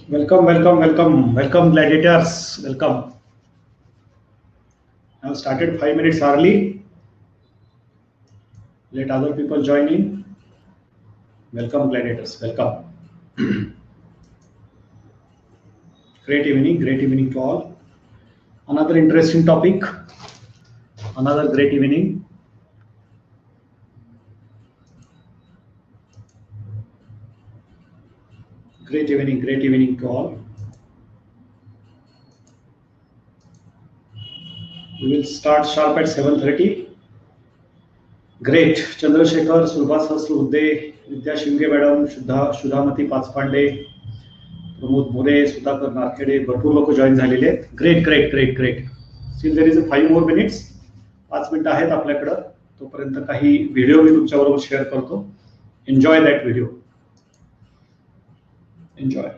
Welcome, welcome, welcome, welcome, gladiators. Welcome. I have started 5 minutes early. Let other people join in. Welcome, gladiators. Welcome. Great evening to all. Another interesting topic. Another great evening. Great evening to all. We will start sharp at 7:30. Great. Chandrasekhar, Surbha Sahasrabudhe, Vidya Shimge Madam, Shudhamati Paचपांडे, Pramod More, Sudhakar Narkhede, भरपूर लोक join झालेले आहेत. Great. Steel there is 5 more minutes. 5 मिनिटं आहेत आपल्याकडं. तोपर्यंत काही video मी तुमच्याबरोबर शेअर करतो. Enjoy that video. Enjoy.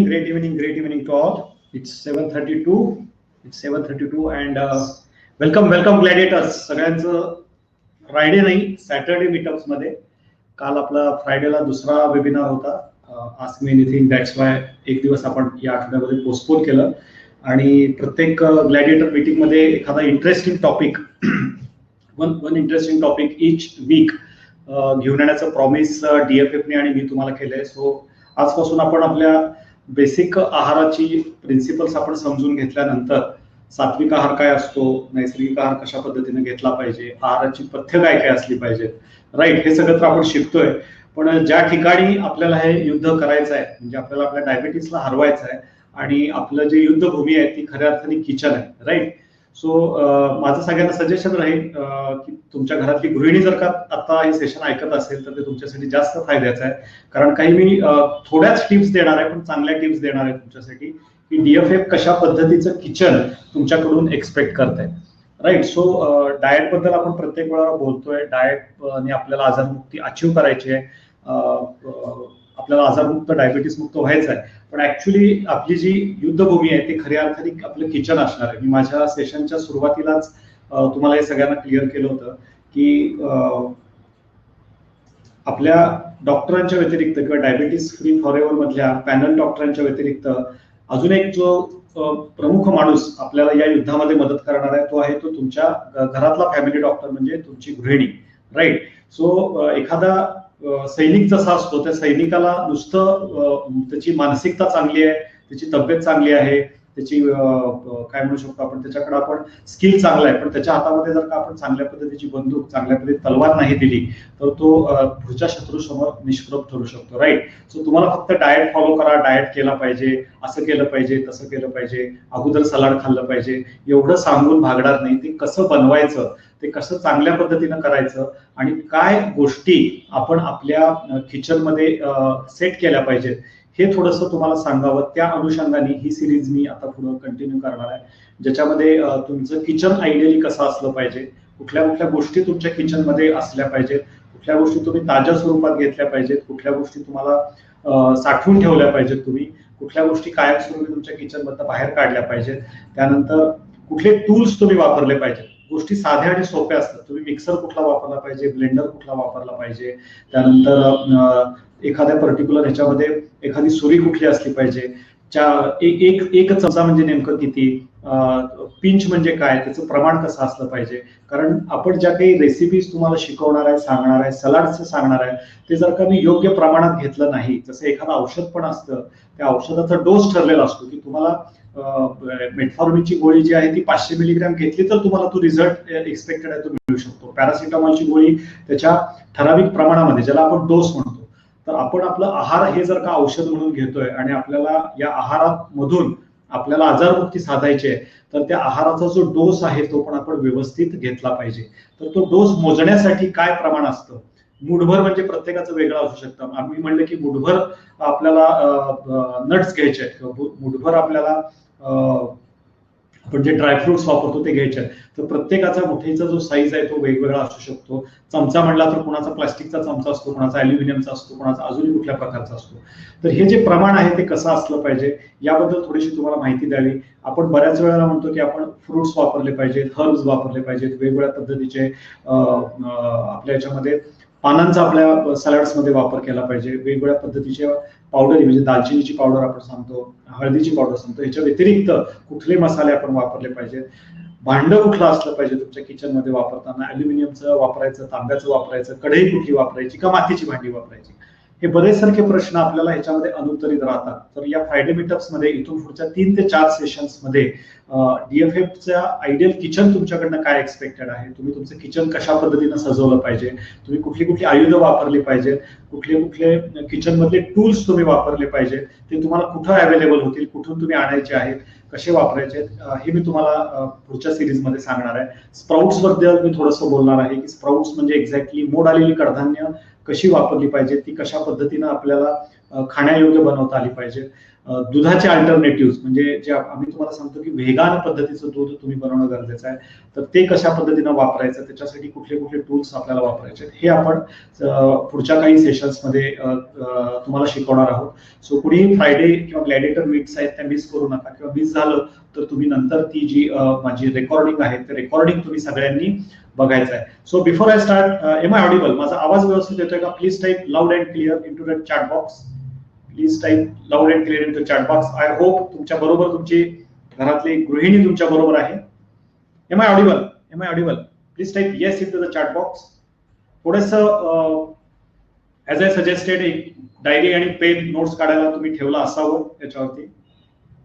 great evening to all. It's 7:32. It's 7:32 and welcome gladiators. सगळ्यांचं फ्रायडे नाही सॅटर्डे मीटअप्स मध्ये. काल आपला फ्रायडेला दुसरा वेबिनार होता ask me anything. That's why एक दिवस आपण या आठवड्यामध्ये पोस्टपोन केलं आणि प्रत्येक ग्लॅडिएटर मीटिंग मध्ये एखादा interesting topic one interesting topic each week घेऊन येण्याचं प्रॉमिस DFF ने आणि मी तुम्हाला केलंय. सो आजपासून आपण आपल्या बेसिक आहाराची प्रिन्सिपल्स आपण समजून घेतल्यानंतर सात्विक आहार काय असतो, नैसर्गिक आहार कशा पद्धतीने घेतला पाहिजे, आहाराची पथ्य काय काय असली पाहिजे, राईट, हे सगळं तर आपण शिकतोय. पण ज्या ठिकाणी आपल्याला हे युद्ध करायचं आहे म्हणजे आपल्याला आपल्या डायबिटीसला हरवायचं आहे आणि आपलं जे युद्धभूमी आहे ती खऱ्या अर्थाने किचन आहे, राईट. सो माझं सगळ्यांना सजेशन राहील की तुमच्या घरातली गृहिणी जर का आता हे सेशन ऐकत असेल तर ते तुमच्यासाठी जास्त फायद्याचं आहे. कारण काही मी थोड्याच टिप्स देणार आहे पण चांगल्या टिप्स देणार आहे तुमच्यासाठी की DFF कशा पद्धतीचं किचन तुमच्याकडून एक्सपेक्ट करताय, राईट. सो डाएट बद्दल आपण प्रत्येक वेळा बोलतोय. डाएटने आपल्याला आजारमुक्ती अचीव करायची आहे, आपल्याला आजारमुक्त डायबिटीस मुक्त व्हायचं आहे. पण ऍक्च्युली आपली जी युद्धभूमी आहे ती खऱ्या अर्थाने आपलं किचन असणार आहे. मी माझ्या सेशनच्या सुरुवातीलाच तुम्हाला हे सगळ्यांना क्लिअर केलं होतं की आपल्या डॉक्टरांच्या व्यतिरिक्त किंवा डायबिटीस फ्री फॉरएव्हर मधल्या पॅनल डॉक्टरांच्या व्यतिरिक्त अजून एक जो प्रमुख माणूस आपल्याला या युद्धामध्ये मदत करणार आहे तो आहे तो तुमच्या घरातला फॅमिली डॉक्टर म्हणजे तुमची गृहिणी, राईट. सो एखादा सैनिक जसा असतो त्या सैनिकाला नुसतं त्याची मानसिकता चांगली आहे, त्याची तब्येत चांगली आहे, त्याची काय म्हणू शकतो आपण त्याच्याकडे आपण स्किल चांगला आहे, पण त्याच्या हातामध्ये जर का आपण चांगल्या पद्धतीची बंदूक चांगल्या पद्धतीची तलवार नाही दिली तर तो पुढच्या शत्रू समोर निष्प्रभ ठरू शकतो, राईट. सो तुम्हाला फक्त डाएट फॉलो करा, डाएट केला पाहिजे, असं केलं पाहिजे, तसं केलं पाहिजे, अगोदर सलाड खाल्लं पाहिजे एवढं सांगून भागणार नाही. ते कसं बनवायचं, ते कसं चांगल्या पद्धतीनं करायचं आणि काय गोष्टी आपण आपल्या किचनमध्ये सेट केल्या पाहिजेत हे थोडंसं तुम्हाला सांगावं. त्या अनुषंगाने ही सिरीज मी आता पुढे कंटिन्यू करणार आहे ज्याच्यामध्ये तुमचं किचन आयडियली कसं असलं पाहिजे, कुठल्या कुठल्या गोष्टी तुमच्या किचनमध्ये असल्या पाहिजेत, कुठल्या गोष्टी तुम्ही ताज्या स्वरूपात घेतल्या पाहिजेत, कुठल्या गोष्टी तुम्हाला साठवून ठेवल्या पाहिजेत, तुम्ही कुठल्या गोष्टी कायमस्वरूपी तुमच्या किचनमधनं बाहेर काढल्या पाहिजेत, त्यानंतर कुठले टूल्स तुम्ही वापरले पाहिजेत. गोष्टी साध्या आणि सोप्या असतात. तुम्ही मिक्सर कुठला वापरला पाहिजे, ब्लेंडर कुठला वापरला पाहिजे, त्यानंतर एखाद्या पर्टिक्युलर ह्याच्यामध्ये एखादी सुरी कुठली असली पाहिजे, एक चमचा म्हणजे नेमकं किती, पिंच म्हणजे काय, त्याचं प्रमाण कसं असलं पाहिजे. कारण आपण ज्या काही रेसिपीज तुम्हाला शिकवणार आहे, सांगणार आहे, सलाडचं सांगणार आहे ते जर का मी योग्य प्रमाणात घेतलं नाही, जसं एखादं औषध पण असतं त्या औषधाचा डोस ठरलेला असतो की तुम्हाला मेटफॉर्मिनची गोळी जी आहे ती 500 मिलीग्रॅम घेतली तर तुम्हाला तो रिझल्ट एक्सपेक्टेड आहे तो मिळू शकतो. पॅरासिटामॉलची गोळी त्याच्या ठराविक प्रमाणामध्ये ज्याला आपण डोस म्हणतो. तर आपण आपलं आहार हे जर का औषध म्हणून घेतोय आणि आपल्याला या आहारामधून आपल्याला आजारमुक्ती साधायची आहे तर त्या आहाराचा जो डोस आहे तो पण आपण व्यवस्थित घेतला पाहिजे. तर तो डोस मोजण्यासाठी काय प्रमाण असतं, मुठभर म्हणजे प्रत्येकाचं वेगळं असू शकतं. आम्ही म्हणलं की मुठभर आपल्याला नट्स घ्यायचे आहेत, मुठभर आपल्याला आपण जे ड्रायफ्रुट्स वापरतो ते घ्यायचे आहेत. तर प्रत्येकाचा मुठीचा जो साईज आहे तो वेगवेगळा असू शकतो. चमचा म्हणला तर कोणाचा प्लास्टिकचा चमचा असतो, कोणाचा अल्युमिनियमचा असतो, कोणाचा अजूनही कुठल्या प्रकारचा असतो. तर हे जे प्रमाण आहे ते कसं असलं पाहिजे याबद्दल थोडीशी तुम्हाला माहिती द्यावी. आपण बऱ्याच वेळेला म्हणतो की आपण फ्रुट्स वापरले पाहिजेत, हर्ब्स वापरले पाहिजेत, वेगवेगळ्या पद्धतीचे आपल्या याच्यामध्ये पानांचा आपल्या सॅलड्स मध्ये वापर केला पाहिजे, वेगवेगळ्या पद्धतीच्या पावडर म्हणजे दालचिनीची पावडर आपण सांगतो, हळदीची पावडर सांगतो, याच्या व्यतिरिक्त कुठले मसाले आपण वापरले पाहिजेत, भांड कुठलं असलं पाहिजे तुमच्या किचन मध्ये वापरताना, अल्युमिनियमचं वापरायचं, तांब्याचं वापरायचं, कढई कुठली वापरायची का मातीची भांडी वापरायची, हे बरेच सारखे प्रश्न आपल्याला ह्याच्यामध्ये अनुत्तरित राहतात. तर या फ्रायडे मीटअप्स मध्ये इथून पुढच्या 3 ते 4 सेशन्स मध्ये DFFच्या आयडियल किचन तुमच्याकडनं काय एक्सपेक्टेड आहे, तुम्ही तुमचं किचन कशा पद्धतीनं सजवलं पाहिजे, तुम्ही कुठली कुठली आयुध वापरली पाहिजे, कुठले कुठले किचन मधले टूल्स तुम्ही वापरले पाहिजे, ते तुम्हाला कुठं अवेलेबल होतील, कुठून तुम्ही आणायचे आहेत, कसे वापरायचे हे मी तुम्हाला पुढच्या सिरीज मध्ये सांगणार आहे. स्प्राउट्स बद्दल मी थोडंसं बोलणार आहे की स्प्राउट्स म्हणजे एक्झॅक्टली मोड आलेली कडधान्य कशी वापरली पाहिजे, ती कशा पद्धतीनं आपल्याला खाण्यायोग्य बनवता आली पाहिजे. दुधाचे अल्टरनेटिव्ह म्हणजे जे आम्ही तुम्हाला सांगतो की व्हेगान पद्धतीचं दूध तुम्ही बनवणं गरजेचं आहे, तर ते कशा पद्धतीनं वापरायचं, त्याच्यासाठी कुठले कुठले टूल्स आपल्याला वापरायचे हे आपण पुढच्या काही सेशन्समध्ये तुम्हाला शिकवणार आहोत. सो कुणीही फ्रायडे किंवा ग्लॅडिएटर मीट्स आहेत त्या मिस करू नका, किंवा मिस झालं तर तुम्ही नंतर ती जी माझी रेकॉर्डिंग आहे ते रेकॉर्डिंग तुम्ही सगळ्यांनी बघायचं आहे. So before I start, am I audible? माझा आवाज व्यवस्थित येतोय का? Please type loud and clear into the chat box. Please type loud and clear into chat box. I hope तुमच्या बरोबर तुमची घरातली गृहिणी तुमच्या बरोबर आहे. Am I audible? Am I audible? Please type yes into the chat box. थोडंसं as I suggested एक डायरी आणि पेन नोट्स काढायला तुम्ही ठेवला असावं त्याच्यावरती.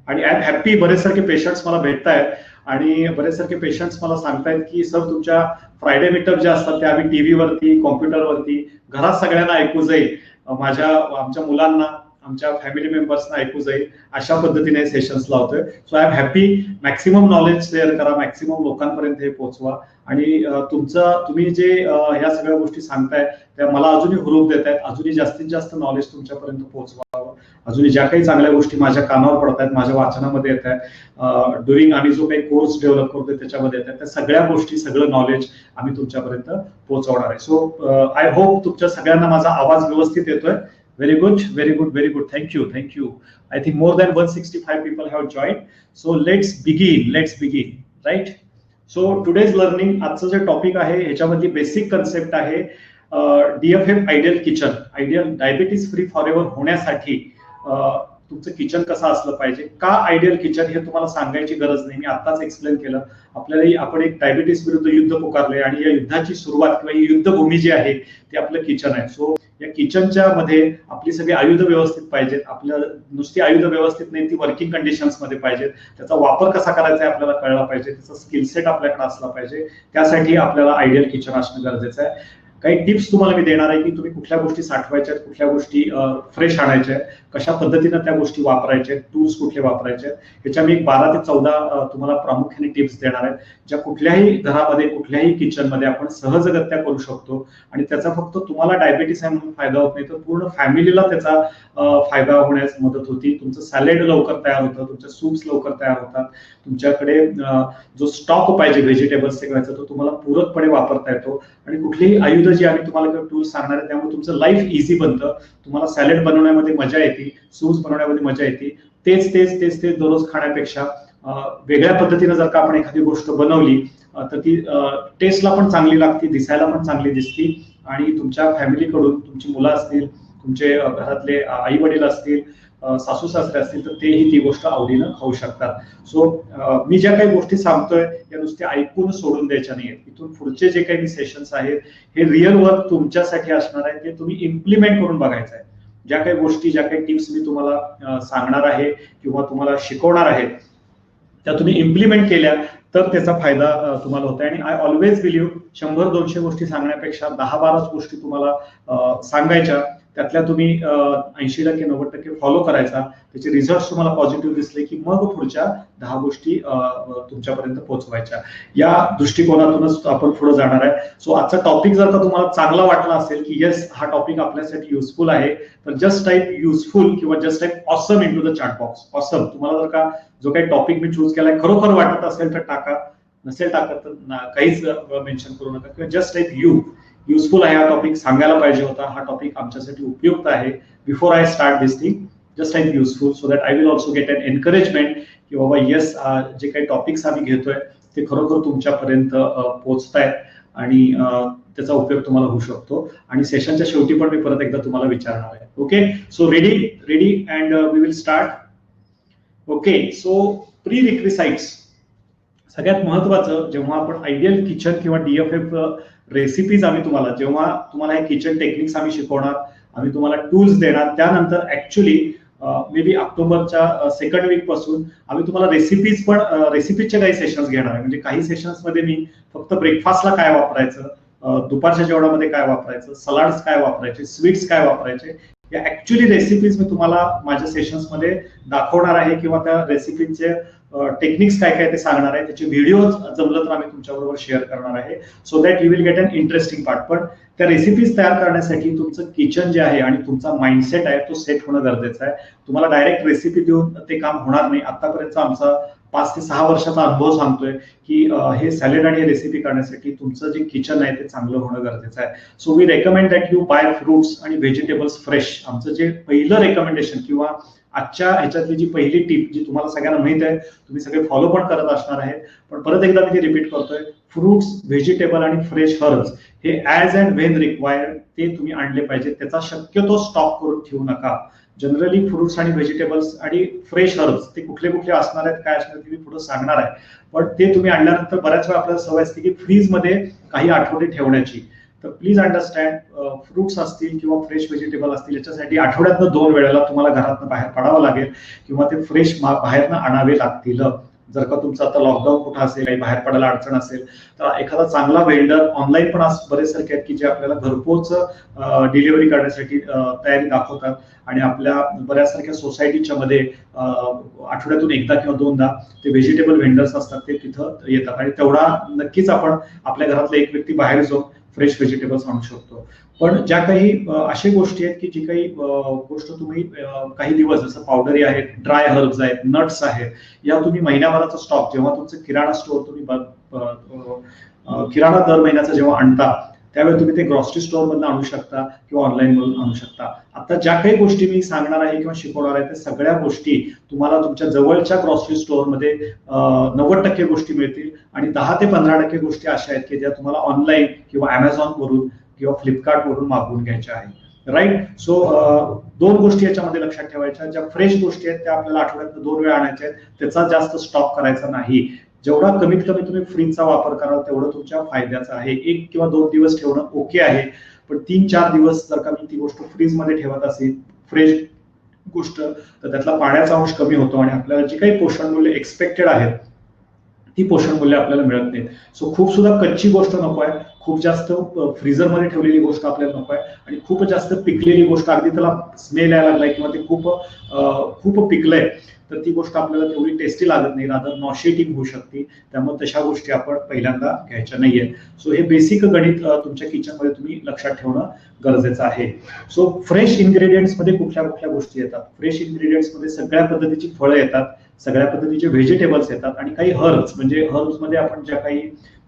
आणि आय एम हॅपी, बरेचसारखे पेशंट्स मला भेटतायत आणि बरेचसारखे पेशंट्स मला सांगतायत की सर तुमच्या फ्रायडे मीटअप जे असतात ते आम्ही टीव्हीवरती, कॉम्प्युटरवरती, घरात सगळ्यांना ऐकू जाईल, आमच्या मुलांना, आमच्या फॅमिली मेंबर्सना ऐकू जाईल, अशा पद्धतीने सेशन्स लावतोय. So I am happy. Maximum knowledge share करा, मॅक्सिमम लोकांपर्यंत हे पोहोचवा. आणि तुम्ही जे ह्या सगळ्या गोष्टी सांगताय त्या मला अजूनही हुरूप देत आहेत, अजूनही जास्तीत जास्त नॉलेज तुमच्यापर्यंत पोहोचवावं. अजूनही ज्या काही चांगल्या गोष्टी माझ्या कानावर पडत आहेत, माझ्या वाचनामध्ये येत आहेत, ड्युरिंग आम्ही जो काही कोर्स डेव्हलप करतोय त्याच्यामध्ये येत आहेत, त्या सगळ्या गोष्टी, सगळं नॉलेज आम्ही तुमच्यापर्यंत पोहोचवणार आहे. सो आय होप तुमच्या सगळ्यांना माझा आवाज व्यवस्थित येतोय. Very good, very good, very good. Thank you, thank you. I think more than 165 people have joined. So let's begin, right? So today's learning, आजचं जे टॉपिक आहे ह्याच्यामधली बेसिक कन्सेप्ट आहे DFF ideal kitchen. Ideal diabetes free forever होण्यासाठी तुमचं kitchen कसं असलं पाहिजे. का आयडियल किचन हे तुम्हाला सांगायची गरज नाही, मी आताच एक्सप्लेन केलं. आपण एक डायबिटीज विरुद्ध युद्ध पुकारले आणि या युद्धाची सुरुवात किंवा ही युद्धभूमी जी आहे ती आपलं किचन आहे. सो या किचनच्या मध्ये आपली सगळी आयुध व्यवस्थित पाहिजेत. आपलं नुसती आयुध व्यवस्थित नाही, ती वर्किंग कंडिशन्स मध्ये पाहिजेत. त्याचा वापर कसा करायचा आहे आपल्याला कळला पाहिजे, त्याचा स्किल सेट आपल्याकडे असला पाहिजे. त्यासाठी आपल्याला आयडियल किचन असणं गरजेचं आहे. काही टिप्स तुम्हाला मी देणार आहे की तुम्ही कुठल्या गोष्टी साठवायच्या आहेत, कुठल्या गोष्टी फ्रेश आणायच्या आहेत, कशा पद्धतीनं त्या गोष्टी वापरायच्या आहेत, टूल्स कुठले वापरायचे आहेत. ह्याच्या मी 12 ते 14 तुम्हाला प्रामुख्याने टिप्स देणार आहेत, ज्या कुठल्याही घरामध्ये, कुठल्याही किचनमध्ये आपण सहजगत्या करू शकतो. आणि त्याचा फक्त तुम्हाला डायबिटीस आहे म्हणून फायदा होत नाही, तर पूर्ण फॅमिलीला त्याचा फायदा होण्यास मदत होती. तुमचं सॅलेड लवकर तयार होतं, तुमच्या सूप्स लवकर तयार होतात, तुमच्याकडे जो स्टॉक पाहिजे व्हेजिटेबल्स सगळ्याचा तो तुम्हाला पूरकपणे वापरता येतो. आणि कुठलीही आयुध जी आम्ही तुम्हाला टूल्स सांगणार आहे त्यामुळे तुमचं लाईफ इझी बनतं. तुम्हाला सॅलेड बनवण्यामध्ये मजा येते, सूप्स बनवण्यामध्ये मजा येते. तेच दररोज खाण्यापेक्षा वेगळ्या पद्धतीने जर का आपण एखादी गोष्ट बनवली तर ती टेस्टला पण चांगली लागते, दिसायला पण चांगली दिसते. आणि तुमच्या फॅमिलीकडून, तुमची मुलं असतील, तुमचे घरातले आई वडील असतील, सासू सासरे असतील, तर तेही ती गोष्ट आवडीनं खाऊ शकतात. सो मी ज्या काही गोष्टी सांगतोय या नुसत्या ऐकून सोडून द्यायच्या नाहीत. इथून पुढचे जे काही सेशन्स आहेत हे रिअल वर्क तुमच्यासाठी असणार आहे, ते तुम्ही इम्प्लिमेंट करून बघायचं आहे. ज्या काही गोष्टी, ज्या काही टिप्स मी तुम्हाला सांगणार आहे किंवा तुम्हाला शिकवणार आहे त्या तुम्ही इम्प्लिमेंट केल्या तर त्याचा फायदा तुम्हाला होता. आणि आय ऑलवेज बिलीव्ह 100-200 गोष्टी सांगण्यापेक्षा 10-12 गोष्टी तुम्हाला सांगायच्या, त्यातल्या तुम्ही 80% 90% फॉलो करायचा. त्याचे रिझल्ट तुम्हाला पॉझिटिव्ह दिसले की मग पुढच्या 10 गोष्टी तुमच्यापर्यंत पोहोचवायच्या. या दृष्टिकोनातूनच आपण पुढे जाणार आहे. सो आजचा टॉपिक जर का तुम्हाला चांगला वाटला असेल की येस हा टॉपिक आपल्यासाठी युजफुल आहे, तर जस्ट टाईप युजफुल किंवा just type awesome into the chat box. Awesome. तुम्हाला जर का जो काही टॉपिक मी चूज केलाय खरोखर वाटत असेल तर टाका, नसेल टाकत तर काहीच मेन्शन करू नका, किंवा जस्ट टाईप युजफुल आहे, हा टॉपिक सांगायला पाहिजे होता, हा टॉपिक आमच्यासाठी उपयुक्त आहे. Before I start this thing just type useful, so that I will also get an encouragement की बाबा येस जे काही टॉपिक्स आम्ही घेतोय ते खरोखर तुमच्यापर्यंत पोहोचतायत आणि त्याचा उपयोग तुम्हाला होऊ शकतो. आणि सेशनच्या शेवटी पण मी परत एकदा तुम्हाला विचारणार आहे. Okay, so ready and we will start. Okay, so prerequisites. सगळ्यात महत्वाचं, जेव्हा आपण आयडियल किचन किंवा DFF रेसिपीज जेव्हा तुम्हाला हे किचन टेक्निक्स आम्ही शिकवणार, आम्ही तुम्हाला टूल्स देणार, त्यानंतर ऍक्च्युली मे बी ऑक्टोबरच्या सेकंड वीक पासून आम्ही तुम्हाला रेसिपीजचे काही सेशन्स घेणार आहे. म्हणजे काही सेशन्स मध्ये मी फक्त ब्रेकफास्टला काय वापरायचं, दुपारच्या जेवणामध्ये काय वापरायचं, सलाड्स काय वापरायचे, स्वीट्स काय वापरायचे, या ऍक्च्युअली रेसिपीज मी तुम्हाला माझ्या सेशन्स मध्ये दाखवणार आहे किंवा त्या रेसिपीचे टेक्निक्स काय काय ते सांगणार आहे. त्याचे व्हिडिओ जमलं तर आम्ही तुमच्याबरोबर शेअर करणार आहे, so that you will get an interesting part. पण त्या रेसिपीज तयार करण्यासाठी तुमचं किचन जे आहे आणि तुमचा माइंडसेट आहे तो सेट होणं गरजेचं आहे. तुम्हाला डायरेक्ट रेसिपी देऊन ते काम होणार नाही. आतापर्यंत आमचा 5 ते 6 वर्षाचा अनुभव सांगतोय की हे सॅलेड आणि रेसिपी करण्यासाठी तुमचं जे किचन आहे ते चांगलं होणं गरजेचं आहे. So we recommend that you buy fruits आणि व्हेजिटेबल्स फ्रेश. आमचं जे पहिलं रेकमेंडेशन किंवा आजच्या ह्याच्यातली जी पहिली टिप जी तुम्हाला सगळ्यांना माहित आहे, तुम्ही सगळे फॉलो पण करत असणार आहे, पण परत एकदा मी ती रिपीट करतोय, फ्रुट्स, व्हेजिटेबल आणि फ्रेश हर्ब्स हे ॲज अँड व्हेन रिक्वायर्ड ते तुम्ही आणले पाहिजे. त्याचा शक्यतो स्टॉक करून ठेवू नका. जनरली फ्रुट्स आणि व्हेजिटेबल्स आणि फ्रेश हर्ब्स ते कुठले कुठले असणार आहेत, काय असणार ते मी पुढे सांगणार आहे, पण ते तुम्ही आणल्यानंतर बऱ्याच वेळा आपल्याला सवय असते की फ्रीजमध्ये काही आठवडे ठेवण्याची. तर प्लीज अंडरस्टँड, फ्रुट्स असतील किंवा फ्रेश व्हेजिटेबल असतील याच्यासाठी आठवड्यातनं 2 वेळेला तुम्हाला घरातनं बाहेर पडावं लागेल किंवा ते फ्रेश बाहेरनं आणावे लागतील. जर का तुमचं आता लॉकडाऊन कुठं असेल, काही बाहेर पडायला अडचण असेल, तर एखादा चांगला वेल्डर ऑनलाईन पण बरेच सारखे आहेत की जे आपल्याला घरपोच डिलिव्हरी करण्यासाठी तयारी दाखवतात. आणि आपल्या बऱ्याच सारख्या सोसायटीच्या मध्ये आठवड्यातून एकदा किंवा 2दा ते व्हेजिटेबल व्हेंडर्स असतात, ते तिथं येतात. आणि तेवढा नक्कीच आपण आपल्या घरातला एक व्यक्ती बाहेर जाऊन फ्रेश व्हेजिटेबल्स आणू शकतो. पण ज्या काही अशा गोष्टी आहेत की जी काही गोष्ट तुम्ही काही दिवस, जसं पावडरी आहेत, ड्राय हर्ब्स आहेत, नट्स आहेत, या तुम्ही महिन्याभराचा स्टॉक जेव्हा तुमचं किराणा स्टोअर तुम्ही किराणा दर महिन्याचा जेव्हा आणता त्यावेळी तुम्ही ते ग्रॉसरी स्टोअर मधून आणू शकता किंवा ऑनलाईन मधून आणू शकता. आता ज्या काही गोष्टी मी सांगणार आहे किंवा शिकवणार आहे त्या सगळ्या गोष्टी तुम्हाला तुमच्या जवळच्या ग्रॉसरी स्टोअर मध्ये 90% गोष्टी मिळतील आणि 10 ते 15% गोष्टी अशा आहेत की ज्या तुम्हाला ऑनलाईन किंवा अमेझॉन वरून किंवा फ्लिपकार्ट वरून मागवून घ्यायच्या आहेत. राईट. सो 2 गोष्टी याच्यामध्ये लक्षात ठेवायच्या. ज्या फ्रेश गोष्टी आहेत त्या आपल्याला आठवड्यात 2 वेळा आणायच्या आहेत, त्याचा जास्त स्टॉक करायचा नाही. जेवढा कमीत कमी तुम्ही फ्रीजचा वापर कराल तेवढं तुमच्या फायद्याचं आहे. 1 किंवा 2 दिवस ठेवणं ओके आहे, पण 3-4 दिवस जर का मी ती गोष्ट फ्रीजमध्ये ठेवत असेल, फ्रेश गोष्ट, तर त्यातला पाण्याचा अंश कमी होतो आणि आपल्याला जी काही पोषण मूल्य एक्सपेक्टेड आहेत ती पोषण मूल्य आपल्याला मिळत नाही. सो खूप सुद्धा कच्ची गोष्ट नको आहे, खूप जास्त फ्रीजरमध्ये ठेवलेली गोष्ट आपल्याला नको आहे, आणि खूप जास्त पिकलेली गोष्ट, अगदी त्याला स्मेल यायला लागलाय किंवा ते खूप पिकलंय, तर ती गोष्ट आपल्याला तेवढी टेस्टी लागत नाही, रादर नॉशिटिंग होऊ शकते. त्यामुळे तशा गोष्टी आपण पहिल्यांदा घ्यायच्या नाहीये. सो हे बेसिक गणित तुमच्या किचनमध्ये तुम्ही लक्षात ठेवणं गरजेचं आहे. सो फ्रेश इन्ग्रेडियंट्स मध्ये कुठल्या कुठल्या गोष्टी येतात? फ्रेश इन्ग्रेडियंट्स मध्ये सगळ्या पद्धतीची फळं येतात, सगळ्या पद्धतीचे व्हेजिटेबल्स येतात आणि काही हर्ब्स, म्हणजे हर्ब्स मध्ये आपण ज्या काही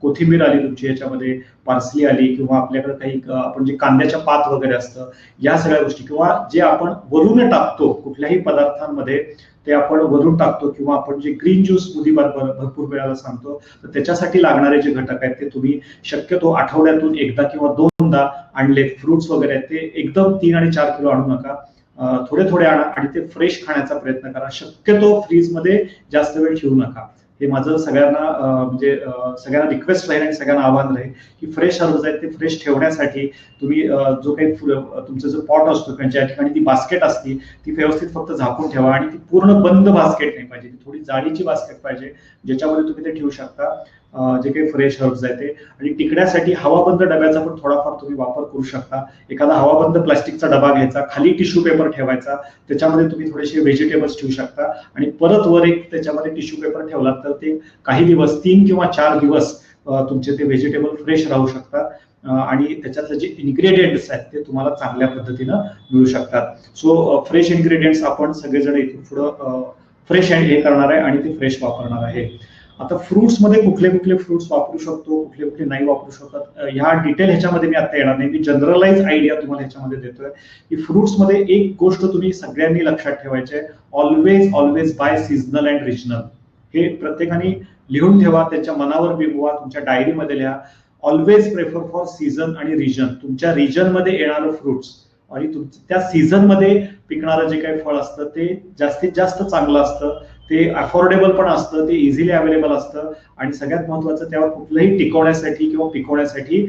कोथिंबीर आली तुमची, याच्यामध्ये पार्सली आली, किंवा आपल्याकडे काही आपण जे कांद्याच्या पात वगैरे असतं, या सगळ्या गोष्टी, किंवा जे आपण वरून टाकतो कुठल्याही पदार्थांमध्ये ते आपण वरून टाकतो, किंवा आपण जे ग्रीन ज्यूस स्मूदी भरपूर वेळाला सांगतो, तर त्याच्यासाठी लागणारे जे घटक आहेत ते तुम्ही शक्यतो आठवड्यातून एकदा किंवा 2दा आणले. फ्रुट्स वगैरे ते एकदम 3 आणि 4 किलो आणू नका, थोडे थोडे आणा आणि ते फ्रेश खाण्याचा प्रयत्न करा. शक्यतो फ्रीज मध्ये जास्त वेळ ठेवू नका. हे माझं सगळ्यांना म्हणजे सगळ्यांना रिक्वेस्ट राहील आणि सगळ्यांना आव्हान राहील की फ्रेश हर्ब्स आहेत ते फ्रेश ठेवण्यासाठी तुम्ही जो काही तुमचा जो पॉट असतो किंवा ज्या ठिकाणी ती बास्केट असते ती व्यवस्थित फक्त झाकून ठेवा, आणि ती पूर्ण बंद बास्केट नाही पाहिजे, थोडी जाळीची बास्केट पाहिजे ज्याच्यामध्ये तुम्ही ते ठेवू शकता जे काही फ्रेश हर्ब्स आहे ते. आणि टिकण्यासाठी हवाबंद डब्याचा पण थोडाफार तुम्ही वापर करू शकता. एखादा हवाबंद प्लास्टिकचा डबा घ्यायचा, खाली टिश्यू पेपर ठेवायचा, त्याच्यामध्ये तुम्ही थोडेसे व्हेजिटेबल्स ठेवू शकता आणि परत वर एक त्याच्यामध्ये टिश्यू पेपर ठेवला तर ते काही दिवस, 3 किंवा 4 दिवस तुमचे ते व्हेजिटेबल फ्रेश राहू शकतात आणि त्याच्यातले जे इन्ग्रेडियंट्स आहेत ते तुम्हाला चांगल्या पद्धतीनं मिळू शकतात. सो फ्रेश इन्ग्रेडियंट्स आपण सगळेजण इथून पुढं फ्रेश हे करणार आहे आणि ते फ्रेश वापरणार आहे. आता फ्रुट्स मध्ये कुठले कुठले फ्रुट्स वापरू शकतो, कुठले कुठले नाही वापरू शकतात, ह्या डिटेल ह्याच्यामध्ये मी आता येणार नाही. मी जनरलाइज आयडिया तुम्हाला ह्याच्यामध्ये देतोय की फ्रुट्स मध्ये एक गोष्ट तुम्ही सगळ्यांनी लक्षात ठेवायची आहे, always buy seasonal and regional. हे प्रत्येकाने लिहून ठेवा, त्याच्या मनावर बिंबवा, तुमच्या डायरीमध्ये लिहा. ऑलवेज प्रेफर फॉर सीझन आणि रिजन. तुमच्या रिजन मध्ये येणारं फ्रुट्स आणि त्या सीझन मध्ये पिकणारं जे काही फळ असतं ते जास्तीत जास्त चांगलं असतं, ते अफोर्डेबल पण असतं, ते इझिली अवेलेबल असतं, आणि सगळ्यात महत्वाचं त्यावर कुठलंही टिकवण्यासाठी किंवा पिकवण्यासाठी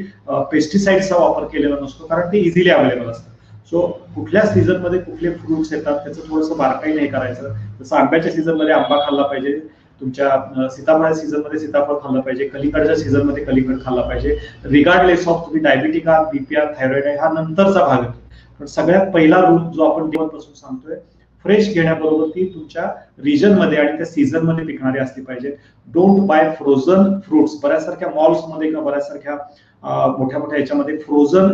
पेस्टिसाइडचा वापर केलेला नसतो, कारण ते इझिली अवेलेबल असतं. सो कुठल्या सीझन मध्ये कुठले फ्रुट्स येतात त्याचं थोडंसं बारकाईने हे करायचं. जसं आंब्याच्या सीझन मध्ये आंबा खाल्ला पाहिजे, तुमच्या सीताफळाच्या सीझन मध्ये सीताफळ खाल्लं पाहिजे, कलिंगडच्या सीझन मध्ये कलिंगड खाल्ला पाहिजे, रिगार्डलेस ऑफ तुम्ही डायबिटिक आहात, बीपी आहात, थायरॉइड आहे, हा नंतरचा भाग आहे. पण सगळ्यात पहिला रूल जो आपण दिवसपासून सांगतोय, फ्रेश घेण्याबरोबर ती तुमच्या रिजन मध्ये आणि त्या सीझन मध्ये पिकणारी असली पाहिजे. Don't buy frozen fruits. बऱ्याच सारख्या मॉल्स मध्ये किंवा बऱ्याच सारख्या मोठ्या मोठ्या याच्यामध्ये फ्रोझन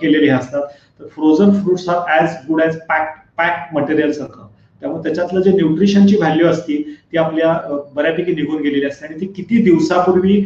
केलेले असतात. तर frozen fruits are as good as pack material सारखं. त्यामुळे त्याच्यातलं जे न्यूट्रिशनची व्हॅल्यू असती ती आपल्या बऱ्यापैकी निघून गेलेली असते आणि ती किती दिवसापूर्वी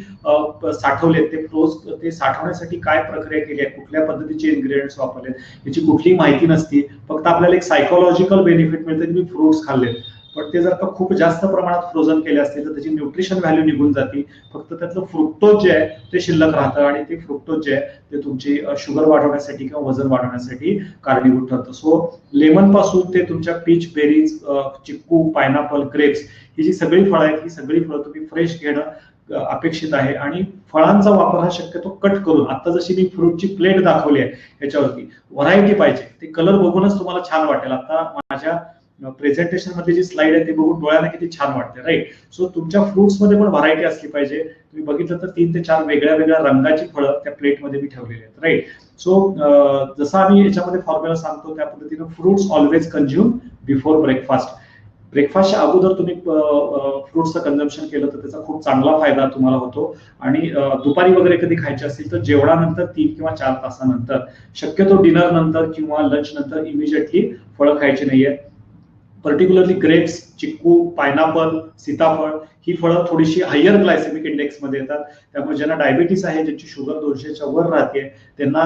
साठवले ते साठवण्यासाठी काय प्रक्रिया केली आहे, कुठल्या पद्धतीचे इन्ग्रेडियंट्स वापरलेत याची कुठलीही माहिती नसती. फक्त आपल्याला एक सायकोलॉजिकल बेनिफिट मिळतं की मी फ्रुट्स खाल्ले. पण ते जर का खूप जास्त प्रमाणात फ्रोझन केले असते तर त्याची न्यूट्रिशन व्हॅल्यू निघून जाते. फक्त त्यातलं फ्रुक्टोज जे आहे ते शिल्लक राहतं आणि ते फ्रुक्टोज जे आहे ते तुमची शुगर वाढवण्यासाठी किंवा वजन वाढवण्यासाठी कारणीभूत ठरतं. सो लेमन पासून ते तुमच्या पीच बेरीज, चिक्कू, पायनॅपल, ग्रेप्स ही जी सगळी फळं आहेत ही सगळी फळं तुम्ही फ्रेश घेणं अपेक्षित आहे. आणि फळांचा वापर हा शक्यतो कट करून, आता जशी मी फ्रूटची प्लेट दाखवली आहे याच्यावरती व्हरायटी पाहिजे. ते कलर बघूनच तुम्हाला छान वाटेल. आता माझ्या प्रेझेंटेशन मध्ये जी स्लाइड आहे ती बघून डोळ्यांना किती छान वाटते, राईट. सो तुमच्या फ्रुट्स मध्ये पण व्हरायटी असली पाहिजे. तुम्ही बघितलं तर 3 ते 4 वेगळ्या वेगळ्या रंगाची फळं त्या प्लेटमध्ये मी ठेवलेली आहेत, राईट. सो जसं आम्ही याच्यामध्ये फॉर्म्युला सांगतो त्या पद्धतीनं fruits always consume before breakfast. ब्रेकफास्टच्या अगोदर तुम्ही फ्रुट्सचं कन्झम्पशन केलं तर त्याचा खूप चांगला फायदा तुम्हाला होतो. आणि दुपारी वगैरे कधी खायचे असतील तर जेवणानंतर 3 किंवा 4 तासानंतर, शक्यतो डिनर नंतर किंवा लंच नंतर इमिजिएटली फळं खायची नाहीये. पर्टिक्युलरली ग्रेप्स, चिक्कू, पायनॅपल, सीताफळ ही फळं थोडीशी हायर ग्लायसेमिक इंडेक्स मध्ये येतात. त्यामुळे ज्यांना डायबिटीस आहे, ज्यांची शुगर 200च्या वर राहते, त्यांना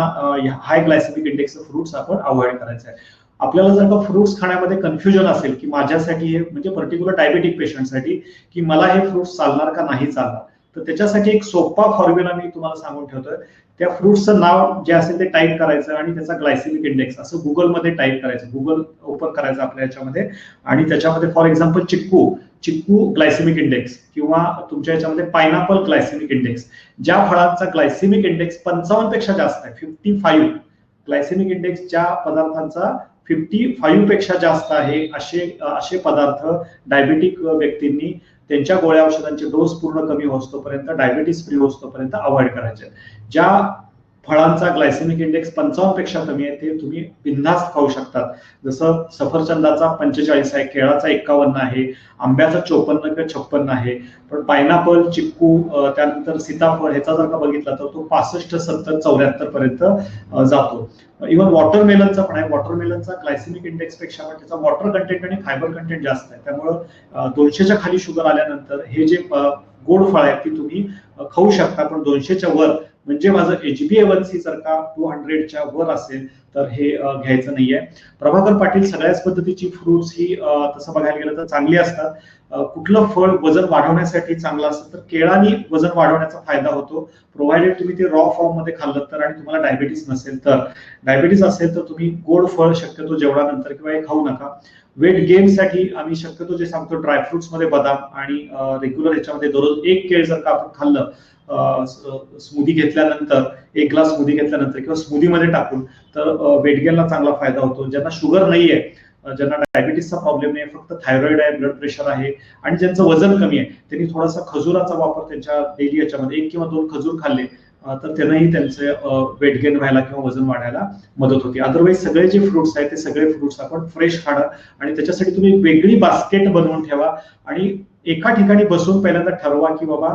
हाय ग्लायसेमिक इंडेक्स फ्रुट्स आपण अवॉइड करायचं आहे. आपल्याला जर का फ्रुट्स खाण्यामध्ये कन्फ्युजन असेल की माझ्यासाठी हे म्हणजे पर्टिक्युलर डायबेटिक पेशंटसाठी की मला हे फ्रुट्स चालणार का नाही चालणार, तर त्याच्यासाठी एक सोपा फॉर्म्युला मी तुम्हाला सांगून ठेवतोय. त्या फ्रुट्सचं नाव जे असेल ते टाईप करायचं आणि त्याचा ग्लायसेमिक इंडेक्स असं गुगलमध्ये टाईप करायचं. गुगल ओपन करायचं आपल्या याच्यामध्ये आणि त्याच्यामध्ये फॉर एक्झाम्पल चिक्कू ग्लायसेमिक इंडेक्स किंवा तुमच्या याच्यामध्ये पायनॅपल ग्लायसेमिक इंडेक्स. ज्या फळांचा ग्लायसेमिक इंडेक्स 55 पेक्षा जास्त आहे, 55 ग्लायसेमिक इंडेक्स ज्या पदार्थांचा 55 पेक्षा जास्त आहे असे पदार्थ डायबेटिक व्यक्तींनी त्यांच्या गोळ्या औषधांचे डोस पूर्ण कमी होतोपर्यंत, डायबिटीस फ्री होतोपर्यंत अवॉइड करायचे. ज्या फळांचा ग्लायसेमिक इंडेक्स 55 पेक्षा कमी आहे ते तुम्ही बिनधास्त खाऊ शकतात. जसं सफरचंदाचा 45 आहे, केळाचा 51 आहे, आंब्याचा 54 किंवा 56 आहे. पण पायनॅपल, चिक्कू, त्यानंतर सीताफळ ह्याचा जर का बघितला तर तो 65, 70, 74 पर्यंत जातो. इव्हन वॉटरमेलनचा पण आहे. वॉटरमेलनचा ग्लायसेमिक इंडेक्स पेक्षा पण त्याचा वॉटर कंटेंट आणि फायबर कंटेंट जास्त आहे. त्यामुळं 200च्या खाली शुगर आल्यानंतर हे जे गोड फळ आहेत ती तुम्ही खाऊ शकता. पण 200च्या वर म्हणजे माझं HbA1c जर का 200च्या वर असेल तर हे घ्यायचं नाहीये. प्रभाकर पाटील, सगळ्याच पद्धतीची फ्रुट्स ही तसं बघायला गेलं तर चांगली असतात. कुठलं फळ वजन वाढवण्यासाठी चांगलं असतं तर केळानी वजन वाढवण्याचा फायदा होतो, प्रोव्हाइडेड तुम्ही ते रॉ फॉर्म मध्ये खाल्लं तर आणि तुम्हाला डायबिटीस नसेल तर. डायबिटीस असेल तर तुम्ही गोड फळ शक्यतो जेवणानंतर किंवा हे खाऊ नका. वेट गेन साठी आम्ही शक्यतो जे सांगतो ड्रायफ्रुट्स मध्ये बदाम आणि रेग्युलर ह्याच्यामध्ये दररोज एक केळ जर का आपण खाल्लं स्मूदी घेतल्यानंतर, एक ग्लास स्मूदी घेतल्यानंतर किंवा स्मूदी मध्ये टाकून, तर वेट गेनला चांगला फायदा होतो. ज्यांना शुगर नाहीये, ज्यांना डायबिटीसचा प्रॉब्लेम नाही, फक्त थायरॉइड आहे, ब्लड प्रेशर आहे आणि ज्यांचं वजन कमी आहे, त्यांनी थोडासा खजुराचा वापर त्यांच्या डेली याच्यामध्ये 1 किंवा 2 खजूर खाल्ले तर त्यांनाही त्यांचं वेट गेन व्हायला किंवा वजन वाढायला मदत होती. अदरवाईज सगळे जे फ्रुट्स आहेत ते सगळे फ्रुट्स आपण फ्रेश खाणं आणि त्याच्यासाठी तुम्ही वेगळी बास्केट बनवून ठेवा आणि एका ठिकाणी बसून पहिल्यांदा ठरवा की बाबा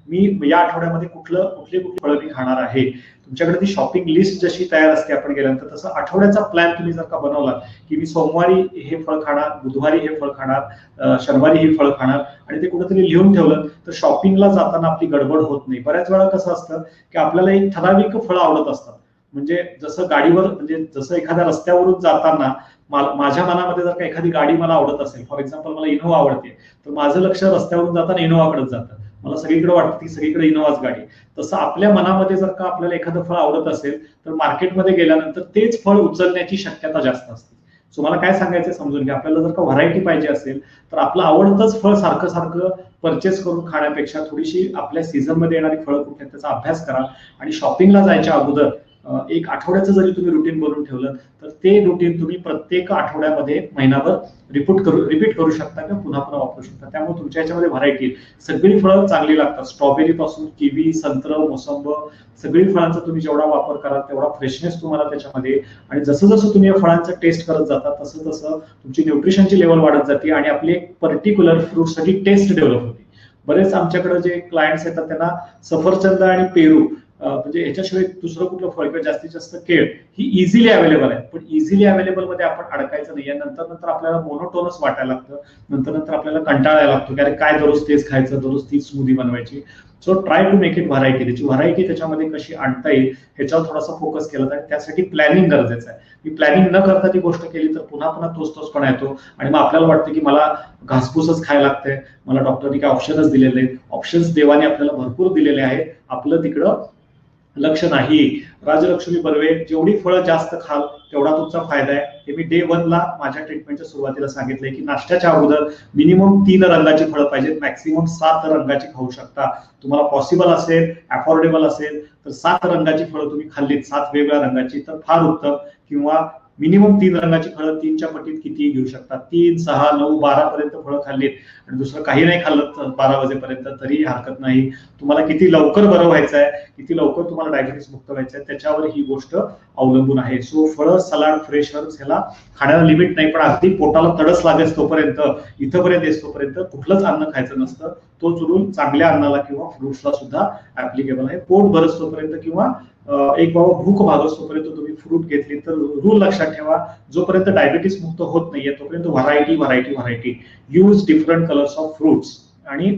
मी या आठवड्यामध्ये कुठली फळं मी खाणार आहे. तुमच्याकडे ती शॉपिंग लिस्ट जशी तयार असते आपण गेल्यानंतर, तसं आठवड्याचा प्लॅन तुम्ही जर का बनवला की मी सोमवारी हे फळ खाणार, बुधवारी हे फळ खाणार, शनिवारी हे फळ खाणार आणि ते कुठेतरी लिहून ठेवलं तर शॉपिंगला जाताना आपली गडबड होत नाही. बऱ्याच वेळा कसं असतं की आपल्याला एक ठराविक फळं आवडत असतात. म्हणजे जसं गाडीवर, म्हणजे जसं एखाद्या रस्त्यावरून जाताना माझ्या मनामध्ये जर का एखादी गाडी मला आवडत असेल, फॉर एक्झाम्पल मला इनोवा आवडते, तर माझं लक्ष रस्त्यावरून जाताना इनोवाकडेच जातं. मला सगळीकडे वाटतं की सगळीकडे इनोवाच गाडी. तसं आपल्या मनामध्ये जर का आपल्याला एखादं फळ आवडत असेल तर मार्केटमध्ये गेल्यानंतर तेच फळ उचलण्याची शक्यता जास्त असते. सो मला काय सांगायचं समजून घ्या, आपल्याला जर का व्हरायटी पाहिजे असेल तर आपलं आवडतंच फळ सारखं सारखं परचेस करून खाण्यापेक्षा थोडीशी आपल्या सीझन मध्ये येणारी फळं कुठे त्याचा अभ्यास करा आणि शॉपिंगला जायच्या अगोदर एक आठवड्याचं जरी तुम्ही रुटीन बनवून ठेवलं तर ते रुटीन तुम्ही प्रत्येक आठवड्यामध्ये महिनाभर रिपीट करू शकता किंवा पुन्हा पुन्हा वापरू शकता. त्यामुळे तुमच्या याच्यामध्ये व्हरायटी, सगळी फळं चांगली लागतात. स्ट्रॉबेरी पासून किवी, संत्र, मोसंब, सगळी फळांचा तुम्ही जेवढा वापर कराल तेवढा फ्रेशनेस तुम्हाला त्याच्यामध्ये, आणि जसं जसं तुम्ही या फळांचा टेस्ट करत जाता तसं तसं तुमची न्यूट्रिशनची लेवल वाढत जाते आणि आपली एक पर्टिक्युलर फ्रूटसाठी टेस्ट डेव्हलप होते. बरेच आमच्याकडे जे क्लायंट्स येतात त्यांना सफरचंद आणि पेरू म्हणजे याच्याशिवाय दुसरं कुठलं फळ किंवा जास्तीत जास्त केळ ही इझिली अवेलेबल आहे, पण इझिली अवेलेबल मध्ये आपण अडकायचं नाही. नंतर नंतर आपल्याला मोनोटोनस वाटायला लागतं, नंतर नंतर आपल्याला कंटाळायला लागतो की अरे काय दररोज तेच खायचं, दररोज तीच स्मूदी बनवायची. So try to make it variety. त्याची व्हरायटी त्याच्यामध्ये कशी आणता येईल ह्याच्यावर थोडासा फोकस केला जाईल. त्यासाठी प्लॅनिंग गरजेचं आहे. मी प्लॅनिंग न करता ती गोष्ट केली तर पुन्हा पुन्हा तोच येतो आणि मग आपल्याला वाटतं की मला घासपूसच खायला लागतंय, मला डॉक्टरनी काय ऑप्शनच दिलेले नाही. ऑप्शन्स देवाने आपल्याला भरपूर दिलेले आहेत, आपलं तिकडं लक्ष नाही. राजलक्ष्मी बर्वे, जेवढी फळं जास्त खाल तेवढा तुमचा फायदा आहे. हे मी डे 1 ला माझ्या ट्रीटमेंटच्या सुरुवातीला सांगितलंय की नाश्त्याच्या अगोदर मिनिमम 3 रंगाची फळं पाहिजेत, मॅक्सिमम 7 रंगाची खाऊ शकता. तुम्हाला पॉसिबल असेल, अफोर्डेबल असेल तर 7 रंगाची फळं तुम्ही खाल्लीत, 7 वेगवेगळ्या रंगाची, तर फार उत्तम. किंवा मिनिमम 3 रंगाची फळं 3च्या पटीत किती घेऊ शकता. 3, 6, 9, 12 पर्यंत फळं खाल्लीत आणि दुसरं काही नाही खाल्लं 12 वाजेपर्यंत तरी हरकत नाही. तुम्हाला किती लवकर बरं व्हायचं आहे, किती लवकर तुम्हाला डायबिटीस मुक्त व्हायचं आहे त्याच्यावर ही गोष्ट अवलंबून आहे. सो फळं, सलाड, फ्रेश हर्ब्स ह्याला खाण्याला लिमिट नाही, पण अगदी पोटाला तडस लागेल तोपर्यंत, इथपर्यंत येतोपर्यंत कुठलंच अन्न खायचं नसतं. तोच रूल चांगल्या अन्नाला किंवा फ्रुट्सला सुद्धा ऍप्लिकेबल आहे. पोट भरस तोपर्यंत किंवा एक बाबा भूक भागस तोपर्यंत तुम्ही फ्रूट घेतली तर रूल लक्षात ठेवा, जोपर्यंत डायबिटीस मुक्त होत नाहीये तोपर्यंत variety use different colours of fruits आणि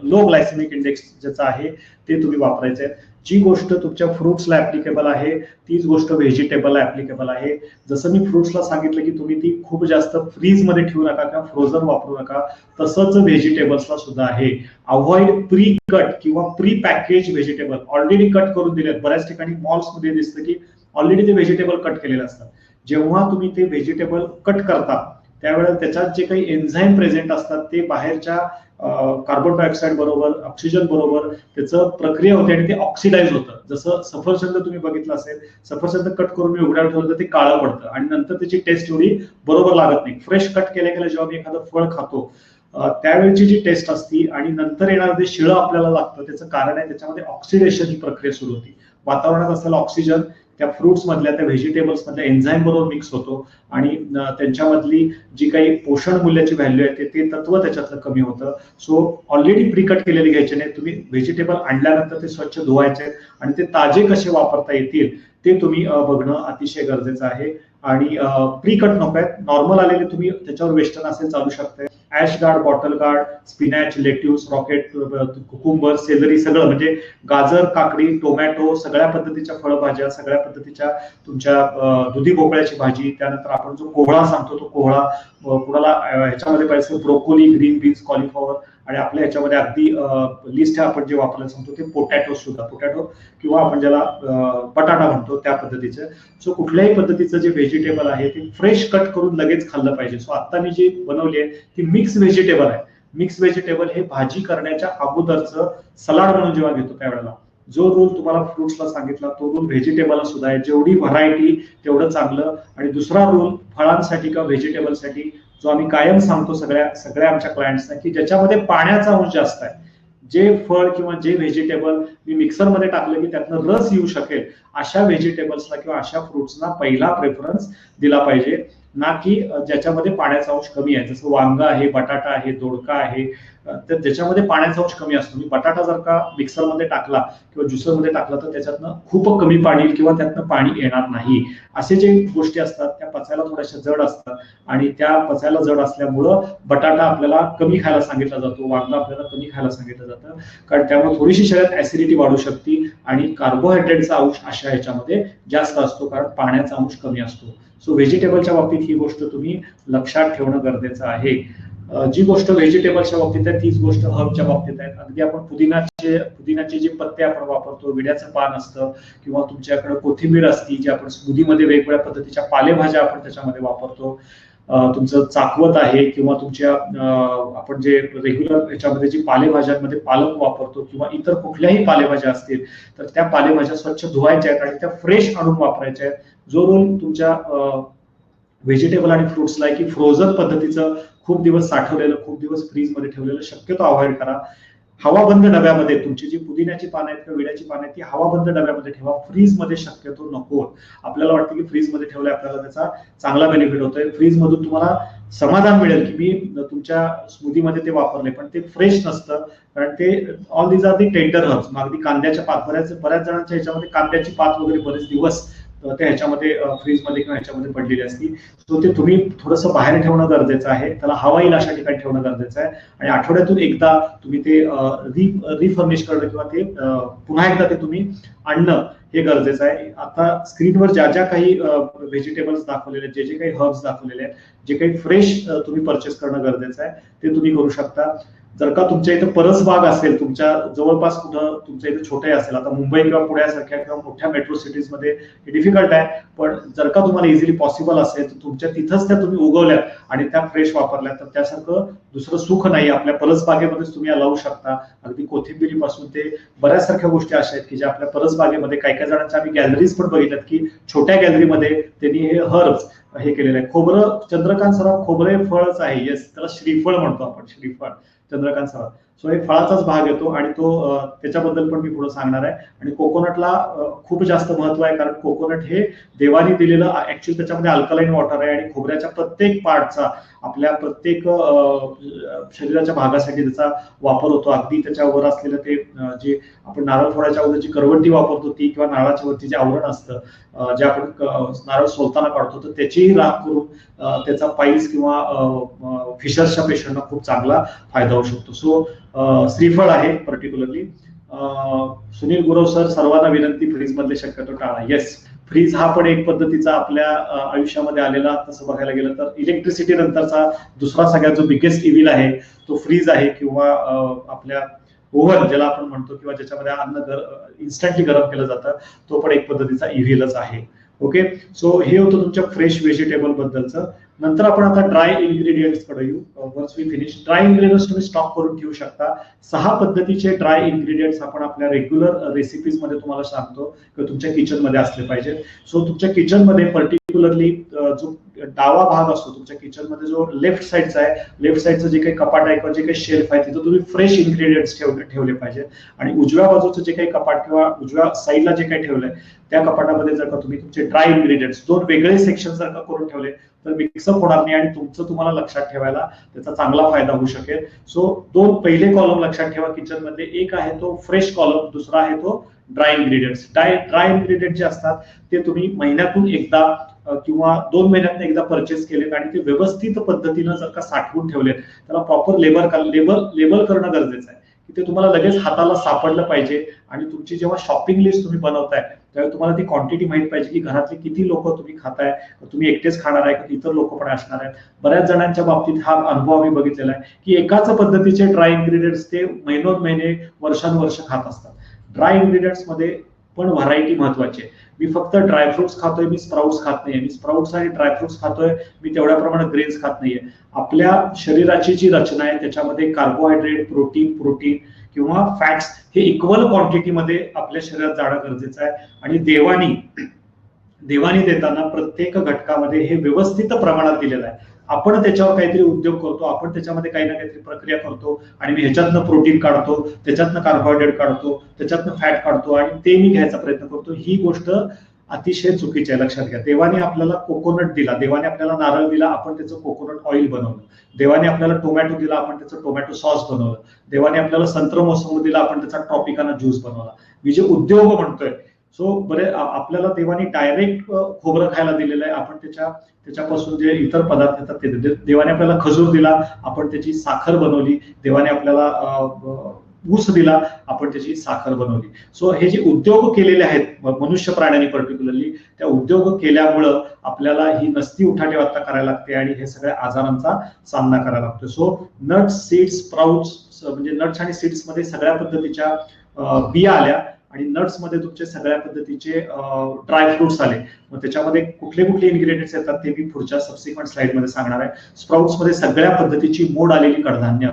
लो ग्लायसेमिक इंडेक्स ज्याचा आहे ते तुम्ही वापरायचे. जी गोष्ट तुमच्या फ्रुट्सला ऍप्लिकेबल आहे तीच गोष्ट व्हेजिटेबलला ऍप्लिकेबल आहे. जसं मी फ्रुट्सला सांगितलं की तुम्ही ती खूप जास्त फ्रीज मध्ये ठेवू नका किंवा फ्रोझन वापरू नका, तसंच व्हेजिटेबल्सला सुद्धा आहे. अवॉइड प्री कट किंवा pre package vegetable. Already cut करून दिलेत. बऱ्याच ठिकाणी मॉल्स मध्ये दिसतं की ऑलरेडी ते व्हेजिटेबल कट केलेले असतात. जेव्हा तुम्ही ते व्हेजिटेबल कट करता त्यावेळेला त्याच्यात जे काही एन्झाईम प्रेझेंट असतात ते बाहेरच्या कार्बन डायऑक्साईड बरोबर, ऑक्सिजन बरोबर त्याचं प्रक्रिया होते आणि ते ऑक्सिडाइज होतं. जसं सफरचंद तुम्ही बघितलं असेल, सफरचंद कट करून मी उघड्यावर ठेवलं तर ते काळं पडतं आणि नंतर त्याची टेस्ट एवढी बरोबर लागत नाही. फ्रेश कट केल्या जेव्हा मी एखादं फळ खातो त्यावेळची जी टेस्ट असती आणि नंतर येणार जे शिळं आपल्याला लागतं त्याचं कारण आहे त्याच्यामध्ये ऑक्सिडेशन ही प्रक्रिया सुरू होती. वातावरणात असलेला ऑक्सिजन त्या फ्रुट्स मधल्या, त्या व्हेजिटेबल्स मधल्या एन्झाईम बरोबर मिक्स होतो आणि त्यांच्यामधली जी काही पोषण मूल्याची व्हॅल्यू आहे ते तत्व त्याच्यातलं कमी होतं. सो ऑलरेडी प्रीकट केलेले घ्यायचे नाही. तुम्ही व्हेजिटेबल आणल्यानंतर ते स्वच्छ धुवायचे आणि ते ताजे कसे वापरता येतील ते तुम्ही बघणं अतिशय गरजेचं आहे. आणि प्री कट नको आहेत, नॉर्मल आलेले तुम्ही त्याच्यावर वेस्टर्न असेल चालू शकते. Ash guard, bottle gourd, spinach, lettuce, rocket, cucumber, salary, सगळं म्हणजे गाजर, काकडी, टोमॅटो, सगळ्या पद्धतीच्या फळभाज्या, सगळ्या पद्धतीच्या तुमच्या दुधी भोपळ्याची भाजी, त्यानंतर आपण जो कोहळा सांगतो तो कोहळा, कुणाला ह्याच्यामध्ये पाहिजे ब्रोकोली, ग्रीन बीन्स, कॉलीफ्लॉवर, आणि आपल्या ह्याच्यामध्ये अगदी लिस्ट आपण जे वापरायला सांगतो ते पोटॅटो सुद्धा, पोटॅटो किंवा आपण ज्याला बटाटा म्हणतो त्या पद्धतीचं. सो कुठल्याही पद्धतीचं जे व्हेजिटेबल आहे ते फ्रेश कट करून लगेच खाल्लं पाहिजे. सो आता मी जी बनवली आहे ती मिक्स व्हेजिटेबल आहे. मिक्स व्हेजिटेबल हे भाजी करण्याच्या अगोदरचं सलाड म्हणून जेव्हा घेतो त्यावेळेला जो रूल तुम्हाला फ्रुट्सला सांगितला तो रूल व्हेजिटेबलला सुद्धा आहे. जेवढी व्हरायटी तेवढं चांगलं. आणि दुसरा रूल फळांसाठी किंवा व्हेजिटेबलसाठी जो आम्ही कायम सांगतो सगळ्या आमच्या क्लायंट्सना की ज्याच्यामध्ये पाण्याचा अंश जास्त आहे, जे फळ किंवा जे व्हेजिटेबल मी मिक्सरमध्ये टाकलं की त्यातनं रस येऊ शकेल अशा व्हेजिटेबल्सला किंवा अशा फ्रुट्सना पहिला प्रेफरन्स दिला पाहिजे, ना की ज्याच्यामध्ये पाण्याचा अंश कमी आहे. जसं वांग आहे, बटाटा आहे, दोडका आहे, तर ज्याच्यामध्ये पाण्याचा अंश कमी असतो. मी बटाटा जर का मिक्सरमध्ये टाकला किंवा ज्युसरमध्ये टाकला तर त्याच्यातनं खूप कमी पाणी किंवा त्यातनं पाणी येणार नाही. असे जे गोष्टी असतात त्या पचायला थोड्याशा जड असतात आणि त्या पचायला जड असल्यामुळं बटाटा आपल्याला कमी खायला सांगितला जातो, वांग आपल्याला कमी खायला सांगितलं जातं, कारण त्यामुळे थोडीशी शरीरात ऍसिडिटी वाढू शकते आणि कार्बोहायड्रेटचा अंश अशा ह्याच्यामध्ये जास्त असतो कारण पाण्याचा अंश कमी असतो. सो व्हेजिटेबलच्या बाबतीत ही गोष्ट तुम्ही लक्षात ठेवणं गरजेचं आहे. जी गोष्ट व्हेजिटेबलच्या बाबतीत आहे तीच गोष्ट हर्बच्या बाबतीत आहे. अगदी आपण पुदिन्याचे जे पत्ते आपण वापरतो, विड्याचं पान असतं किंवा तुमच्याकडे कोथिंबीर असती जी आपण स्मूदीमध्ये वेगवेगळ्या पद्धतीच्या पालेभाज्या आपण त्याच्यामध्ये वापरतो. तुमचं चाकवत आहे किंवा तुमच्या आपण जे रेग्युलर याच्यामध्ये जी पालेभाज्यांमध्ये पालक वापरतो किंवा इतर कुठल्याही पालेभाज्या असतील तर त्या पालेभाज्या स्वच्छ धुवायच्या आहेत आणि त्या फ्रेश आणून वापरायच्या आहेत. जो रोल तुमच्या व्हेजिटेबल आणि फ्रुट्सला आहे की फ्रोझन पद्धतीचं खूप दिवस साठवलेलं, खूप दिवस फ्रीजमध्ये ठेवलेलं शक्यतो अवॉइड करा. हवाबंद डब्यामध्ये तुमची जी पुदिन्याची पानं आहेत किंवा विड्याची पानं आहेत ती हवाबंद डब्यामध्ये ठेवा, फ्रीजमध्ये शक्यतो नको. आपल्याला वाटतं की फ्रीजमध्ये ठेवलं आपल्याला त्याचा चांगला बेनिफिट होतोय, फ्रीजमधून तुम्हाला समाधान मिळेल की मी तुमच्या स्मूदीमध्ये ते वापरले, पण ते फ्रेश नसतं कारण ते all these are the tender herbs. अगदी कांद्याच्या पात, बऱ्याच जणांच्या ह्याच्यामध्ये कांद्याची पात वगैरे बरेच दिवस ते ह्याच्यामध्ये फ्रीजमध्ये किंवा ह्याच्यामध्ये पडलेली असती. सो ते तुम्ही थोडंसं बाहेर ठेवणं गरजेचं आहे, त्याला हवा येईल अशा ठिकाणी ठेवणं गरजेचं आहे आणि आठवड्यातून एकदा तुम्ही ते रिफर्निश करणं किंवा ते पुन्हा एकदा ते तुम्ही आणणं हे गरजेचं आहे. आता स्क्रीनवर ज्या ज्या काही व्हेजिटेबल्स दाखवलेले आहेत, जे जे काही हर्ब्स दाखवलेले आहेत, जे काही फ्रेश तुम्ही परचेस करणं गरजेचं आहे ते तुम्ही करू शकता. जर का तुमच्या इथं परसबाग असेल, तुमच्या जवळपास कुठं तुमच्या इथं छोटे असेल, आता मुंबई किंवा पुण्यासारख्या किंवा मोठ्या मेट्रो सिटीजमध्ये हे डिफिकल्ट आहे, पण जर का तुम्हाला इझिली पॉसिबल असेल तर तुमच्या तिथंच त्या तुम्ही उगवल्या आणि त्या फ्रेश वापरल्या तर त्यासारखं दुसरं सुख नाही. आपल्या परसबागेमध्येच तुम्ही लावू शकता. अगदी कोथिंबिरीपासून ते बऱ्याच सारख्या गोष्टी अशा आहेत की ज्या आपल्या परसबागेमध्ये काही काही जणांच्या आम्ही गॅलरीज पण बघितल्यात की छोट्या गॅलरीमध्ये त्यांनी हे हर्ब्स हे केलेलं आहे. खोबरं, चंद्रकांत सराफ, खोबरे फळच आहे, येस, त्याला श्रीफळ म्हणतो आपण, श्रीफळ चंद्रकांत सराफ. सो हे फळाचाच भाग येतो आणि तो त्याच्याबद्दल पण मी पुढे सांगणार आहे. आणि कोकोनटला खूप जास्त महत्व आहे कारण कोकोनट हे देवानी दिलेलं, ऍक्च्युअली त्याच्यामध्ये अल्कलाईन वॉटर आहे आणि खोबऱ्याच्या प्रत्येक पार्टचा आपल्या प्रत्येक शरीराच्या भागासाठी त्याचा वापर होतो. अगदी त्याच्यावर असलेलं ते जे आपण नारळ फोडायच्या अगोदर जी करवंटी वापरतो ती किंवा नारळाच्या वरती जे आवरण असतं जे आपण नारळ सोलताना काढतो तर त्याचीही राख करून त्याचा पाईल्स किंवा फिशर्सच्या पेशंटना खूप चांगला फायदा होऊ शकतो. सो श्रीफळ आहे पर्टिक्युलरली. सुनील गुरव सर, सर्वांना विनंती फ्रीज मधले शक्यतो टाळा. येस, फ्रीज हा पण एक पद्धतीचा आपल्या आयुष्यामध्ये आलेला, तसं बघायला गेलं तर इलेक्ट्रिसिटी नंतरचा दुसरा सगळ्यात जो बिगेस्ट इव्हिल आहे तो फ्रीज आहे किंवा आपल्या ओव्हन ज्याला आपण म्हणतो किंवा ज्याच्यामध्ये अन्न इन्स्टंटली गरम केलं जातं तो पण एक पद्धतीचा इव्हिलच आहे. ओके, सो हे होतं तुमच्या फ्रेश व्हेजिटेबल बद्दलचं. नंतर आपण आता ड्राय इन्ग्रेडियंट्स कडे येऊ. Once we finish, dry ingredients तुम्ही स्टॉक करून ठेवू शकता. 6 पद्धतीचे ड्राय इन्ग्रेडियंट्स आपण आपल्या रेग्युलर रेसिपीज मध्ये तुम्हाला सांगतो की तुमच्या किचन मध्ये असले पाहिजे. सो तुमच्या किचन मध्ये पर्टिक्युलरली जो डावा भाग असतो तुमच्या किचन मध्ये, जो लेफ्ट साईडचा आहे, लेफ्ट साईडचं जे काही कपाट आहे किंवा जे काही शेल्फ आहे तिथं तुम्ही फ्रेश इन्ग्रेडियंट्स ठेवले पाहिजे. आणि उजव्या बाजूचं जे काही कपाट किंवा उजव्या साईडला जे काही ठेवलंय त्या कपाटामध्ये जर का तुम्ही तुमचे ड्राय इन्ग्रेडियंट्स 2 वेगळे सेक्शन जर का करून ठेवले तर मिक्सअप होणार नाही आणि तुमचं तुम्हाला लक्षात ठेवायला त्याचा चांगला फायदा होऊ शकेल. सो 2 पहिले कॉलम लक्षात ठेवा किचन मध्ये. एक आहे तो फ्रेश कॉलम, दुसरा आहे तो ड्राय इन्ग्रेडियंट्स. ड्राय इन्ग्रेडियंट जे असतात ते तुम्ही महिन्यातून एकदा किंवा 2 महिन्यातून एकदा परचेस केलेत आणि ते व्यवस्थित पद्धतीनं जर का साठवून ठेवलेत, त्याला प्रॉपर लेबल करणं गरजेचं आहे की ते तुम्हाला लगेच हाताला सापडलं पाहिजे. आणि तुमची जेव्हा शॉपिंग लिस्ट तुम्ही बनवताय त्यावेळी तुम्हाला ती क्वांटिटी माहित पाहिजे की घरातले किती लोक तुम्ही खाताय, तुम्ही एकटेच खाणार आहे की इतर लोक पण असणार आहेत. बऱ्याच जणांच्या बाबतीत हा अनुभव आम्ही बघितलेला आहे की एकाच पद्धतीचे ड्राय इन्ग्रेडियंट्स ते महिनोन्महिने वर्षानुवर्ष खात असतात. ड्राय इन्ग्रेडियंट्स मध्ये पण व्हरायटी महत्वाची आहे. मी फक्त ड्रायफ्रुट्स खातोय, मी स्प्राउट्स खात नाहीये, मी स्प्राउट्स आणि ड्रायफ्रुट्स खातोय, मी तेवढ्या प्रमाणात ग्रेन्स खात नाहीये. आपल्या शरीराची जी रचना आहे त्याच्यामध्ये कार्बोहायड्रेट, प्रोटीन किंवा फॅट्स हे इक्वल क्वांटिटीमध्ये आपल्या शरीरात जाणं गरजेचं आहे. आणि देवानी देताना प्रत्येक घटकामध्ये हे व्यवस्थित प्रमाणात दिलेलं आहे. आपण त्याच्यावर काहीतरी उद्योग करतो, आपण त्याच्यामध्ये काही ना काहीतरी प्रक्रिया करतो आणि मी ह्याच्यातनं प्रोटीन काढतो, त्याच्यातनं कार्बोहायड्रेट काढतो, त्याच्यातनं फॅट काढतो आणि ते मी घ्यायचा प्रयत्न करतो. ही गोष्ट अतिशय चुकीची आहे, लक्षात घ्या. देवाने आपल्याला कोकोनट दिला, देवाने आपल्याला नारळ दिला, आपण त्याचं कोकोनट ऑइल बनवलं. देवाने आपल्याला टोमॅटो दिला, आपण त्याचं टोमॅटो सॉस बनवलं. देवाने आपल्याला संत्र मोसंबी दिला, आपण त्याचा ट्रॉपिकाना ज्यूस बनवला. मी जे उद्योग म्हणतोय, सो बरे आपल्याला देवाने डायरेक्ट खोबरं खायला दिलेलं आहे, आपण त्याच्यापासून जे इतर पदार्थ येतात ते. देवाने आपल्याला खजूर दिला, आपण त्याची साखर बनवली. देवाने आपल्याला ऊस दिला, आपण त्याची साखर बनवली. सो हे जे उद्योग केलेले आहेत मनुष्य प्राण्यांनी पर्टिक्युलरली, त्या उद्योग केल्यामुळं आपल्याला ही नसती उठाठेव आता करायला लागते आणि हे सगळ्या आजारांचा सामना करायला लागतो. सो नट्स, सीड्स, स्प्राउट्स म्हणजे नट्स आणि सीड्स मध्ये सगळ्या पद्धतीच्या बिया आल्या आणि नट्स मध्ये तुमचे सगळ्या पद्धतीचे ड्राय फ्रुट्स आले. मग त्याच्यामध्ये कुठले कुठले इन्ग्रेडियंट्स येतात ते मी पुढच्या सबसिक्वेंट स्लाइड मध्ये सांगणार आहे. स्प्राउट्स मध्ये सगळ्या पद्धतीची मोड आलेली कडधान्य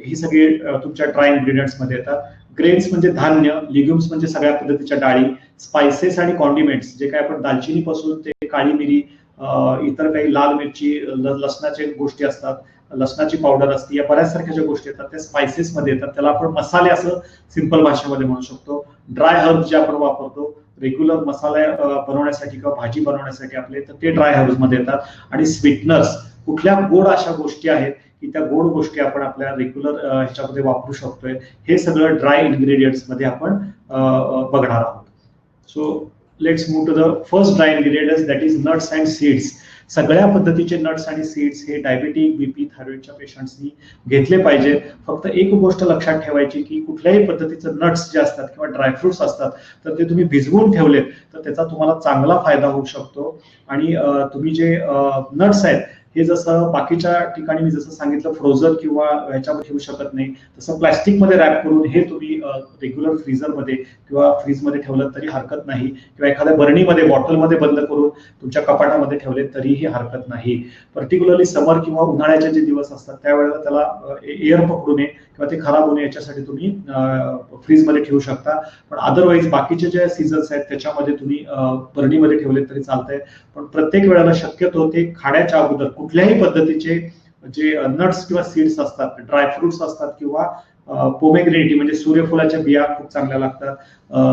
ही सगळी तुमच्या ड्राय इन्ग्रेडियंट्स मध्ये येतात. ग्रेन्स म्हणजे धान्य, लिग्युम्स म्हणजे सगळ्या पद्धतीच्या डाळी, स्पायसेस आणि कॉन्डिमेंट्स जे काय आपण दालचिनी पासून ते काळी मिरी, इतर काही लाल मिरची, लसणाच्या गोष्टी असतात, लसणाची पावडर असते, या बऱ्याच सारख्या ज्या गोष्टी येतात त्या स्पायसेस मध्ये येतात. त्याला आपण मसाले असं सिंपल भाषेमध्ये म्हणू शकतो. ड्राय हर्ब्स जे आपण वापरतो रेग्युलर मसाले बनवण्यासाठी किंवा भाजी बनवण्यासाठी आपले, तर ते ड्राय हर्ब्स मध्ये येतात. आणि स्वीटनर्स, कुठल्या गोड अशा गोष्टी आहेत की त्या गोड गोष्टी आपण आपल्या रेग्युलर ह्याच्यामध्ये वापरू शकतोय, हे सगळं ड्राय इन्ग्रेडियंट्स मध्ये आपण बघणार आहोत. So let's move to the first dry ingredients, that is nuts and seeds. सगळ्या पद्धतीचे नट्स आणि सीड्स हे डायबिटिक, बीपी, थायरॉइडच्या पेशंट्सनी घेतले पाहिजे. फक्त एक गोष्ट लक्षात ठेवायची की कुठल्याही पद्धतीचं नट्स जे असतात किंवा ड्रायफ्रुट्स असतात तर ते तुम्ही भिजवून ठेवलेत तर त्याचा तुम्हाला चांगला फायदा होऊ शकतो. आणि तुम्ही जे नट्स आहेत हे जसं बाकीच्या ठिकाणी मी जसं सांगितलं फ्रोझन किंवा ह्याच्यामध्ये ठेवू शकत नाही, तसं प्लॅस्टिक मध्ये रॅप करून हे तुम्ही रेग्युलर फ्रीझरमध्ये किंवा फ्रीजमध्ये ठेवलं तरी हरकत नाही, किंवा एखाद्या बरणीमध्ये बॉटलमध्ये बंद करून तुमच्या कपाटामध्ये ठेवले तरीही हरकत नाही. पर्टिक्युलरली समर किंवा उन्हाळ्याचे जे दिवस असतात त्यावेळेला त्याला एअर पकडू नये किंवा ते खराब होणे याच्यासाठी तुम्ही फ्रीजमध्ये ठेवू शकता. पण अदरवाईज बाकीचे जे सीझन्स आहेत त्याच्यामध्ये तुम्ही बरणीमध्ये ठेवले तरी चालतंय. पण प्रत्येक वेळेला शक्यतो ते खाण्याच्या अगोदर कुठल्याही पद्धतीचे जे नट्स किंवा सीड्स असतात, ड्रायफ्रुट्स असतात किंवा पोमेग्रेनेटी म्हणजे सूर्यफुलाच्या बिया खूप चांगल्या लागतात,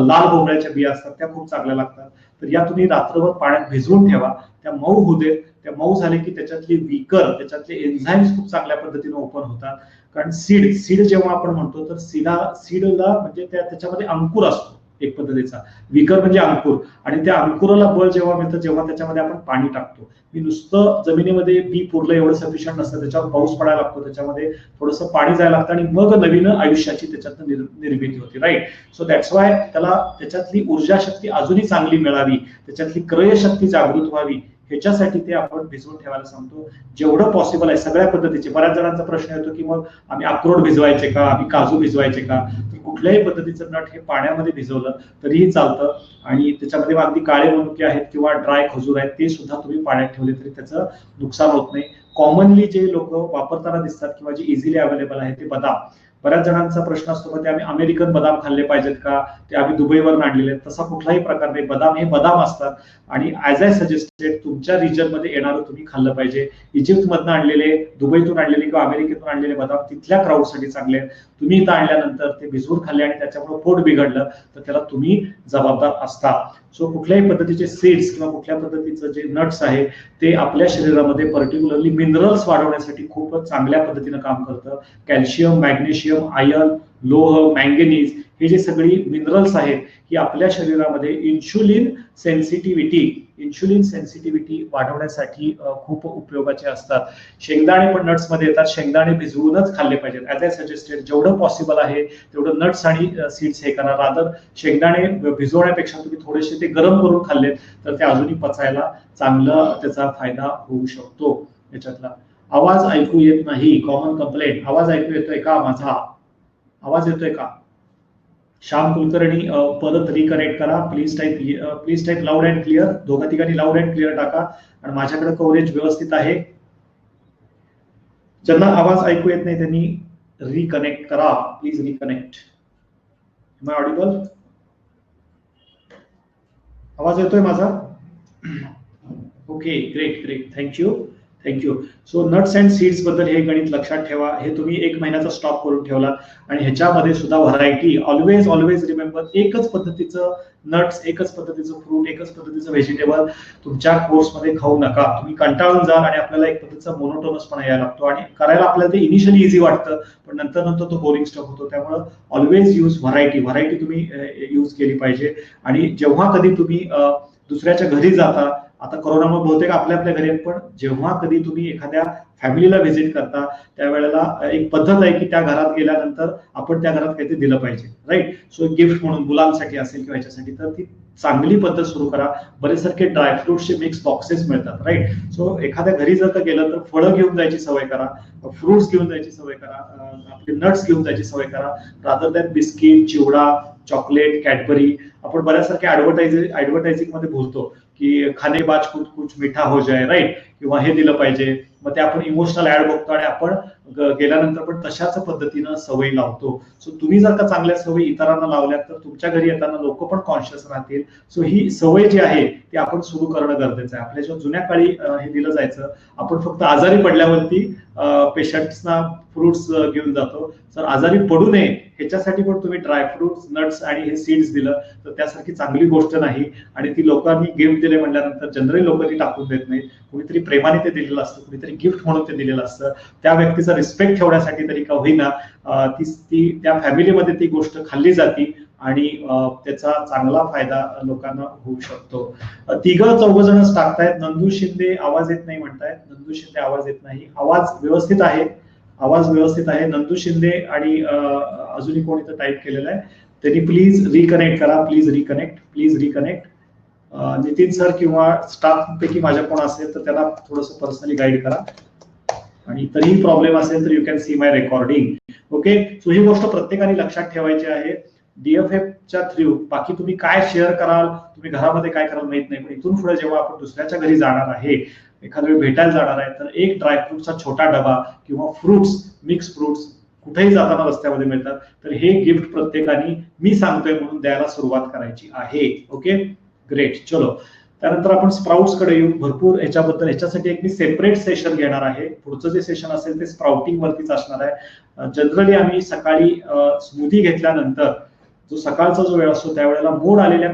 लाल भोपळ्याच्या बिया असतात त्या खूप चांगल्या लागतात, तर या तुम्ही रात्रभर पाण्यात भिजवून ठेवा. त्या मऊ होऊ देत. त्या मऊ झाले की त्याच्यातली विकर, त्याच्यातले एन्झाईम्स खूप चांगल्या पद्धतीने ओपन होतात. कारण सीड जेव्हा आपण म्हणतो तर सीडला म्हणजे त्याच्यामध्ये अंकुर असतो एक पद्धतीचा, विकर म्हणजे अंकुर, आणि त्या अंकुराला बळ जेव्हा मिळतं जेव्हा त्याच्यामध्ये आपण पाणी टाकतो. मी नुसतं जमिनीमध्ये बी पुरलं एवढं सफिशियंट नसतं, त्याच्यावर पाऊस पडायला लागतो, त्याच्यामध्ये थोडंसं पाणी जायला लागतं आणि मग नवीन आयुष्याची त्याच्यातनं निर्मिती होते. राईट. सो दॅट्स वाय त्याला त्याच्यातली ऊर्जा शक्ती अजूनही चांगली मिळावी, त्याच्यातली क्रयशक्ती जागृत व्हावी, ह्याच्यासाठी ते आपण भिजवून ठेवायला सांगतो. जेवढं पॉसिबल आहे सगळ्या पद्धतीचे. बऱ्याच जणांचा प्रश्न येतो की मग आम्ही अक्रोड भिजवायचे का, आम्ही काजू भिजवायचे का, तर कुठल्याही पद्धतीचं नट हे पाण्यामध्ये भिजवलं तरीही चालतं. आणि त्याच्यामध्ये अगदी काळे मनुके आहेत किंवा ड्राय खजूर आहेत ते सुद्धा तुम्ही पाण्यात ठेवले तरी त्याचं नुकसान होत नाही. कॉमनली जे लोक वापरताना दिसतात किंवा जे इझिली अवेलेबल आहे ते बदाम. बऱ्याच जणांचा प्रश्न असतो मग ते आम्ही अमेरिकन बदाम खाल्ले पाहिजेत का, ते आम्ही दुबईवरून आणलेले आहेत. तसा कुठलाही प्रकार नाही. बदाम हे बदाम असतात आणि ऍज आय सजेस्टेड तुमच्या रिजन मध्ये येणारं तुम्ही खाल्लं पाहिजे. इजिप्त मधनं आणलेले, दुबईतून आणलेले किंवा अमेरिकेतून आणलेले बदाम तिथल्या क्राऊडसाठी चांगले आहेत. तुम्ही इथं आणल्यानंतर ते भिजवून खाल्ले आणि त्याच्यामुळे पोट बिघडलं तर त्याला तुम्ही जबाबदार असता. सो कुठल्याही पद्धतीचे सीड्स किंवा कुठल्या पद्धतीचं जे नट्स आहे ते आपल्या शरीरामध्ये पर्टिक्युलरली मिनरल्स वाढवण्यासाठी खूपच चांगल्या पद्धतीनं काम करतं. कॅल्शियम, मॅग्नेशियम, आयर्न, लोह, मँगनीज हे जे सगळी मिनरल्स आहेत ही आपल्या शरीरामध्ये इन्शुलिन सेन्सिटिव्हिटी वाढवण्यासाठी खूप उपयोगाचे असतात. शेंगदाणे पण नट्स मध्ये येतात. शेंगदाणे भिजवूनच खाल्ले पाहिजेत. ऍज आय सजेस्टेड जेवढं पॉसिबल आहे तेवढं नट्स आणि सीड्स हे करा. रादर शेंगदाणे भिजवण्यापेक्षा तुम्ही थोडेसे ते गरम करून खाल्लेत तर ते अजूनही पचायला चांगलं त्याचा फायदा होऊ शकतो. याच्यातला आवाज ऐकू येत नाही, कॉमन कंप्लेंट. आवाज ऐकू येतोय का माझा? आवाज येतोय का? श्याम कुलकर्णी परत रिकनेक्ट करा. Please type loud and clear. दोघा ठिकाणी लाऊड अँड क्लिअर टाका आणि माझ्याकडे कव्हरेज व्यवस्थित आहे. ज्यांना आवाज ऐकू येत नाही त्यांनी रिकनेक्ट करा. Please reconnect. Am I audible? आवाज येतोय माझा? Okay, great. Thank you. So nuts and seeds बद्दल हे गणित लक्षात ठेवा. हे तुम्ही 1 महिन्याचा स्टॉक करून ठेवलात आणि ह्याच्यामध्ये सुद्धा व्हरायटी. ऑलवेज रिमेंबर, एकच पद्धतीचं नट्स, एकच पद्धतीचं फ्रूट, एकच पद्धतीचं व्हेजिटेबल तुमच्या कोर्समध्ये खाऊ नका. तुम्ही कंटाळून जाल आणि आपल्याला एक पद्धतीचा मोनोटोनसपणा यायला लागतो आणि करायला आपल्याला ते इनिशियली इझी वाटतं पण नंतर तो बोरिंग स्टफ होतो. त्यामुळे ऑलवेज यूज व्हरायटी तुम्ही यूज केली पाहिजे. आणि जेव्हा कधी तुम्ही दुसऱ्याच्या घरी जाता आता कोरोनामुळे बहुतेक आपल्या आपल्या घरी आहेत, पण जेव्हा कधी तुम्ही एखाद्या फॅमिलीला व्हिजिट करता त्यावेळेला एक पद्धत आहे की त्या घरात गेल्यानंतर आपण त्या घरात काहीतरी दिलं पाहिजे, राईट. सो गिफ्ट म्हणून मुलांसाठी असेल किंवा ह्याच्यासाठी, तर ती चांगली पद्धत सुरू करा. बरेचसारखे ड्रायफ्रुट्सचे मिक्स बॉक्सेस मिळतात, राईट. सो एखाद्या घरी जर का गेलं तर फळं घेऊन जायची सवय करा, फ्रुट्स घेऊन जायची सवय करा, आपले नट्स घेऊन जायची सवय करा, रादर दॅन बिस्किट, चिवडा, चॉकलेट, कॅडबरी. आपण बऱ्याचसारखे ऍडव्हर्टायझिंग मध्ये बोलतो की खाने बाज कुछ कुछ मिठा हो जाए, राईट, किंवा हे दिलं पाहिजे. मग ते आपण इमोशनल ऍड बघतो आणि आपण गेल्यानंतर पण तशाच पद्धतीनं सवय लावतो. सो तुम्ही जर का चांगल्या सवयी इतरांना लावल्या तर तुमच्या घरी येताना लोक पण कॉन्शियस राहतील. सो ही सवय जी आहे ती आपण सुरू करणं गरजेचं आहे. आपल्या जुन्या काळी हे दिलं जायचं, आपण फक्त आजारी पडल्यावरती पेशंट्सना फ्रुट्स घेऊन जातो. तर आजारी पडू नये ह्याच्यासाठी पण तुम्ही ड्रायफ्रुट्स, नट्स आणि हे सीड्स दिलं तर त्यासारखी चांगली गोष्ट नाही. आणि ती लोकांनी गिफ्ट दिले म्हटल्यानंतर जनरली लोक ती टाकून देत नाही. कुणीतरी प्रेमाने ते दिलेलं असतं, कुणीतरी गिफ्ट म्हणून ते दिलेलं असतं. त्या व्यक्तीचा रिस्पेक्ट ठेवण्यासाठी तरी का होईना ती त्या फॅमिलीमध्ये ती गोष्ट खाल्ली जाती आणि त्याचा चांगला फायदा लोकांना होऊ शकतो. तिघं चौघ जणच टाकतायत. नंदू शिंदे आवाज येत नाही म्हणतायत. नंदू शिंदे आवाज येत नाही. आवाज व्यवस्थित आहे, आवाज व्यवस्थित आहे. नंदू शिंदे आणि अजूनही कोणी तर टाईप केलेलं आहे त्यांनी प्लीज रिकनेक्ट करा, please reconnect, please reconnect. Nitin sir किंवा स्टाफ पैकी माझ्या कोण असेल तर त्यांना थोडस पर्सनली गाईड करा. आणि तरीही प्रॉब्लेम असेल तर you can see my recording. Okay. So ही गोष्ट प्रत्येकाने लक्षात ठेवायची आहे. डीएफएफच्या थ्रू बाकी तुम्ही काय शेअर कराल, तुम्ही घरामध्ये काय कराल माहित नाही, पण इथून पुढे जेव्हा आपण दुसऱ्याच्या घरी जाणार आहे, एखाद्या वेळी भेटायला जाणार आहे, तर एक ड्रायफ्रुटचा छोटा डबा किंवा फ्रुट्स, मिक्स फ्रुट्स कुठेही जाताना रस्त्यामध्ये मिळतात, तर हे गिफ्ट प्रत्येकाने मी सांगतोय म्हणून द्यायला सुरुवात करायची आहे. Okay, great. चलो, त्यानंतर आपण स्प्राउट्स कडे येऊ. भरपूर ह्याच्यासाठी एक मी सेपरेट सेशन घेणार आहे. पुढचं जे सेशन असेल ते स्प्राउटिंग वरतीच असणार आहे. जनरली आम्ही सकाळी स्मूथी घेतल्यानंतर जो सकाळचा जो वेळ असतो त्यावेळेला मोड आलेल्या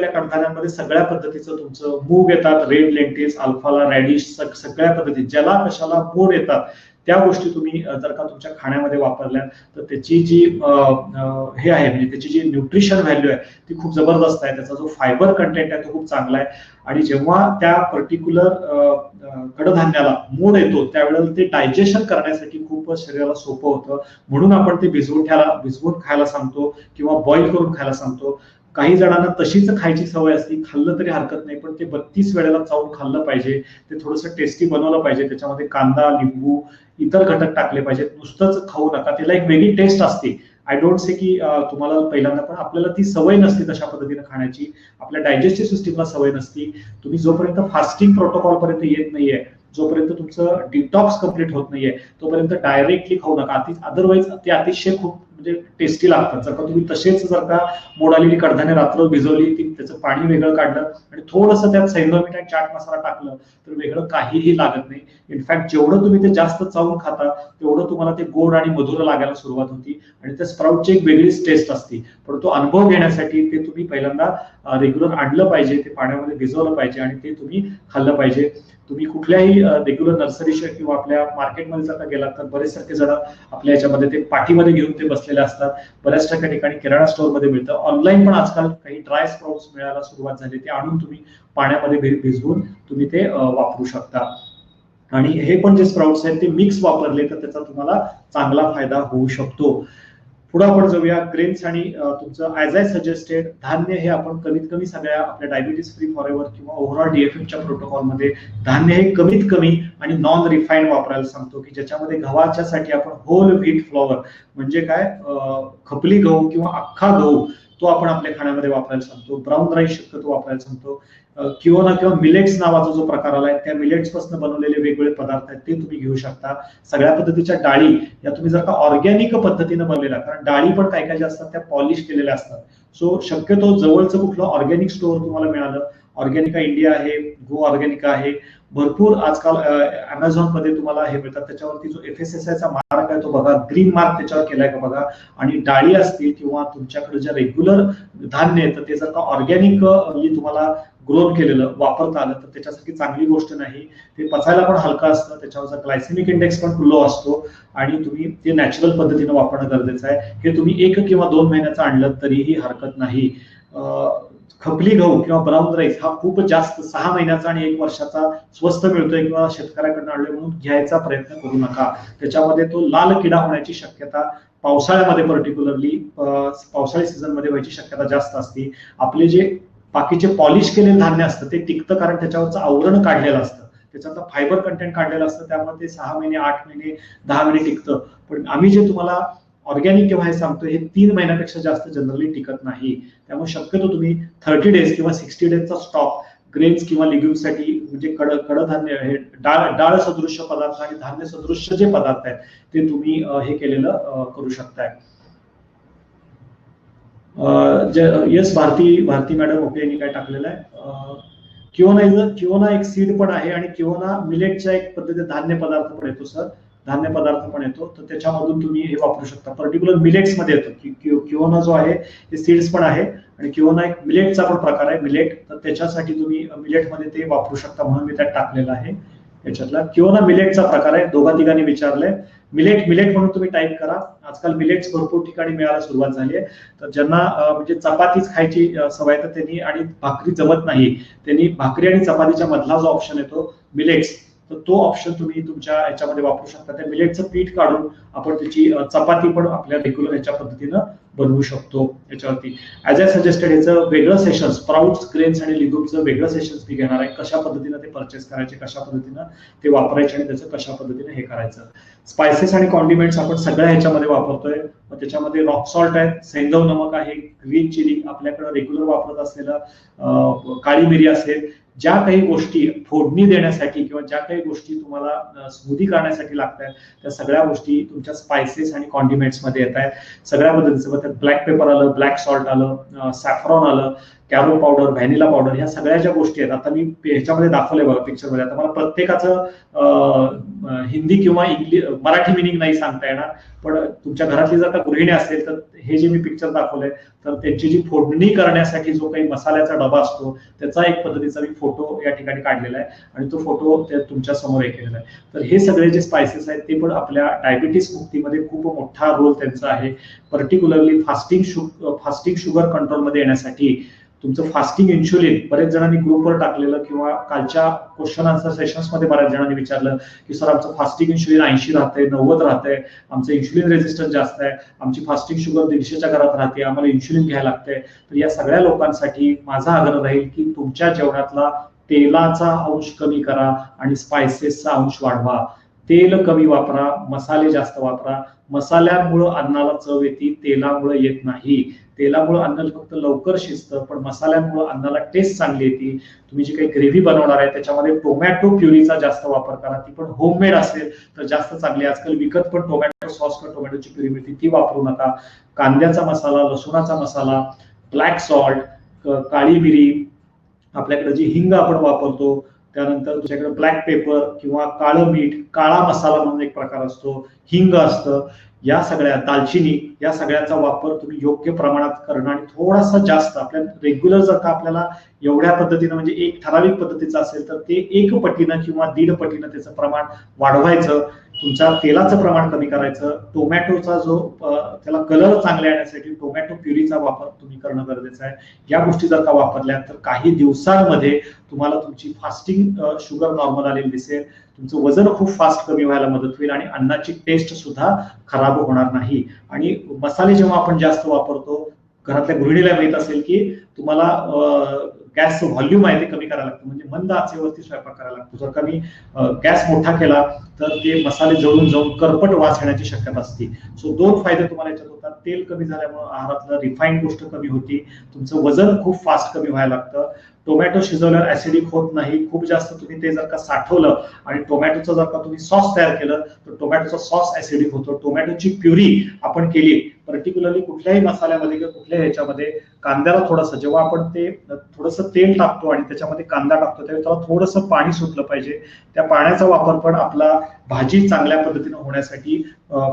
कडधान्यांमध्ये सगळ्या पद्धतीचं तुमचं मूग येतात, रेड लेंटिल्स, अल्फाला, रॅडिश, सगळ्या पद्धती ज्याला कशाला मोड येतात त्या गोष्टी तुम्ही जर का तुमच्या खाण्यामध्ये वापरल्या तर त्याची जी हे आहे म्हणजे त्याची जी न्यूट्रिशन व्हॅल्यू आहे ती खूप जबरदस्त आहे. त्याचा जो फायबर कंटेंट आहे तो खूप चांगला आहे. आणि जेव्हा त्या पर्टिक्युलर कडधान्याला मोड येतो त्यावेळेला ते डायजेशन करण्यासाठी खूप शरीराला सोपं होतं. म्हणून आपण ते भिजवून खायला सांगतो किंवा बॉईल करून खायला सांगतो. काही जणांना तशीच खायची सवय असते, खाल्लं तरी हरकत नाही, पण ते 32 वेळेला चावून खाल्लं पाहिजे. ते थोडंसं टेस्टी बनवलं पाहिजे. त्याच्यामध्ये कांदा, लिंबू, इतर घटक टाकले पाहिजेत. नुसतंच खाऊ नका, त्याला एक वेगळी टेस्ट असते. आय डोंट से की तुम्हाला पहिल्यांदा, पण आपल्याला ती सवय नसते तशा पद्धतीने खाण्याची. आपल्या डायजेस्टिव्ह सिस्टीमला सवय नसती. तुम्ही जोपर्यंत फास्टिंग प्रोटोकॉल पर्यंत येत नाहीये, जोपर्यंत तुमचं डिटॉक्स कम्प्लीट होत नाहीये, तोपर्यंत डायरेक्टली खाऊ नका. अदरवाईज ते अतिशय खूप म्हणजे टेस्टी लागतात. जर का तुम्ही तसेच जर का मोड आलेली कडधान्य रात्र भिजवली, त्याचं पाणी वेगळं काढलं आणि थोडंसं त्यात सैंधव मीठ आणि चाट मसाला टाकलं तर वेगळं काहीही लागत नाही. इनफॅक्ट जेवढं तुम्ही ते जास्त चावून खाता तेवढं तुम्हाला ते गोड आणि मधुर लागायला सुरुवात होती आणि त्या स्प्राउटची एक वेगळीच टेस्ट असते. पण तो अनुभव घेण्यासाठी ते तुम्ही पहिल्यांदा रेग्युलर आणलं पाहिजे, ते पाण्यामध्ये भिजवलं पाहिजे आणि ते तुम्ही खाल्लं पाहिजे. तुम्ही कुठल्याही रेग्युलर नर्सरीच्या किंवा आपल्या मार्केटमध्ये जर का गेलात तर बरेचसे जण आपल्या याच्यामध्ये ते पाठीमध्ये घेऊन ते बसलेले असतात. बऱ्याच ठिकाणी किराणा स्टोअर मध्ये मिळतं. ऑनलाईन पण आजकाल काही ड्राय स्प्राउट्स मिळायला सुरुवात झाली. ते आणून तुम्ही पाण्यामध्ये भिजवून तुम्ही ते वापरू शकता. आणि हे पण जे स्प्राउट्स आहेत ते मिक्स वापरले तर त्याचा तुम्हाला चांगला फायदा होऊ शकतो. पुढे आपण जाऊया. ग्रेन्स आणि तुमचं ऍज आय सजेस्टेड धान्य हे आपण कमीत कमी सगळ्या आपल्या डायबिटीज फ्री फॉरएव्हर किंवा ओव्हरऑल डीएफएफच्या प्रोटोकॉलमध्ये धान्य हे कमीत कमी आणि नॉन रिफाईंड वापरायला सांगतो, की ज्याच्यामध्ये गव्हाच्यासाठी आपण होल व्हीट फ्लॉवर म्हणजे काय खपली गहू किंवा अख्खा गहू तो आपण आपल्या खाण्यामध्ये वापरायला सांगतो. ब्राऊन राईस शक्यतो वापरायला सांगतो. किंवा मिलेट्स नावाचा जो प्रकार आलाय त्या मिलेट्स पासून बनवलेले वेगवेगळे पदार्थ आहेत ते तुम्ही घेऊ शकता. सगळ्या पद्धतीच्या डाळी या तुम्ही जर का ऑर्गॅनिक पद्धतीने बनवलेल्या, कारण डाळी पण काय काय ज्या असतात त्या पॉलिश केलेल्या असतात. सो शक्यतो जवळचं कुठलं ऑर्गॅनिक स्टोअर तुम्हाला मिळालं, ऑर्गॅनिका इंडिया आहे, गो ऑर्गॅनिका आहे, भरपूर आजकाल अमेझॉन मध्ये तुम्हाला हे मिळतात. त्याच्यावरती जो FSSAI चा मार्क आहे तो बघा, ग्रीन मार्क त्याच्यावर केलाय का बघा. आणि डाळी असतील किंवा तुमच्याकडे जे रेग्युलर धान्य येतं ते जर का ऑर्गॅनिकली तुम्हाला ग्रोन केलेलं वापरता आलं तर त्याच्यासाठी चांगली गोष्ट नाही. ते पचायला पण हलका असतं, त्याच्यावरचा ग्लायसेमिक इंडेक्स पण लो असतो आणि तुम्ही ते नॅचरल पद्धतीने वापरणं गरजेचं आहे. हे तुम्ही 1 किंवा 2 महिन्याचं आणलं तरीही हरकत नाही. खपली गहू किंवा ब्राऊन राईस हा खूप जास्त 6 महिन्याचा आणि 1 वर्षाचा स्वस्त मिळतोय किंवा शेतकऱ्याकडून आणले म्हणून घ्यायचा प्रयत्न करू नका. त्याच्यामध्ये तो लाल किडा होण्याची शक्यता पावसाळ्यामध्ये पर्टिक्युलरली पावसाळी सीझन मध्ये व्हायची शक्यता जास्त असते. आपले जे बाकीचे पॉलिश केलेले धान्य असतं ते टिकतं कारण त्याच्यावरचं आवरण काढलेलं असतं, त्याच्यातलं फायबर कंटेंट काढलेलं असतं, त्यामुळे ते 6 महिने 8 महिने 10 महिने टिकतं. पण आम्ही जे तुम्हाला ऑर्गॅनिक किंवा हे सांगतो हे 3 महिन्यापेक्षा जास्त जनरली टिकत नाही. त्यामुळे शक्यतो तुम्ही 30 डेज किंवा 60 डेजचा स्टॉक ग्रेन्स किंवा लिग्युम्ससाठी म्हणजे कडधान्य हे डाळ सदृश्य पदार्थ आणि धान्य सदृश्य जे पदार्थ आहेत ते तुम्ही हे केलेलं करू शकताय. येस भारती मॅडम ओके यांनी काय टाकलेलं आहे. किओना एक सीड पण आहे आणि किओना मिलेटच्या एक पद्धती धान्य पदार्थ पण येतो सर, धान्य पदार्थ पण येतो, तर त्याच्यामधून तुम्ही हे वापरू शकता. पर्टिक्युलर मिलेट्स मध्ये येतो किओना जो आहे ते सीड्स पण आहे आणि किओना एक मिलेटचा पण प्रकार आहे मिलेट, तर त्याच्यासाठी तुम्ही मिलेटमध्ये ते वापरू शकता म्हणून मी त्यात टाकलेलं आहे. याच्यातला किओना मिलेटचा प्रकार आहे, दोघा तिघांनी विचारलंय. मिलेट म्हणून तुम्ही टाईप करा. आजकाल मिलेट्स भरपूर ठिकाणी मिळायला सुरुवात झाली आहे, तर ज्यांना म्हणजे चपातीच खायची सवय तर त्यांनी आणि भाकरी जमत नाही त्यांनी भाकरी आणि चपातीच्या मधला जो ऑप्शन येतो मिलेट्स, तर तो ऑप्शन तुम्ही तुमच्या याच्यामध्ये वापरू शकता. त्या मिलेटचं पीठ काढून आपण त्याची चपाती पण आपल्या रेग्युलर याच्या पद्धतीनं बनवू शकतो. याच्यावरती ऍज आय सजेस्टेड याचं वेगळं सेशन स्प्राउट्स ग्रेन्स आणि लिग्युम्सचं वेगळं सेशन मी घेणार आहे. कशा पद्धतीनं ते परचेस करायचे, कशा पद्धतीनं ते वापरायचे आणि त्याचं कशा पद्धतीने हे करायचं. स्पायसेस आणि कॉन्डिमेंट्स आपण सगळ्या ह्याच्यामध्ये वापरतोय. मग त्याच्यामध्ये रॉक सॉल्ट आहे, सैंधव नमक आहे, ग्रीन चिली आपल्याकडे रेग्युलर वापरत असलेलं काळी मिरी असेल, ज्या काही गोष्टी फोडणी देण्यासाठी किंवा ज्या काही गोष्टी तुम्हाला स्मूदी करण्यासाठी लागतात त्या सगळ्या गोष्टी तुमच्या स्पायसेस आणि कॉन्डिमेंट्स मध्ये येत आहेत. सगळ्या पद्धतीचं ब्लॅक पेपर आलं, ब्लॅक सॉल्ट आलं, सॅफ्रॉन आलं, कॅरो पावडर, व्हॅनिला पावडर, ह्या सगळ्या ज्या गोष्टी आहेत आता मी ह्याच्यामध्ये दाखवलंय बघा पिक्चरमध्ये. आता मला प्रत्येकाचं हिंदी किंवा मराठी मिनिंग नाही सांगता येणार, पण तुमच्या घरातली जर का गृहिणी असेल तर हे जे मी पिक्चर दाखवलंय तर त्यांची जी फोडणी करण्यासाठी जो काही मसाल्याचा डबा असतो त्याचा एक पद्धतीचा मी फोटो या ठिकाणी काढलेला आहे आणि तो फोटो तुमच्या समोर हे केलेला आहे. तर हे सगळे जे स्पायसेस आहेत ते पण आपल्या डायबिटीस मुक्तीमध्ये खूप मोठा रोल त्यांचा आहे. पर्टिक्युलरली फास्टिंग शुगर कंट्रोलमध्ये येण्यासाठी तुमचं फास्टिंग इन्शुलिन, बरेच जणांनी ग्रुपवर टाकलेलं किंवा कालच्या क्वेश्चन आन्सर सेशन्स मध्ये बऱ्याच जणांनी विचारलं की सर आमचं फास्टिंग इन्शुलिन 80 राहतंय, 90 राहतंय, आमचं इन्शुलिन रेजिस्टन्स जास्त आहे, आमची फास्टिंग शुगर 150च्या घरात राहते, आम्हाला इन्शुलिन घ्यायला लागतंय. तर या सगळ्या लोकांसाठी माझा आग्रह राहील की तुमच्या जेवणातला तेलाचा अंश कमी करा आणि स्पायसेसचा अंश वाढवा. तेल कमी वापरा, मसाले जास्त वापरा. मसाल्यामुळं अन्नाला चव येते, तेलामुळे येत नाही. तेलामुळे अन्न फक्त लवकर शिजतं, पण मसाल्यामुळे अन्नाला टेस्ट चांगली येते. तुम्ही जी काही ग्रेव्ही बनवणार आहे त्याच्यामध्ये टोमॅटो प्युरीचा जास्त वापर करा, ती पण होममेड असेल तर जास्त चांगली. आजकाल विकत पण टोमॅटो सॉस किंवा टोमॅटोची प्युरी मिळते, ती वापरू नका. कांद्याचा मसाला, लसूणाचा मसाला, ब्लॅक सॉल्ट, काळी मिरी, आपल्याकडे जी हिंग आपण वापरतो, त्यानंतर तुमच्याकडे ब्लॅक पेपर किंवा काळं मीठ, काळा मसाला म्हणून एक प्रकार असतो, हिंग असतं, या सगळ्या दालचिनी, या सगळ्याचा वापर तुम्ही योग्य प्रमाणात करणं आणि थोडासा जास्त आपल्या रेग्युलर जर का आपल्याला एवढ्या पद्धतीनं म्हणजे एक ठराविक पद्धतीचं असेल तर ते 1 पटीनं किंवा 1.5 पटीनं त्याचं प्रमाण वाढवायचं. तुमच्या तेलाचं प्रमाण कमी करायचं. टोमॅटोचा जो त्याला कलर चांगला येण्यासाठी टोमॅटो प्युरीचा वापर तुम्ही करणं गरजेचं आहे. या गोष्टी जर का वापरल्या तर काही दिवसांमध्ये तुम्हाला तुमची फास्टिंग शुगर नॉर्मल आलेली दिसेल, तुमचं वजन खूप फास्ट कमी व्हायला मदत होईल आणि अन्नाची टेस्ट सुद्धा खराब होणार नाही. आणि मसाले जेव्हा आपण जास्त वापरतो, घरातल्या गृहिणीला माहित असेल की तुम्हाला गॅस व्हॉल्यूम आहे ते कमी करायला लागतं, म्हणजे मंद आचेवरती स्वयंपाक करायला लागतो. जर का मी गॅस मोठा केला तर ते मसाले जळून जाऊन करपट वास येण्याची शक्यता असते. सो 2 फायदे तुम्हाला याच्यात होतात. तेल कमी झाल्यामुळे आहारातलं रिफाईंड गोष्ट कमी होती, तुमचं वजन खूप फास्ट कमी व्हायला लागतं. टोमॅटो शिजवल्यावर ऍसिडिक होत नाही. खूप जास्त तुम्ही ते जर का साठवलं आणि टोमॅटोचं जर का तुम्ही सॉस तयार केलं तर टोमॅटोचा सॉस ऍसिडिक होतो. टोमॅटोची प्युरी आपण केली पर्टिक्युलरली कुठल्याही मसाल्यामध्ये किंवा कुठल्याही ह्याच्यामध्ये, कांद्याला थोडंसं जेव्हा आपण ते थोडंसं तेल टाकतो आणि त्याच्यामध्ये कांदा टाकतो त्यावेळी त्याला थोडंसं पाणी सुटलं पाहिजे. त्या पाण्याचा वापर पण आपला भाजी चांगल्या पद्धतीनं होण्यासाठी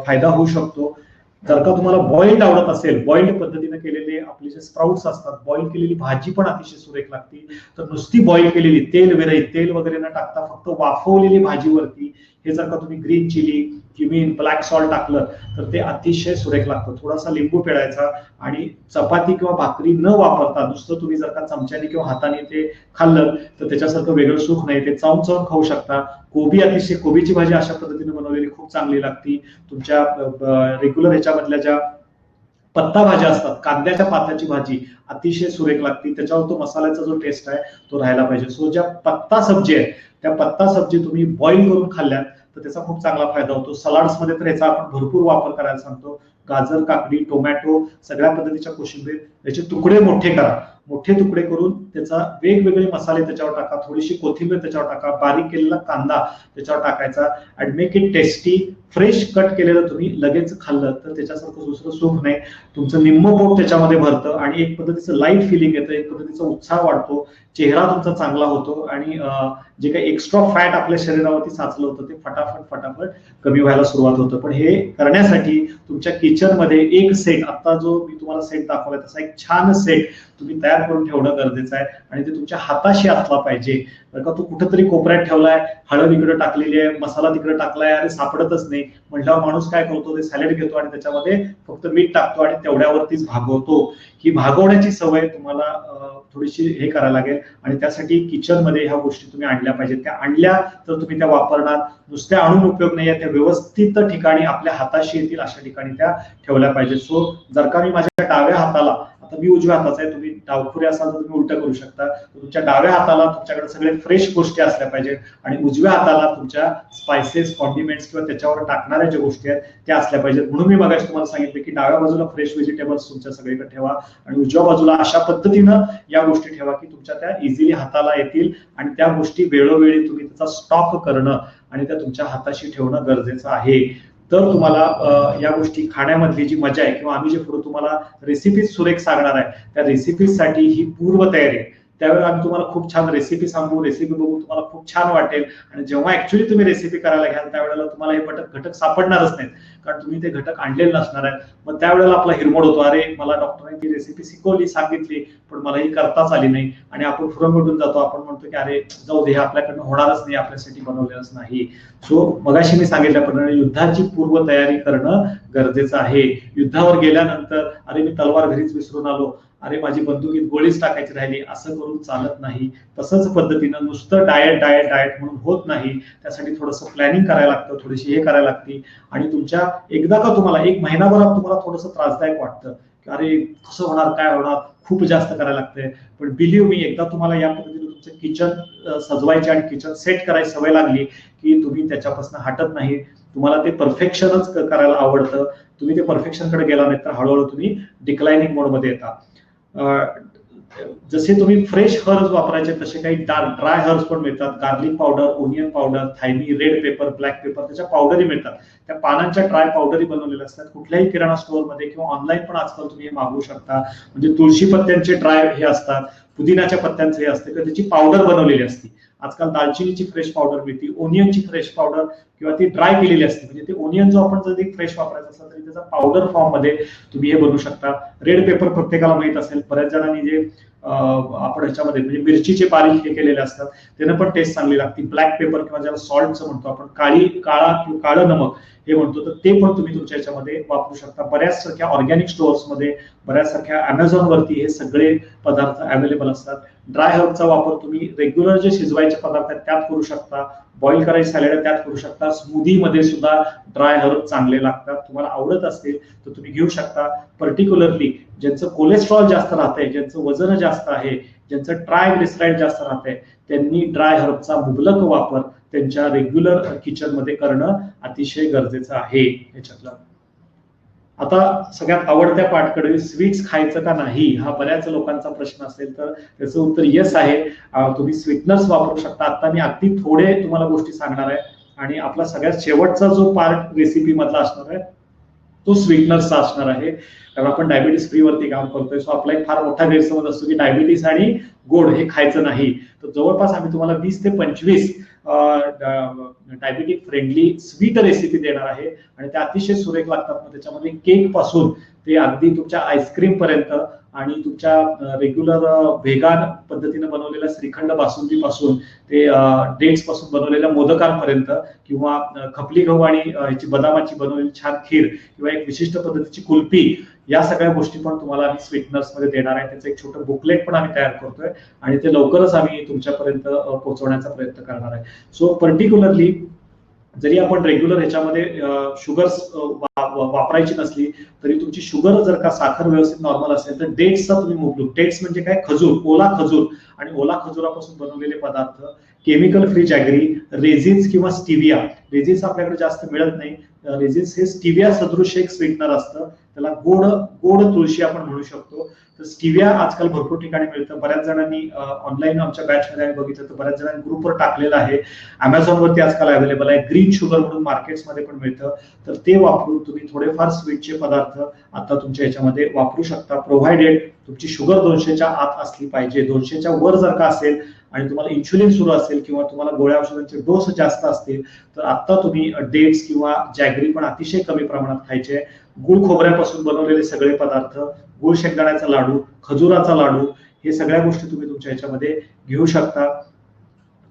फायदा होऊ शकतो. जर का तुम्हाला बॉइल्ड आवडत असेल, बॉइल्ड पद्धतीने केलेले आपले जे स्प्राउट्स असतात, बॉइल केलेली भाजी पण अतिशय सुरेख लागते. तर नुसती बॉइल केलेली तेल वगैरे न टाकता फक्त वाफवलेली भाजीवरती हे जर का तुम्ही green chilli, cumin, black salt टाकलं तर ते अतिशय सुरेख लागतं. थोडासा लिंबू पिळायचा आणि चपाती किंवा भाकरी न वापरता नुसतं तुम्ही जर का चमच्याने किंवा हाताने ते खाल्लं तर त्याच्यासारखं वेगळं सुख नाही. ते चावून चावून खाऊ शकता. कोबीची भाजी अशा पद्धतीने बनवलेली खूप चांगली लागती. तुमच्या रेग्युलर ह्याच्यामधल्या ज्या पत्ता भाज्या असतात, कांद्याच्या पाताची भाजी अतिशय सुरेख लागते. त्याच्यावर तो मसाल्याचा जो टेस्ट आहे तो राहायला पाहिजे. सो ज्या पत्ता सब्जी आहे त्या पत्ता सब्जी तुम्ही बॉईल करून खाल्ल्यात तर त्याचा खूप चांगला फायदा होतो. सलाड्स मध्ये तर याचा आपण भरपूर वापर करायला सांगतो. गाजर, काकडी, टोमॅटो सगळ्या पद्धतीच्या कोशिंबीर याचे तुकडे मोठे करा. मोठे तुकडे करून त्याचा वेगवेगळे मसाले त्याच्यावर टाका. थोडीशी कोथिंबीर त्याच्यावर टाका. बारीक केलेला कांदा त्याच्यावर टाकायचा. And make it tasty. Fresh cut केलेलं तुम्ही लगेच खाल्लं तर त्याच्यासारखं दुसरं सुख नाही. तुमचं निम्म पोट त्याच्यामध्ये भरतं आणि एक पद्धतीचं लाईट फिलिंग येतं. एक पद्धतीचा उत्साह वाढतो. चेहरा तुमचा चांगला होतो आणि जे काही एक्स्ट्रा फॅट आपल्या शरीरावरती साचलं होतं ते फटाफट कमी व्हायला सुरुवात होतं. पण हे करण्यासाठी तुमच्या किचन मध्ये एक सेट, आता जो मी तुम्हाला सेट दाखवलाय तसा एक छान सेट तुम्ही तयार करून ठेवणं गरजेचं आहे आणि ते तुमच्या हाताशी असला पाहिजे. जर का तू कुठेतरी कोपऱ्यात ठेवलाय, हळद इकडे टाकलेली आहे, मसाला तिकडे टाकलाय आणि सापडतच नाही म्हटल्यावर माणूस काय करतो, ते सॅलेड घेतो आणि त्याच्यामध्ये फक्त मीठ टाकतो आणि तेवढ्यावरतीच भागवतो. ही भागवण्याची सवय तुम्हाला थोडीशी हे करायला लागेल आणि त्यासाठी किचन मध्ये ह्या गोष्टी तुम्ही आणल्या पाहिजेत. त्या आणल्या तर तुम्ही त्या वापरणार. नुसत्या आणून उपयोग नाहीये, त्या व्यवस्थित ठिकाणी आपल्या हाताशी येतील अशा ठिकाणी त्या ठेवल्या पाहिजेत. सो जर का मी माझ्या डाव्या हाताला, आता मी उजव्या हाताचा आहे, तुम्ही डावखुरे असाल तर तुम्ही उलट करू शकता. तुमच्या डाव्या हाताला तुमच्याकडे सगळे फ्रेश गोष्टी असल्या पाहिजेत आणि उजव्या हाताला तुमच्या स्पायसेस, कॉन्डिमेंट्स किंवा त्याच्यावर टाकणाऱ्या ज्या गोष्टी आहेत त्या असल्या पाहिजेत. म्हणून मी मगाशी तुम्हाला सांगितलं की डाव्या बाजूला फ्रेश व्हेजिटेबल्स तुमच्या सगळीकडे ठेवा आणि उजव्या बाजूला अशा पद्धतीनं या गोष्टी ठेवा की तुमच्या त्या इझिली हाताला येतील आणि त्या गोष्टी वेळोवेळी तुम्ही त्याचा स्टॉक करणं आणि त्या तुमच्या हाताशी ठेवणं गरजेचं आहे. तर तुम्हाला या गोष्टी खाण्यामधली जी मजा आहे किंवा आम्ही जे पुढे तुम्हाला रेसिपीज सुरेख सांगणार आहे त्या रेसिपीज साठी ही पूर्व तयारी. त्यावेळी आम्ही तुम्हाला खूप छान रेसिपी सांगू, रेसिपी बघून तुम्हाला खूप छान वाटेल आणि जेव्हा ऍक्च्युअली तुम्ही रेसिपी करायला घ्याल त्यावेळेला तुम्हाला हे घटक सापडणारच नाहीत कारण तुम्ही ते घटक आणलेले नसणार आहेत. मग त्यावेळेला आपला हिरमोड होतो, अरे मला डॉक्टरांनी ती रेसिपी शिकवली, सांगितली पण मला ही करताच आली नाही आणि आपण फुरंगडून जातो. आपण म्हणतो की अरे जाऊ दे, आपल्याकडनं होणारच नाही, आपल्यासाठी बनवलेलंच नाही. सो मगाशी मी सांगितल्याप्रमाणे युद्धाची पूर्व तयारी करणं गरजेचं आहे. युद्धावर गेल्यानंतर अरे मी तलवार घरीच विसरून आलो, अरे माझी बंदुकीत गोळीच टाकायची राहिली, असं करून चालत नाही. तसंच पद्धतीनं नुसतं डाएट डाएट डाएट म्हणून होत नाही. त्यासाठी थोडंसं प्लॅनिंग करायला लागतं, थोडीशी हे करायला लागते आणि तुमच्या एकदा का तुम्हाला एक महिनाभरात तुम्हाला थोडंसं त्रासदायक वाटतं की अरे कसं होणार, काय होणार, खूप जास्त करायला लागतंय. पण बिलीव्ह मी, एकदा तुम्हाला या पद्धतीने तुमचं किचन सजवायचे आणि किचन सेट करायची सवय लागली की तुम्ही त्याच्यापासून हटत नाही. तुम्हाला ते परफेक्शनच करायला आवडतं. तुम्ही ते परफेक्शनकडे गेला नाही तर हळूहळू तुम्ही डिक्लायनिंग मोडमध्ये येता. जसे तुम्ही फ्रेश हर्ब्स वापरायचे तसे काही ड्राय हर्ब्स पण मिळतात. Garlic powder, onion powder, thyme, red pepper, black pepper, त्याच्या पावडरी मिळतात. त्या पानांच्या ड्राय पावडरी बनवलेल्या असतात. कुठल्याही किराणा स्टोअर मध्ये किंवा ऑनलाईन पण आजकाल तुम्ही हे मागवू शकता. म्हणजे तुळशी पत्त्यांचे ड्राय हे असतात, पुदिनाच्या पत्त्यांचे हे असते, त्याची पावडर बनवलेली असते. आजकाल दालचिनीची फ्रेश पावडर मिळते, ओनियनची फ्रेश पावडर किंवा ती ड्राय केलेली असते. म्हणजे ते ओनियन जो आपण जर फ्रेश वापरायचा असेल तरी त्याचा पावडर फॉर्म मध्ये तुम्ही हे बनवू शकता. रेड पेपर प्रत्येकाला माहित असेल, बऱ्याच जणांनी जे आपण ह्याच्यामध्ये म्हणजे मिरचीचे बारीक हे केलेले असतात त्यानं पण टेस्ट चांगली लागते. ब्लॅक पेपर किंवा ज्याला सॉल्टचं म्हणतो आपण, काळं नमक हे म्हणतो, तर ते पण तुम्ही तुमच्या ह्याच्यामध्ये वापरू शकता. बऱ्याच सारख्या ऑर्गॅनिक स्टोअर्स मध्ये, बऱ्याच सारख्या अमेझॉन वरती हे सगळे पदार्थ अवेलेबल असतात. ड्राय हर्बचा वापर तुम्ही रेग्युलर जे शिजवायचे पदार्थ आहेत त्यात करू शकता, बॉईल करायचे सॅलड त्यात करू शकता. स्मूदी मध्ये सुद्धा ड्राय हर्ब चांगले लागतात. तुम्हाला आवडत असतील तर तुम्ही घेऊ शकता. पर्टिक्युलरली ज्यांचं कोलेस्ट्रॉल जास्त राहतंय, ज्यांचं वजन जास्त आहे, ज्यांचं ट्रायग्लिसराईड जास्त राहतंय, त्यांनी ड्राय हर्बचा मुबलक वापर त्यांच्या रेग्युलर किचन मध्ये करणं अतिशय गरजेचं आहे. याच्यातलं आता सगळ्यात आवडत्या पार्टकडे, स्वीट्स खायचं का नाही हा बऱ्याच लोकांचा प्रश्न असेल तर त्याचं उत्तर येस आहे. तुम्ही स्वीटनर्स वापरू शकता. आता मी अगदी थोडे तुम्हाला गोष्टी सांगणार आहे आणि आपला सगळ्यात शेवटचा जो पार्ट रेसिपी मधला असणार आहे तो स्वीटनर्सचा असणार आहे. कारण आपण डायबिटीस फ्री वरती काम करतोय. सो आपला एक फार मोठा गैरसमज असतो की डायबिटीस आणि गोड हे खायचं नाही. तर जवळपास आम्ही तुम्हाला 20 ते 25 डायबिटिक फ्रेंडली स्वीट रेसिपी देणार आहे आणि त्या अतिशय सुरेख लागतात. त्याच्यामध्ये केक पासून ते अगदी तुमच्या आईस्क्रीम पर्यंत आणि तुमच्या रेग्युलर व्हेगान पद्धतीने बनवलेल्या श्रीखंड बासुंदीपासून ते डेट्स पासून बनवलेल्या मोदकांपर्यंत किंवा खपली गहू आणि ह्याची बदामाची बनवलेली छान खीर किंवा एक विशिष्ट पद्धतीची कुल्फी, या सगळ्या गोष्टी पण तुम्हाला आम्ही स्वीटनर्स मध्ये देणार आहे. त्याचं एक छोटं बुकलेट पण आम्ही तयार करतोय आणि ते लवकरच आम्ही तुमच्यापर्यंत पोहोचवण्याचा प्रयत्न करणार आहे. सो पर्टिक्युलरली जरी आपण रेग्युलर ह्याच्यामध्ये शुगर्स वापरायची नसली तरी तुमची शुगर जर का साखर व्यवस्थित नॉर्मल असेल तर डेट्सचा तुम्ही मुबलक, डेट्स म्हणजे काय, खजूर, ओला खजूर आणि ओला खजुरापासून बनवलेले पदार्थ, केमिकल फ्री जॅगरी, रेझिन्स किंवा स्टिविया. रेझिन्स आपल्याकडे जास्त मिळत नाही. रेझिन्स हे स्टिविया सदृश एक स्वीटनर असतं, त्याला गोड गोड तुळशी आपण म्हणू शकतो. तर स्टिविया आजकाल भरपूर ठिकाणी मिळतं. बऱ्याच जणांनी ऑनलाईन आमच्या बॅचमध्ये आम्ही बघितलं तर बऱ्याच जणांनी ग्रुपवर टाकलेलं आहे. अमेझॉनवरती आजकाल अवेलेबल आहे. ग्रीन शुगर म्हणून मार्केट्समध्ये पण मिळतं. तर ते वापरून तुम्ही थोडेफार स्वीटचे पदार्थ आता तुमच्या याच्यामध्ये वापरू शकता, प्रोव्हाइडेड तुमची शुगर 200च्या आत असली पाहिजे. 200च्या वर जर का असेल आणि तुम्हाला इन्शुलिन सुरू असेल किंवा तुम्हाला गोळ्या औषधांचे डोस जास्त असतील तर आता तुम्ही डेट्स किंवा जॅगरी पण अतिशय कमी प्रमाणात खायचे. गुळ खोबऱ्यापासून बनवलेले सगळे पदार्थ, गुळ शेंगदाण्याचा लाडू, खजुराचा लाडू, हे सगळ्या गोष्टी तुम्ही तुमच्या ह्याच्यामध्ये घेऊ शकता.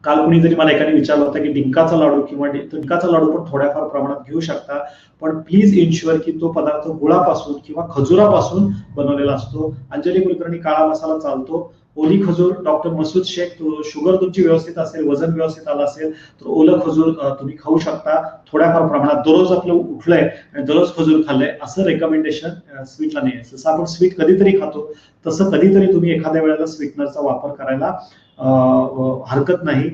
काल कुणी जरी मला एकाने विचारलं होतं की डिंकाचा लाडू किंवा डिंकाचा लाडू पण थोड्याफार प्रमाणात घेऊ शकता, पण प्लीज इन्शुअर की तो पदार्थ गुळापासून किंवा खजुरापासून बनवलेला असतो. अंजली कुलकर्णी काळा मसाला चालतो, ओली खजूर, डॉक्टर मसूद शेख, शुगर तुमची व्यवस्थित असेल, वजन व्यवस्थित आलं असेल तर ओलं खजूर तुम्ही खाऊ शकता थोड्याफार प्रमाणात. दररोज आपलं उठलंय आणि दररोज खजूर खाल्लंय असं रेकमेंडेशन स्वीटला नाही आहे. जसं आपण स्वीट कधीतरी खातो तसं कधीतरी तुम्ही एखाद्या वेळेला स्वीटनरचा वापर करायला हरकत नाही.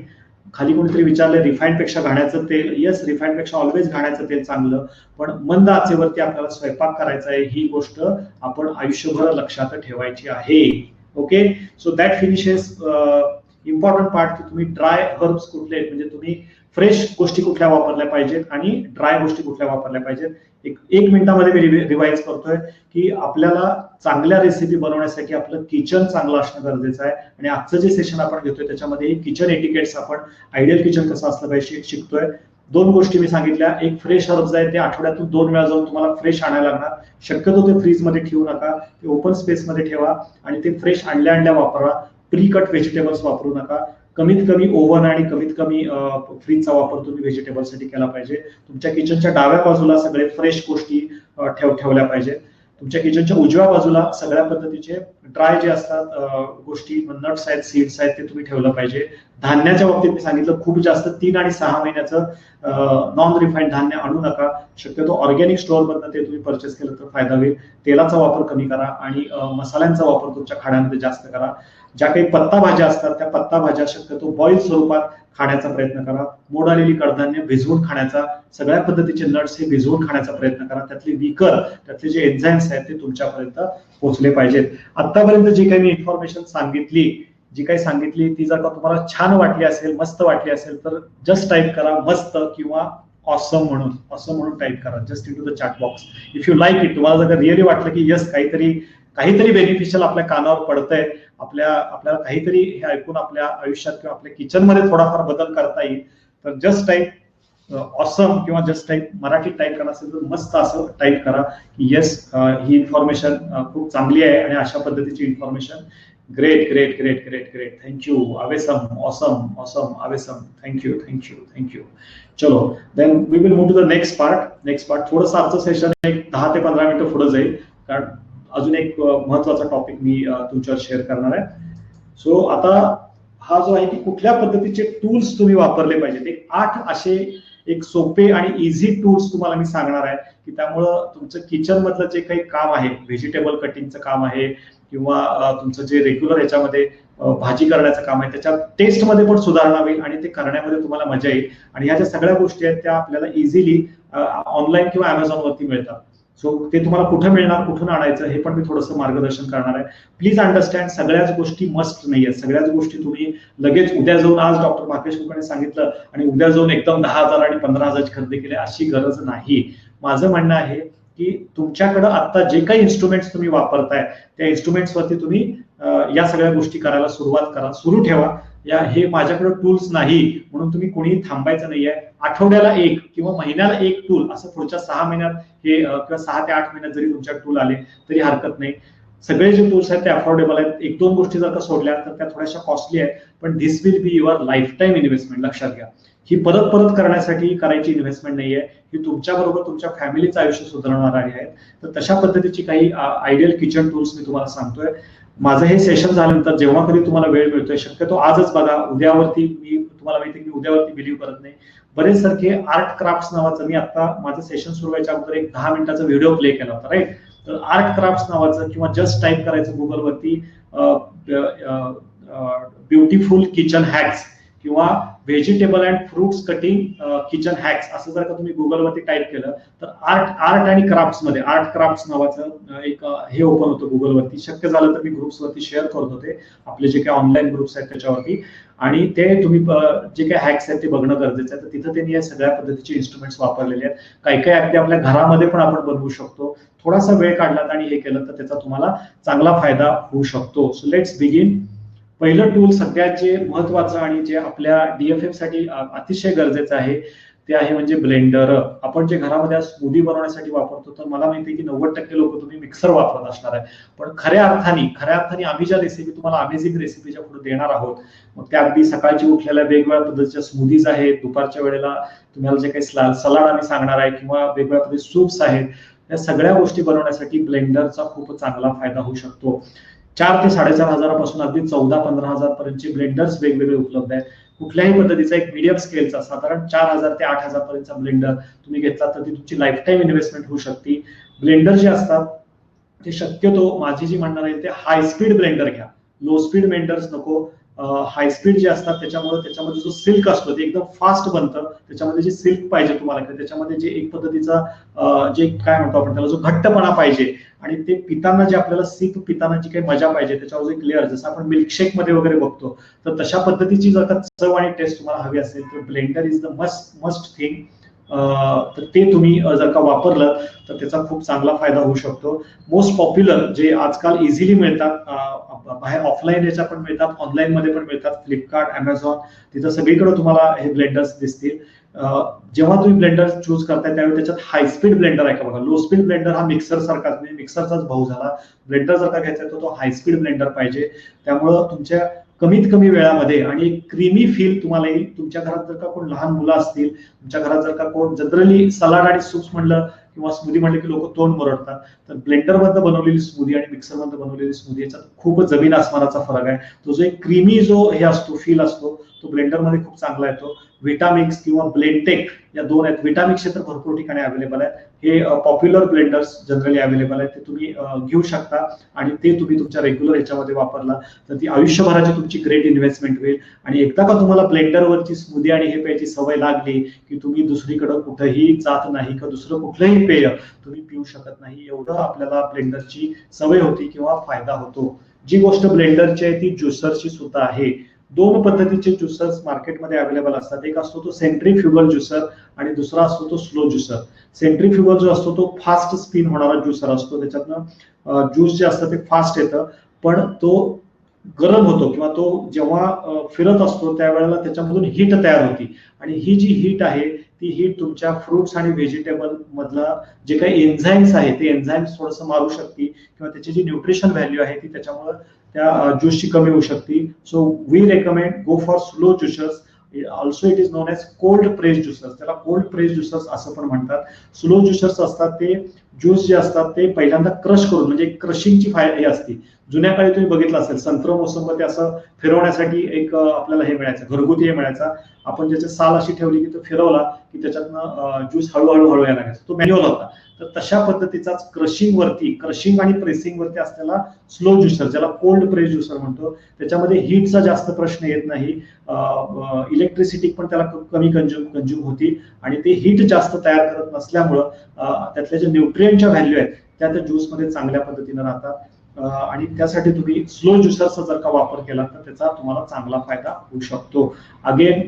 खाली कोणीतरी विचारलंय रिफाईंड पेक्षा घाण्याचं तेल. येस, रिफाईंड पेक्षा ऑलवेज घाण्याचं तेल चांगलं, पण मंद आचेवरती आपल्याला स्वयंपाक करायचा आहे, ही गोष्ट आपण आयुष्यभर लक्षात ठेवायची आहे. Okay, so that finishes important part की तुम्ही ड्राय हर्ब्स कुठले आहेत, म्हणजे तुम्ही फ्रेश गोष्टी कुठल्या वापरल्या पाहिजेत आणि ड्राय गोष्टी कुठल्या वापरल्या पाहिजेत. एक मिनिटामध्ये मी रिवाइज करतोय की आपल्याला चांगल्या रेसिपी बनवण्यासाठी आपलं किचन चांगलं असणं गरजेचं आहे. आणि आजचं जे सेशन आपण घेतोय त्याच्यामध्ये किचन एटिकेट्स, आपण आयडियल किचन कसं असलं पाहिजे शिकतोय. 2 गोष्टी मी सांगितल्या, एक फ्रेश हर्ब्स आहे ते आठवड्यातून 2 वेळा जाऊन तुम्हाला फ्रेश आणायला लागणार. शक्यतो ते फ्रीज मध्ये ठेवू नका, ते ओपन स्पेस मध्ये ठेवा आणि ते फ्रेश आणल्या वापरा. प्री कट व्हेजिटेबल्स वापरू नका. कमीत कमी ओव्हन आणि कमीत कमी फ्रीजचा वापर तुम्ही व्हेजिटेबलसाठी केला पाहिजे. तुमच्या किचनच्या डाव्या बाजूला सगळे फ्रेश गोष्टी ठेवल्या पाहिजे. तुमच्या किचनच्या उजव्या बाजूला सगळ्या पद्धतीचे ड्राय जे असतात गोष्टी, नट्स आहेत, सीड्स आहेत, ते तुम्ही ठेवलं पाहिजे. धान्याच्या बाबतीत मी सांगितलं खूप जास्त 3 आणि 6 महिन्याचं नॉन रिफाईंड धान्य आणू नका. शक्यतो ऑर्गॅनिक स्टोअर मधनं ते तुम्ही परचेस केलं तर फायदा होईल. तेलाचा वापर कमी करा आणि मसाल्यांचा वापर तुमच्या खाण्यामध्ये जास्त करा. ज्या काही पत्ता भाज्या असतात त्या पत्ता भाज्या शक्यतो बॉईल स्वरूपात खाण्याचा प्रयत्न करा. मोड आलेली कडधान्य भिजवून खाण्याचा, सगळ्या पद्धतीचे नट्स हे भिजवून खाण्याचा प्रयत्न करा. त्यातले विकर, त्यातले जे एन्झाईम्स आहेत ते तुमच्यापर्यंत पोहोचले पाहिजेत. आतापर्यंत जी काही मी इन्फॉर्मेशन सांगितली, जी काही सांगितली ती जर का तुम्हाला छान वाटली असेल, मस्त वाटली असेल तर जस्ट टाईप करा मस्त किंवा ऑसम म्हणून टाईप करा just into the chat box. If you like it, तुम्हाला जर रिअली वाटलं की यस काहीतरी बेनिफिशियल आपल्या कानावर पडतंय, आपल्याला काहीतरी हे ऐकून आपल्या आयुष्यात किंवा आपल्या किचन मध्ये थोडाफार बदल करता येईल, तर जस्ट टाईप ऑसम किंवा जस्ट टाईप मराठीत टाईप करा असेल तर मस्त असं टाईप करा की येस ही इन्फॉर्मेशन खूप चांगली आहे आणि अशा पद्धतीची information. Great great great great great, thank you. Awesome, awesome, awesome, thank you. चलो then we will move to the next part. थोडंसं आजचं सेशन एक 10 ते 15 मिनिटं पुढे जाईल, कारण अजून एक महत्वाचा टॉपिक मी तुमच्यावर शेअर करणार आहे. सो आता हा जो आहे की कुठल्या पद्धतीचे टूल्स तुम्ही वापरले पाहिजेत, एक 8 असे एक सोपे आणि इझी टूल्स तुम्हाला मी सांगणार आहे की त्यामुळं तुमचं किचन मधलं जे काही काम आहे, व्हेजिटेबल कटिंगचं काम आहे किंवा तुमचं जे रेग्युलर याच्यामध्ये भाजी करण्याचं काम आहे, त्याच्या टेस्ट मध्ये पण सुधारणा होईल आणि ते करण्यामध्ये तुम्हाला मजा येईल. आणि ह्या ज्या सगळ्या गोष्टी आहेत त्या आपल्याला इझिली ऑनलाईन किंवा अमेझॉन वरती मिळतात. सो ते तुम्हाला कुठे मिळणार, कुठून आणायचं हे पण मी थोडंसं मार्गदर्शन करणार आहे. प्लीज अंडरस्टँड, सगळ्याच गोष्टी मस्ट नाही आहेत. सगळ्याच गोष्टी तुम्ही लगेच उद्या जाऊन, आज डॉक्टर भाकेश कुलकर्णी सांगितलं आणि उद्या जाऊन एकदम 10,000 आणि 15,000 खरेदी केली अशी गरज नाही. माझं म्हणणं आहे की तुमच्याकडे आता जे काही इन्स्ट्रुमेंट्स तुम्ही वापरताय त्या इन्स्ट्रुमेंट्स वरती तुम्ही या सगळ्या गोष्टी करायला सुरुवात करा, सुरू ठेवा. हे माझ्याकडे टूल्स नाही म्हणून तुम्ही कोणीही थांबायचं नाहीये. आठवड्याला एक किंवा महिन्याला एक टूल, असं पुढच्या 6 महिन्यात हे किंवा 6 ते 8 महिन्यात जरी तुमच्या टूल आले तरी हरकत नाही. सगळे जे टूल्स आहेत ते अफोर्डेबल आहेत. एक दोन गोष्टी जर का सोडल्या तर त्या थोड्याशा कॉस्टली आहेत, पण this will be your life time investment. लक्षात घ्या, ही परत परत करण्यासाठी करायची इन्व्हेस्टमेंट नाहीये, ही तुमच्या बरोबर तुमच्या फॅमिलीचं आयुष्य सुधारणारी आहे. तर तशा पद्धतीची काही आयडियल किचन टूल्स मी तुम्हाला सांगतोय. माझं हे सेशन झाल्यानंतर जेव्हा कधी तुम्हाला वेळ मिळतोय, शक्यतो आजच बघा, उद्यावरती मी तुम्हाला माहिती मी उद्यावरती बिलीव्ह करत नाही. बरेच सारखे आर्ट क्राफ्ट नावाचं, मी आता माझं सेशन सुरू व्हायच्या अगोदर एक 10 मिनिटाचा व्हिडिओ प्ले केला होता, राईट. तर आर्ट क्राफ्ट नावाचं किंवा जस्ट टाईप करायचं गुगलवरती ब्युटिफुल किचन हॅक्स किंवा vegetable and fruits cutting kitchen hacks असं जर का तुम्ही गुगलवरती टाईप केलं तर आर्ट आणि क्राफ्ट्स मध्ये आर्ट क्राफ्ट्स नावाचं एक हे ओपन होतं गुगलवरती. शक्य झालं तर मी ग्रुप्सवरती शेअर करत होते, आपले जे काही ऑनलाईन ग्रुप्स आहेत त्याच्यावरती, आणि ते तुम्ही जे काही हॅक्स आहेत ते बघणं गरजेचं आहे. तर तिथं त्यांनी या सगळ्या पद्धतीचे इन्स्ट्रुमेंट्स वापरलेले आहेत. काही काही अगदी आपल्या घरामध्ये पण आपण बनवू शकतो. थोडासा वेळ काढलात आणि हे केलं तर त्याचा तुम्हाला चांगला फायदा होऊ शकतो. So let's begin. पहिलं टूल सगळ्यात जे महत्वाचं आणि जे आपल्या डीएफएफ साठी अतिशय गरजेचं आहे ते आहे म्हणजे ब्लेंडर. आपण जे घरामध्ये स्मूदी बनवण्यासाठी वापरतो, तर मला माहिती आहे की 90% लोक तुम्ही मिक्सर वापरत असणार आहे. पण खऱ्या अर्थाने आम्ही ज्या रेसिपी तुम्हाला अमेझिंग रेसिपीच्या पुढे देणार आहोत, मग त्या अगदी सकाळची उठलेल्या वेगवेगळ्या पद्धतीच्या स्मूदीज आहेत, दुपारच्या वेळेला तुम्हाला जे काही सलाड आम्ही सांगणार आहे किंवा वेगवेगळ्या पद्धती सूप्स आहेत, या सगळ्या गोष्टी बनवण्यासाठी ब्लेंडरचा खूप चांगला फायदा होऊ शकतो. 4 ते 4.5 हजारापासून अगदी 14-15 हजार पर्यंतचे ब्लेंडर्स वेगवेगळे उपलब्ध आहेत. कुठल्याही पद्धतीचा एक मीडियम स्केलचा साधारण 4,000 ते 8,000 पर्यंतचा ब्लेंडर तुम्ही घेतला तर ती तुमची लाईफ टाईम इन्व्हेस्टमेंट होऊ शकते. ब्लेंडर जे असतात ते शक्यतो माझी जी म्हणणार आहे ते हाय स्पीड ब्लेंडर घ्या, लो स्पीड ब्लेंडर्स नको. हाय स्पीड जे असतात त्याच्यामध्ये जो सिल्क असतो ते एकदम फास्ट बनतं. त्याच्यामध्ये जे सिल्क पाहिजे तुम्हाला, त्याच्यामध्ये जे एक पद्धतीचा जे काय म्हणतो आपण त्याला, जो घट्टपणा पाहिजे आणि ते पिताना जे आपल्याला सिप पिताना जी काही मजा पाहिजे त्याच्यावर जे क्लिअर, जसं आपण मिल्कशेक मध्ये वगैरे बघतो, तर तशा पद्धतीची जर का चव आणि टेस्ट तुम्हाला हवी असेल तर blender is the must thing. तर ते तुम्ही जर का वापरलं तर त्याचा खूप चांगला फायदा होऊ शकतो. मोस्ट पॉप्युलर जे आजकाल इझिली मिळतात, बाहेर ऑफलाईन याच्या पण मिळतात, ऑनलाईन मध्ये पण मिळतात, फ्लिपकार्ट, अमेझॉन, तिथं सगळीकडे तुम्हाला हे ब्लेंडर्स दिसतील. जेव्हा तुम्ही ब्लेंडर चूज करताय त्यावेळी त्याच्यात हाय स्पीड ब्लेंडर आहे का बघा. लो स्पीड ब्लेंडर हा मिक्सर सारखाच, म्हणजे मिक्सरचाच भाऊ झाला. ब्लेंडर जर का घ्यायचा तर तो हाय स्पीड ब्लेंडर पाहिजे. त्यामुळं तुमच्या कमीत कमी वेळामध्ये आणि क्रीमी फील तुम्हाला येईल. तुमच्या घरात जर का कोण लहान मुलं असतील, तुमच्या घरात जर का कोण जनरली सलाड आणि सूप्स म्हणलं किंवा स्मूदी म्हणलं की लोक तोंड मुरडतात, तर ब्लेंडर मधनं बनवलेली स्मूदी आणि मिक्सर मधनं बनवलेली स्मूदी याच्यात खूप जमीन आसमानाचा फरक आहे. तो जो एक क्रीमी जो हे असतो, फील असतो, तो ब्लेंडर मध्ये खूप चांगला येतो. विटामिक्स किंवा ब्लेंटेक या दोन आहेत. विटामिक्सचे तर भरपूर ठिकाणी अवेलेबल आहे. हे पॉप्युलर ब्लेंडर्स जनरली अवेलेबल आहेत, ते तुम्ही घेऊ शकता आणि ते तुम्ही तुमच्या रेग्युलर ह्याच्यामध्ये वापरला तर ती आयुष्यभराची तुमची ग्रेट इन्व्हेस्टमेंट होईल. आणि एकदा का तुम्हाला ब्लेंडरवरची स्मूदी आणि हे प्यायची सवय लागली की तुम्ही दुसरीकडे कुठेही जात नाही का दुसरं कुठलंही पेय तुम्ही पिऊ शकत नाही, एवढं आपल्याला ब्लेंडरची सवय होती किंवा फायदा होतो. जी गोष्ट ब्लेंडरची आहे ती ज्युसरची सुद्धा आहे. 2 पद्धतीचे ज्युसर्स मार्केटमध्ये अवेलेबल असतात. एक असतो तो सेंट्रीफ्युगल ज्युसर आणि दुसरा असतो तो स्लो ज्युसर. सेंट्रीफ्युगल जो असतो तो फास्ट स्पिन होणारा ज्युसर असतो, त्याच्यातनं ज्यूस जे असतं ते फास्ट येतं, पण तो गरम होतो किंवा तो जेव्हा फिरत असतो त्यावेळेला त्याच्यामधून हीट तयार होती आणि ही जी हीट आहे ती हीट तुमच्या फ्रुट्स आणि व्हेजिटेबल मधला जे काही एन्झाईम्स आहे ते एन्झाईम्स थोडंसं मारू शकते किंवा त्याची जी न्यूट्रिशन व्हॅल्यू आहे ती त्याच्यामुळे त्या ज्यूसची कमी होऊ शकते. So we recommend go for slow juicers. Also it is known as cold press juicers. त्याला कोल्ड प्रेस ज्युसर्स असं पण म्हणतात. स्लो ज्युसर्स असतात ते ज्यूस जे असतात ते पहिल्यांदा क्रश करून, म्हणजे क्रशिंगची हे असते. जुन्या काळी तुम्ही बघितलं असेल संत्र मोसंबी असं फिरवण्यासाठी एक आपल्याला हे मिळायचं, घरगुती हे मिळायचा. आपण ज्याची साल अशी ठेवली की तो फिरवला की त्याच्यातनं ज्यूस हळूहळू यायला लागायचा. तो मॅन्युअल होता. तर तशा पद्धतीचाच क्रशिंग आणि प्रेसिंग वरती असलेला स्लो ज्युसर, ज्याला कोल्ड प्रेस ज्युसर म्हणतो, त्याच्यामध्ये हीटचा जास्त प्रश्न येत नाही. इलेक्ट्रिसिटी पण त्याला कमी कंझ्युम होती आणि ते हीट जास्त तयार करत नसल्यामुळं त्यातल्या ज्या न्यूट्रिएंटच्या व्हॅल्यू आहेत त्या ज्यूसमध्ये चांगल्या पद्धतीने राहतात. आणि त्यासाठी तुम्ही स्लो ज्युसरचा जर का वापर केला तर त्याचा तुम्हाला चांगला फायदा होऊ शकतो. अगेन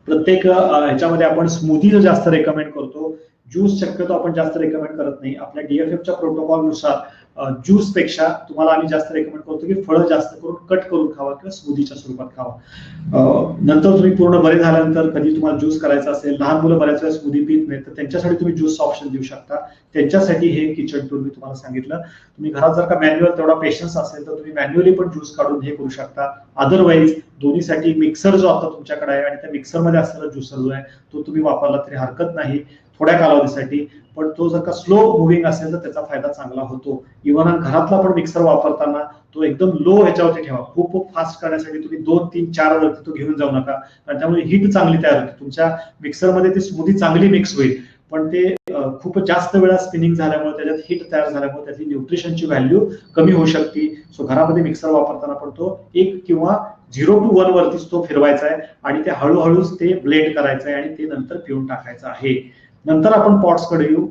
प्रत्येक ह्याच्यामध्ये आपण स्मूदी जास्त रेकमेंड करतो, ज्यूस शक्यतो आपण जास्त रेकमेंड करत नाही. आपल्या डीएफएफच्या प्रोटोकॉल नुसार ज्यूस पेक्षा तुम्हाला आम्ही जास्त रेकमेंड करतो की फळं जास्त करून कट करून खावा किंवा स्मूदीच्या स्वरूपात खावा. नंतर तुम्ही पूर्ण बरे झाल्यानंतर कधी तुम्हाला ज्यूस करायचा असेल, लहान मुलं बऱ्याच वेळा स्मूदी पीत नाही तर त्यांच्यासाठी तुम्ही ज्यूस ऑप्शन देऊ शकता. त्यांच्यासाठी हे किचन टूल मी तुम्हाला सांगितलं. तुम्ही घरात जर का मॅन्युअल तेवढा पेशन्स असेल तर तुम्ही मॅन्युअली पण ज्यूस काढून हे करू शकता. अदरवाईज दोन्हीसाठी मिक्सर जो आता तुमच्याकडे आहे आणि त्या मिक्सरमध्ये असलेला ज्युसर जो आहे तो तुम्ही वापरला तरी हरकत नाही थोड्या कालावधीसाठी. पण तो जर का स्लो मुव्हिंग असेल तर त्याचा फायदा चांगला होतो. इव्हन घरातला पण मिक्सर वापरताना तो एकदम लो ह्याच्यावरती ठेवा. खूप फास्ट करण्यासाठी तुम्ही 2, 3, 4 वरती तो घेऊन जाऊ नका, कारण त्यामुळे हीट चांगली तयार होते. तुमच्या मिक्सरमध्ये ती स्मूदी चांगली मिक्स होईल, पण ते खूप जास्त वेळा स्पिनिंग झाल्यामुळे त्याच्यात हीट तयार झाल्यामुळे त्याची न्यूट्रिशनची व्हॅल्यू कमी होऊ शकते. सो घरामध्ये मिक्सर वापरताना पण तो 1 किंवा 0 to 1 वरतीच तो फिरवायचा आहे आणि ते हळूहळूच ते ब्लेंड करायचं आहे आणि ते नंतर पिऊन टाकायचं आहे. नंतर आपण पॉट्स कडे येऊ.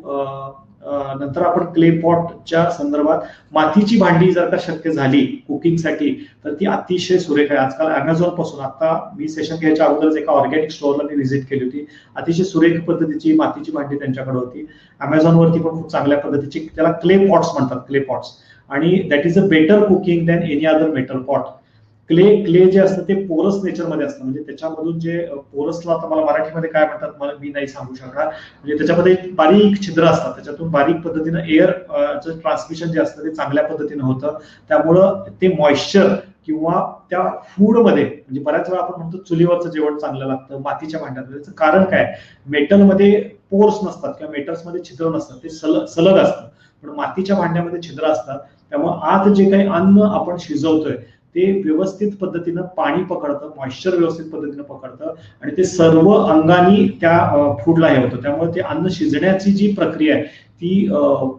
नंतर आपण क्ले पॉटच्या संदर्भात मातीची भांडी जर का शक्य झाली कुकिंगसाठी तर ती अतिशय सुरेख आहे. आजकाल अमेझॉन पासून, आता मी सेशन घ्यायच्या अगोदरच एका ऑर्गॅनिक स्टोअरला मी व्हिजिट केली होती, अतिशय सुरेख पद्धतीची मातीची भांडी त्यांच्याकडे होती. अमेझॉनवरती पण खूप चांगल्या पद्धतीची, त्याला क्ले पॉट्स म्हणतात, क्ले पॉट्स, आणि that is a better cooking than any other metal pot. Clay जे असतं ते पोरस नेचरमध्ये असतं, म्हणजे त्याच्यामधून जे पोरसला आता मला मराठीमध्ये काय म्हणतात मला मी नाही सांगू शकणार. म्हणजे त्याच्यामध्ये बारीक छिद्र असतात, त्याच्यातून बारीक पद्धतीनं एअर ट्रान्समिशन जे असतं ते चांगल्या पद्धतीनं होतं. त्यामुळं ते मॉइश्चर किंवा त्या फूडमध्ये, म्हणजे बऱ्याच वेळा आपण म्हणतो चुलीवरचं जेवण चांगलं लागतं मातीच्या भांड्यात. त्याचं कारण काय, मेटलमध्ये पोर्स नसतात किंवा मेटल्समध्ये छिद्र नसतात, ते सलग असतं. पण मातीच्या भांड्यामध्ये छिद्र असतात, त्यामुळे आत जे काही अन्न आपण शिजवतोय ते व्यवस्थित पद्धतीनं पाणी पकडतं, मॉइश्चर व्यवस्थित पद्धतीनं पकडतं आणि ते सर्व अंगाने त्या फूडला हे होतं. त्यामुळे ते अन्न शिजण्याची जी प्रक्रिया आहे ती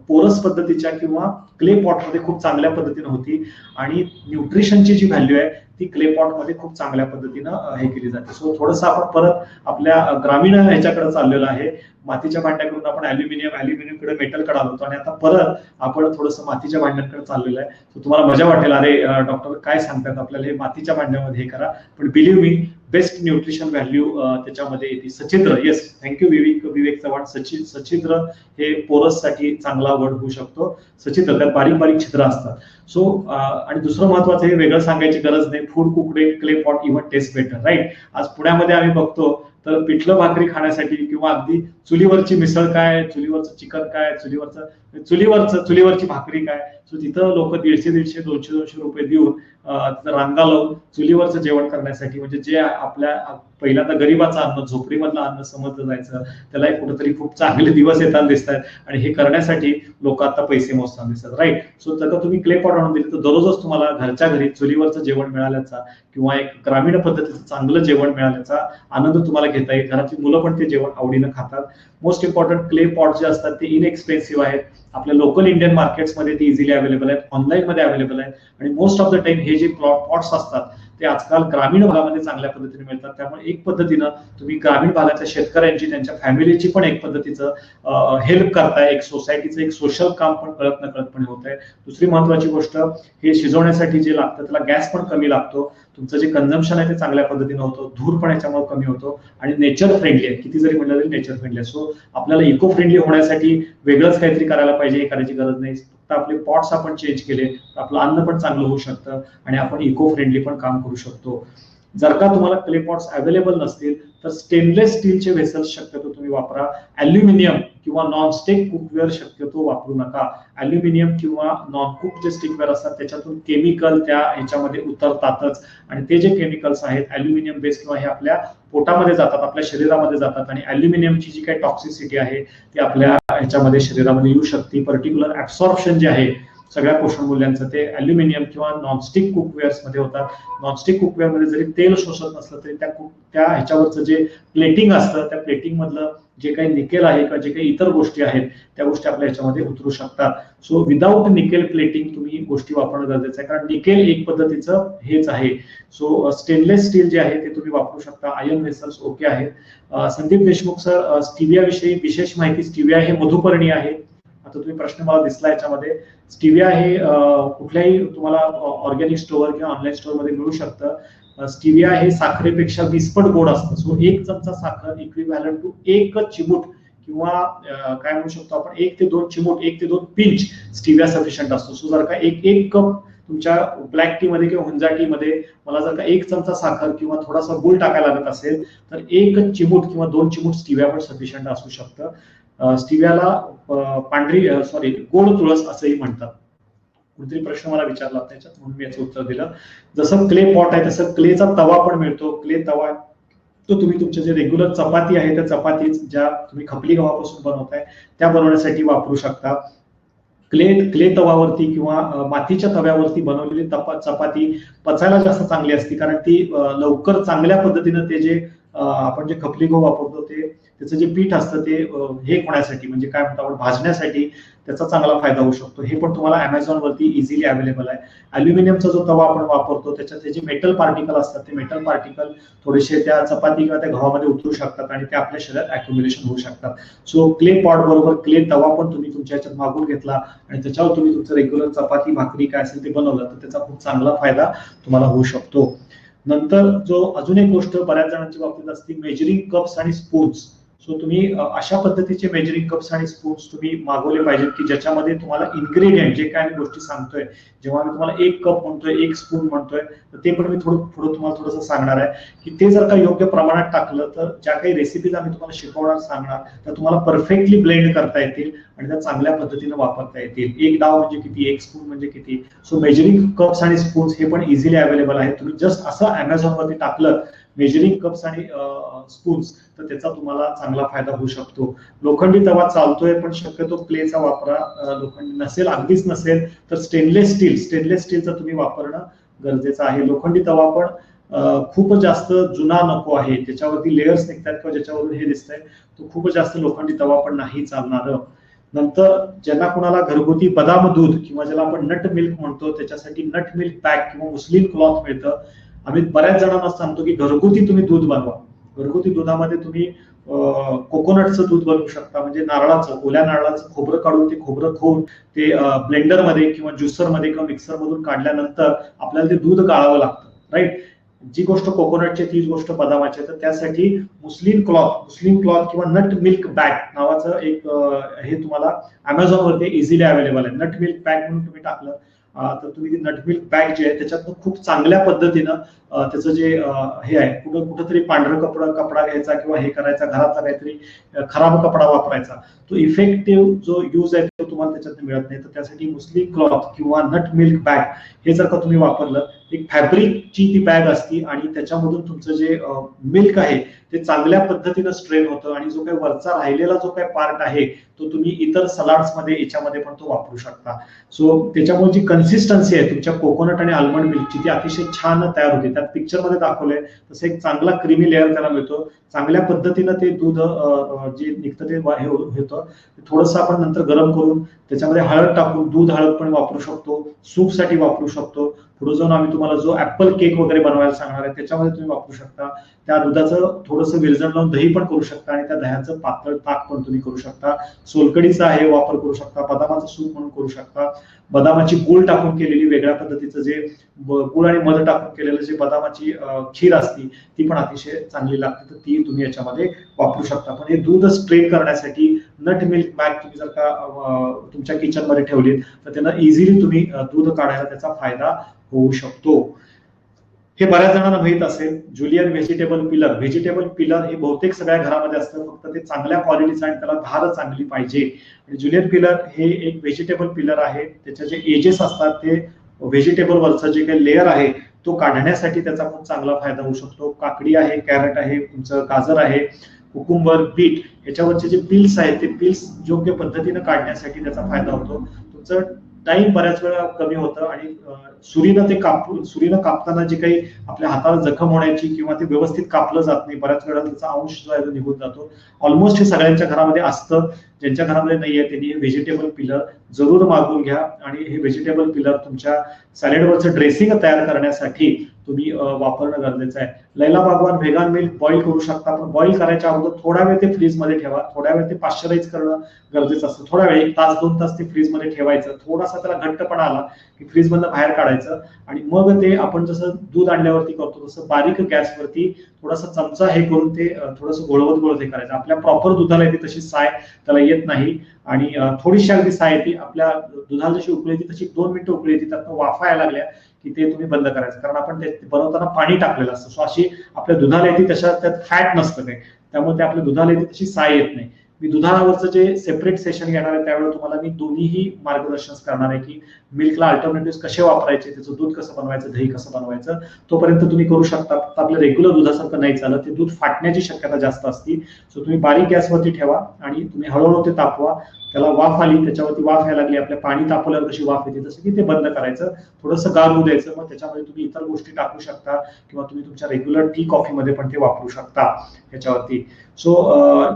पोरस पद्धतीच्या किंवा क्ले पॉटमध्ये खूप चांगल्या पद्धतीनं होती आणि न्यूट्रिशनची जी व्हॅल्यू आहे ती क्ले पॉटमध्ये खूप चांगल्या पद्धतीनं हे केली जाते. सो थोडंसं आपण परत आपल्या ग्रामीण ह्याच्याकडे चाललेलो आहे. मातीच्या भांड्याकडून आपण अॅल्युमिनियमकडे मेटलकडे आलो होतो आणि आता परत आपण थोडंसं मातीच्या भांड्यांकडे चाललेलं आहे. तर तुम्हाला मजा वाटेल, अरे डॉक्टर काय सांगतात आपल्याला हे मातीच्या भांड्यामध्ये हे करा, पण बिलीव्ह मी बेस्ट न्यूट्रिशन व्हॅल्यू त्याच्यामध्ये येते. सचिद्र, येस, थँक्यू विवेक चव्हाण. सचिद्र हे पोरस साठी चांगला वर्ड होऊ शकतो. सचिद्र, त्यात बारीक बारीक छिद्र असतात. सो आणि दुसरं महत्वाचं, हे वेगळं सांगायची गरज नाही, food cooked clay pot even taste better, right. आज पुण्यामध्ये आम्ही बघतो तर पिठलं भाकरी खाण्यासाठी किंवा अगदी चुलीवरची मिसळ काय, चुलीवरचं चिकन काय, चुलीवरची भाकरी काय, सो तिथं लोक 150, 200 रुपये देऊन रांगा लावून चुलीवरचं जेवण करण्यासाठी, म्हणजे जे आपल्या पहिल्यांदा गरीबाचं अन्न, झोपडीमधलं अन्न समजलं जायचं, त्याला कुठेतरी खूप चांगले दिवस येताना दिसत आहेत आणि हे करण्यासाठी लोक आता पैसे मोजताना दिसतात, राईट. सो जर का तुम्ही क्ले पॉट आणून दिले तर दररोजच तुम्हाला घरच्या घरी चुलीवरचं जेवण मिळाल्याचा किंवा एक ग्रामीण पद्धतीचं चांगलं जेवण मिळाल्याचा आनंद तुम्हाला घेता येईल. घरातली मुलं पण ते जेवण आवडीनं खातात. मोस्ट इम्पॉर्टंट, क्ले पॉट जे असतात ते इनएक्सपेन्सिव्ह आहेत. आपल्या लोकल इंडियन मार्केट्समध्ये ते इझिली अवेलेबल आहेत, ऑनलाईनमध्ये अवेलेबल आहेत आणि मोस्ट ऑफ द टाइम हे जे पॉट्स असतात ते आजकाल ग्रामीण भागामध्ये चांगल्या पद्धतीने मिळतात. त्यामुळे एक पद्धतीनं तुम्ही ग्रामीण भागातल्या शेतकऱ्यांची, त्यांच्या फॅमिलीची पण एक पद्धतीचं हेल्प करताय, एक सोसायटीचं एक सोशल काम पण कळत नकळतपणे होत आहे. दुसरी महत्वाची गोष्ट, हे शिजवण्यासाठी जे लागतं त्याला गॅस पण कमी लागतो, तुमचं जे कन्झम्पशन आहे ते चांगल्या पद्धतीनं होतं, धूर पण याच्यामुळे कमी होतो आणि नेचर फ्रेंडली आहे. किती जरी म्हटलं तरी नेचर फ्रेंडली आहे. सो आपल्याला इको फ्रेंडली होण्यासाठी वेगळंच काहीतरी करायला पाहिजे, हे करायची गरज नाही. फक्त आपले पॉट्स आपण चेंज केले तर आपलं अन्न पण चांगलं होऊ शकतं आणि आपण इको फ्रेंडली पण काम करू शकतो. जर का तुम्हाला क्ले पॉट्स अवेलेबल नसतील तर स्टेनलेस स्टीलचे व्हेसल्स शक्यतो तुम्ही वापरा. अॅल्युमिनियम किंवा नॉनस्टिक कुकवेअर शक्यतो वापरू नका. अॅल्युमिनियम किंवा नॉन कुक जे स्टिकवेअर असतात त्याच्यातून केमिकल त्या ह्याच्यामध्ये उतरतातच आणि ते जे केमिकल्स आहेत अॅल्युमिनियम बेस किंवा हे आपल्या पोटामध्ये जातात, आपल्या शरीरामध्ये जातात आणि अॅल्युमिनियमची जी काही टॉक्सिसिटी आहे ती आपल्या ह्याच्यामध्ये शरीरामध्ये येऊ शकते. पर्टिक्युलर ऍब्सॉर्प्शन जे आहे सगळ्या पोषण मूल्यांचं ते अॅल्युमिनियम किंवा नॉनस्टिक कुकवेअर्स मध्ये होतात. नॉनस्टिक कुकवेअर मध्ये जरी तेल शोषत नसलं तरी त्या ह्याच्यावरचं जे प्लेटिंग असतं त्या प्लेटिंग मधलं जे काही निकेल आहे किंवा जे काही इतर गोष्टी आहेत त्या गोष्टी आपल्या ह्याच्यामध्ये उतरू शकतात. सो विदाऊट निकेल प्लेटिंग तुम्ही गोष्टी वापरणं गरजेचं आहे, कारण निकेल एक पद्धतीचं हेच आहे. सो स्टेनलेस स्टील जे आहे ते तुम्ही वापरू शकता. आयर्न व्हेसल्स ओके आहेत. संदीप देशमुख सर, स्टिविया विषयी विशेष माहिती. स्टिविया हे मधुपर्णी आहे. आता तुम्ही प्रश्न मला दिसला याच्यामध्ये, स्टिविया हे कुठल्याही तुम्हाला ऑर्गॅनिक स्टोअर किंवा ऑनलाईन स्टोअर मध्ये मिळू शकतं. स्टिविया हे साखरेपेक्षा 20 पट गोड असतं. सो 1 चमचा साखर इक्विव्हॅलंट टू 1 चिमूट किंवा काय म्हणू शकतो आपण 1 ते 2 चिमूट 1 ते 2 पिंच स्टिविया सफिशियंट असतो. सो जर का एक कप तुमच्या ब्लॅक टी मध्ये किंवा हुंजा टी मध्ये मला जर का 1 चमचा साखर किंवा थोडासा गुळ टाकायला लागत असेल तर 1 चिमूट किंवा 2 चिमूट स्टिविया पण सफिशियंट असू शकतं. स्टिवियाला गोड तुळस असंही म्हणतात. कुठेतरी प्रश्न मला विचारला त्याच्यात म्हणून मी याचं उत्तर दिलं. जसं क्ले पॉट आहे तसं क्लेचा तवा पण मिळतो. क्ले तवा तो तुम्ही तुमचे जे रेग्युलर चपाती आहे त्या चपाती ज्या तुम्ही खपली गव्हापासून बनवताय त्या बनवण्यासाठी वापरू शकता. क्ले तवावरती किंवा मातीच्या तव्यावरती बनवलेली चपाती पचायला जास्त चांगली असते, कारण ती लवकर चांगल्या पद्धतीनं ते जे आपण जे खपली गहू वापरतो ते त्याचं जे पीठ असतं ते हे होण्यासाठी म्हणजे काय म्हणतो आपण भाजण्यासाठी त्याचा चांगला फायदा होऊ शकतो. हे पण तुम्हाला अमेझॉन वरती इझिली अवेलेबल आहे. अल्युमिनियमचा जो तवा आपण वापरतो त्याच्यात जे मेटल पार्टिकल असतात ते मेटल पार्टिकल थोडेसे त्या चपाती किंवा त्या गव्हामध्ये उतरू शकतात आणि ते आपल्या शरीरात अॅक्युम्युलेशन होऊ शकतात. सो क्ले पॉट बरोबर क्ले तवा पण तुम्ही तुमच्या ह्याच्यात मागून घेतला आणि त्याच्यावर तुम्ही तुमचं रेग्युलर चपाती भाकरी काय असेल ते बनवलं तर त्याचा खूप चांगला फायदा तुम्हाला होऊ शकतो. नंतर जो अजून एक गोष्ट बऱ्याच जणांच्या बाबतीत असते मेजरिंग कप्स आणि स्पून्स. सो तुम्ही अशा पद्धतीचे मेजरिंग कप्स आणि स्पून्स तुम्ही मागवले पाहिजेत की ज्याच्यामध्ये तुम्हाला इन्ग्रेडियंट जे काय गोष्टी सांगतोय जेव्हा मी तुम्हाला 1 कप म्हणतोय 1 स्पून म्हणतोय तर ते पण मी पुढे तुम्हाला थोडंसं सांगणार आहे की ते जर का योग्य प्रमाणात टाकलं तर ज्या काही रेसिपीज आम्ही तुम्हाला शिकवणार सांगणार तर तुम्हाला परफेक्टली ब्लेंड करता येतील आणि त्या चांगल्या पद्धतीने वापरता येतील. 1 डाव म्हणजे किती 1 स्पून म्हणजे किती. सो मेजरिंग कप्स आणि स्पून्स हे पण इझिली अवेलेबल आहे. तुम्ही जस्ट असं अमेझॉन वरती टाकलं मेजरिंग कप्स आणि स्पून्स तर त्याचा तुम्हाला चांगला फायदा होऊ शकतो. लोखंडी तवा चालतोय पण शक्यतो क्लेचा वापरा. लोखंडी नसेल अगदीच नसेल तर स्टेनलेस स्टीलचा तुम्ही वापरणं गरजेचं आहे. लोखंडी तवा पण खूप जास्त जुना नको आहे, त्याच्यावरती लेयर्स निघतात किंवा ज्याच्यावरून हे दिसतंय तो खूप जास्त लोखंडी तवा पण नाही चालणार. नंतर ज्यांना कोणाला घरगुती बदाम दूध किंवा ज्याला आपण नट मिल्क म्हणतो त्याच्यासाठी नट मिल्क पॅक किंवा मुस्लिम क्लॉथ मिळतं. आम्ही बऱ्याच जणांना सांगतो की घरगुती तुम्ही दूध बनवा. घरगुती दुधामध्ये तुम्ही कोकोनटचं दूध बनवू शकता म्हणजे नारळाचं ओल्या नारळाचं खोबरं काढून ते खोबरं खाऊन ते ब्लेंडरमध्ये किंवा ज्युसरमध्ये किंवा मिक्सर मधून काढल्यानंतर आपल्याला ते दूध गाळावं लागतं. राईट. जी गोष्ट कोकोनटची तीच गोष्ट बदामाची. तर त्यासाठी मुस्लिम क्लॉथ किंवा नट मिल्क बॅग नावाचं एक हे तुम्हाला अमेझॉन वरती इझिली अवेलेबल आहे. नट मिल्क बॅग म्हणून तुम्ही टाकलं तर तुम्ही ती नट मिल्क बॅग जी आहे त्याच्यात खूप चांगल्या पद्धतीनं त्याचं जे हे आहे कुठंतरी पांढरं कपडा घ्यायचा किंवा हे करायचा घरातला काहीतरी खराब कपडा वापरायचा तो इफेक्टिव्ह जो यूज आहे तो तुम्हाला त्याच्यात मिळत नाही. तर त्यासाठी मुस्लिम क्लॉथ किंवा नट मिल्क बॅग हे जर का तुम्ही वापरलं एक फॅब्रिकची ती बॅग असती आणि त्याच्यामधून तुमचं जे मिल्क आहे ते चांगल्या पद्धतीनं स्ट्रेन होतं आणि जो काही वरचा राहिलेला जो काही पार्ट आहे तो तुम्ही इतर सलाड्स मध्ये याच्यामध्ये पण तो वापरू शकता. सो त्याच्यामुळे जी कन्सिस्टन्सी आहे तुमच्या कोकोनट आणि आल्मंड मिल्कची ती अतिशय छान तयार होते. त्यात पिक्चर मध्ये दाखवलंय तसं एक चांगला क्रीमी लेअर त्याला मिळतो. चांगल्या पद्धतीनं ते दूध जे निघतं ते हे होतं. थोडंसं आपण नंतर गरम करून त्याच्यामध्ये हळद टाकून दूध हळद पण वापरू शकतो. सूप साठी वापरू शकतो. पुढे जाऊन आम्ही तुम्हाला जो ऍपल केक वगैरे बनवायला सांगणार आहे त्याच्यामध्ये तुम्ही वापरू शकता. त्या दुधाचं थोडंसं विरजण लावून दही पण करू शकता आणि त्या दह्याचं पातळ ताक पण तुम्ही करू शकता. सोलकडीचा हे वापर करू शकता. बदामाचं सूप म्हणून करू शकता. बदामाची गूळ टाकून केलेली वेगळ्या पद्धतीचं जे गूळ आणि मध टाकून केलेलं जे बदामाची खीर असती ती पण अतिशय चांगली लागते. तर ती तुम्ही याच्यामध्ये वापरू शकता. पण हे दूध स्ट्रेन करण्यासाठी नट मिल्क बॅग तुम्ही जर का तुमच्या किचन मध्ये ठेवली तर त्यांना इझिली तुम्ही दूध काढायला त्याचा फायदा होऊ शकतो. हे बऱ्याच जणांना माहित असेल. ज्युलियन व्हेजिटेबल पिलर हे बहुतेक सगळ्या घरामध्ये असतं. फक्त ते चांगल्या क्वालिटीचं आणि त्याला धार चांगली पाहिजे. आणि ज्युलियन पिलर हे एक व्हेजिटेबल पिलर आहे. त्याचे जे एजेस असतात ते व्हेजिटेबल वरचं जे काही लेअर आहे तो काढण्यासाठी त्याचा खूप चांगला फायदा होऊ शकतो. काकडी आहे, कॅरेट आहे, तुमचं गाजर आहे, कुकुंबर, बीट याच्यावरचे जे पिल्स आहेत ते पिल्स योग्य पद्धतीने काढण्यासाठी त्याचा फायदा होतो. तुमचं टाइम बऱ्याच वेळा कमी होतं आणि सुरीनं कापताना जे काही आपल्या हाताला जखम होण्याची किंवा ते व्यवस्थित कापलं जात नाही. बऱ्याच वेळा त्याचा अंश जो आहे तो निघून जातो. ऑलमोस्ट हे सगळ्यांच्या घरामध्ये असतं. ज्यांच्या घरामध्ये नाहीये त्यांनी हे व्हेजिटेबल पिलर जरूर मागवून घ्या आणि हे व्हेजिटेबल पिलर तुमच्या सॅलेडवरचं ड्रेसिंग तयार करण्यासाठी तुम्ही वापरणं गरजेचं आहे. लैला बागवान व्हेगन मिल्क बॉईल करू शकता, पण बॉईल करायच्या अगोदर थोडा वेळ ते फ्रीजमध्ये ठेवा, थोड्या वेळ ते पाश्चराइज करणं गरजेचं असतं. थोडा वेळ 1 तास 2 तास ते फ्रीजमध्ये ठेवायचं, थोडासा त्याला घट्टपणा आला की फ्रीजमधनं बाहेर काढायचं आणि मग ते आपण जसं दूध आणल्यावरती करतो तसं बारीक गॅसवरती थोडासा चमचा हे करून ते थोडंसं गोळवत हे करायचं. आपल्या प्रॉपर दुधाला येते तशी साय त्याला येत नाही आणि थोडीशी अगदी साय येते. आपल्या दुधाला जशी उकळी येते तशी 2 मिनिटं उकळी येते, त्यातनं वाफा यायला लागल्या की ते तुम्ही बंद करायचं, कारण आपण ते बनवताना पाणी टाकलेलं असतं. सो अशी आपल्या दुधाला येते तशा त्यात फॅट नसतं काही, त्यामुळे ते आपल्या दुधाला येते तशी साय येत नाही. मी दुधावरचं जे सेपरेट सेशन घेणार आहे त्यावेळेला तुम्हाला मी दोन्हीही मार्गदर्शन करणार आहे की मिल्कला अल्टरनेटिव्ह कसे वापरायचे, त्याचं दूध कसं बनवायचं, दही कसं बनवायचं. तोपर्यंत तुम्ही करू शकता. आपल्या रेग्युलर दुधासारखं नाही चालत, ते दूध फाटण्याची शक्यता जास्त असते. सो तुम्ही बारीक गॅसवरती ठेवा आणि तुम्ही हळूहळू ते तापवा. त्याला वाफ आली, त्याच्यावरती वाफ यायला लागली, आपल्या पाणी तापवल्यावर कशी वाफ येते तसं की ते बंद करायचं, थोडंसं गार होऊ द्यायचं. मग त्याच्यामध्ये तुम्ही इतर गोष्टी टाकू शकता किंवा तुम्ही तुमच्या रेग्युलर टी कॉफी मध्ये पण ते वापरू शकता ह्याच्यावरती. सो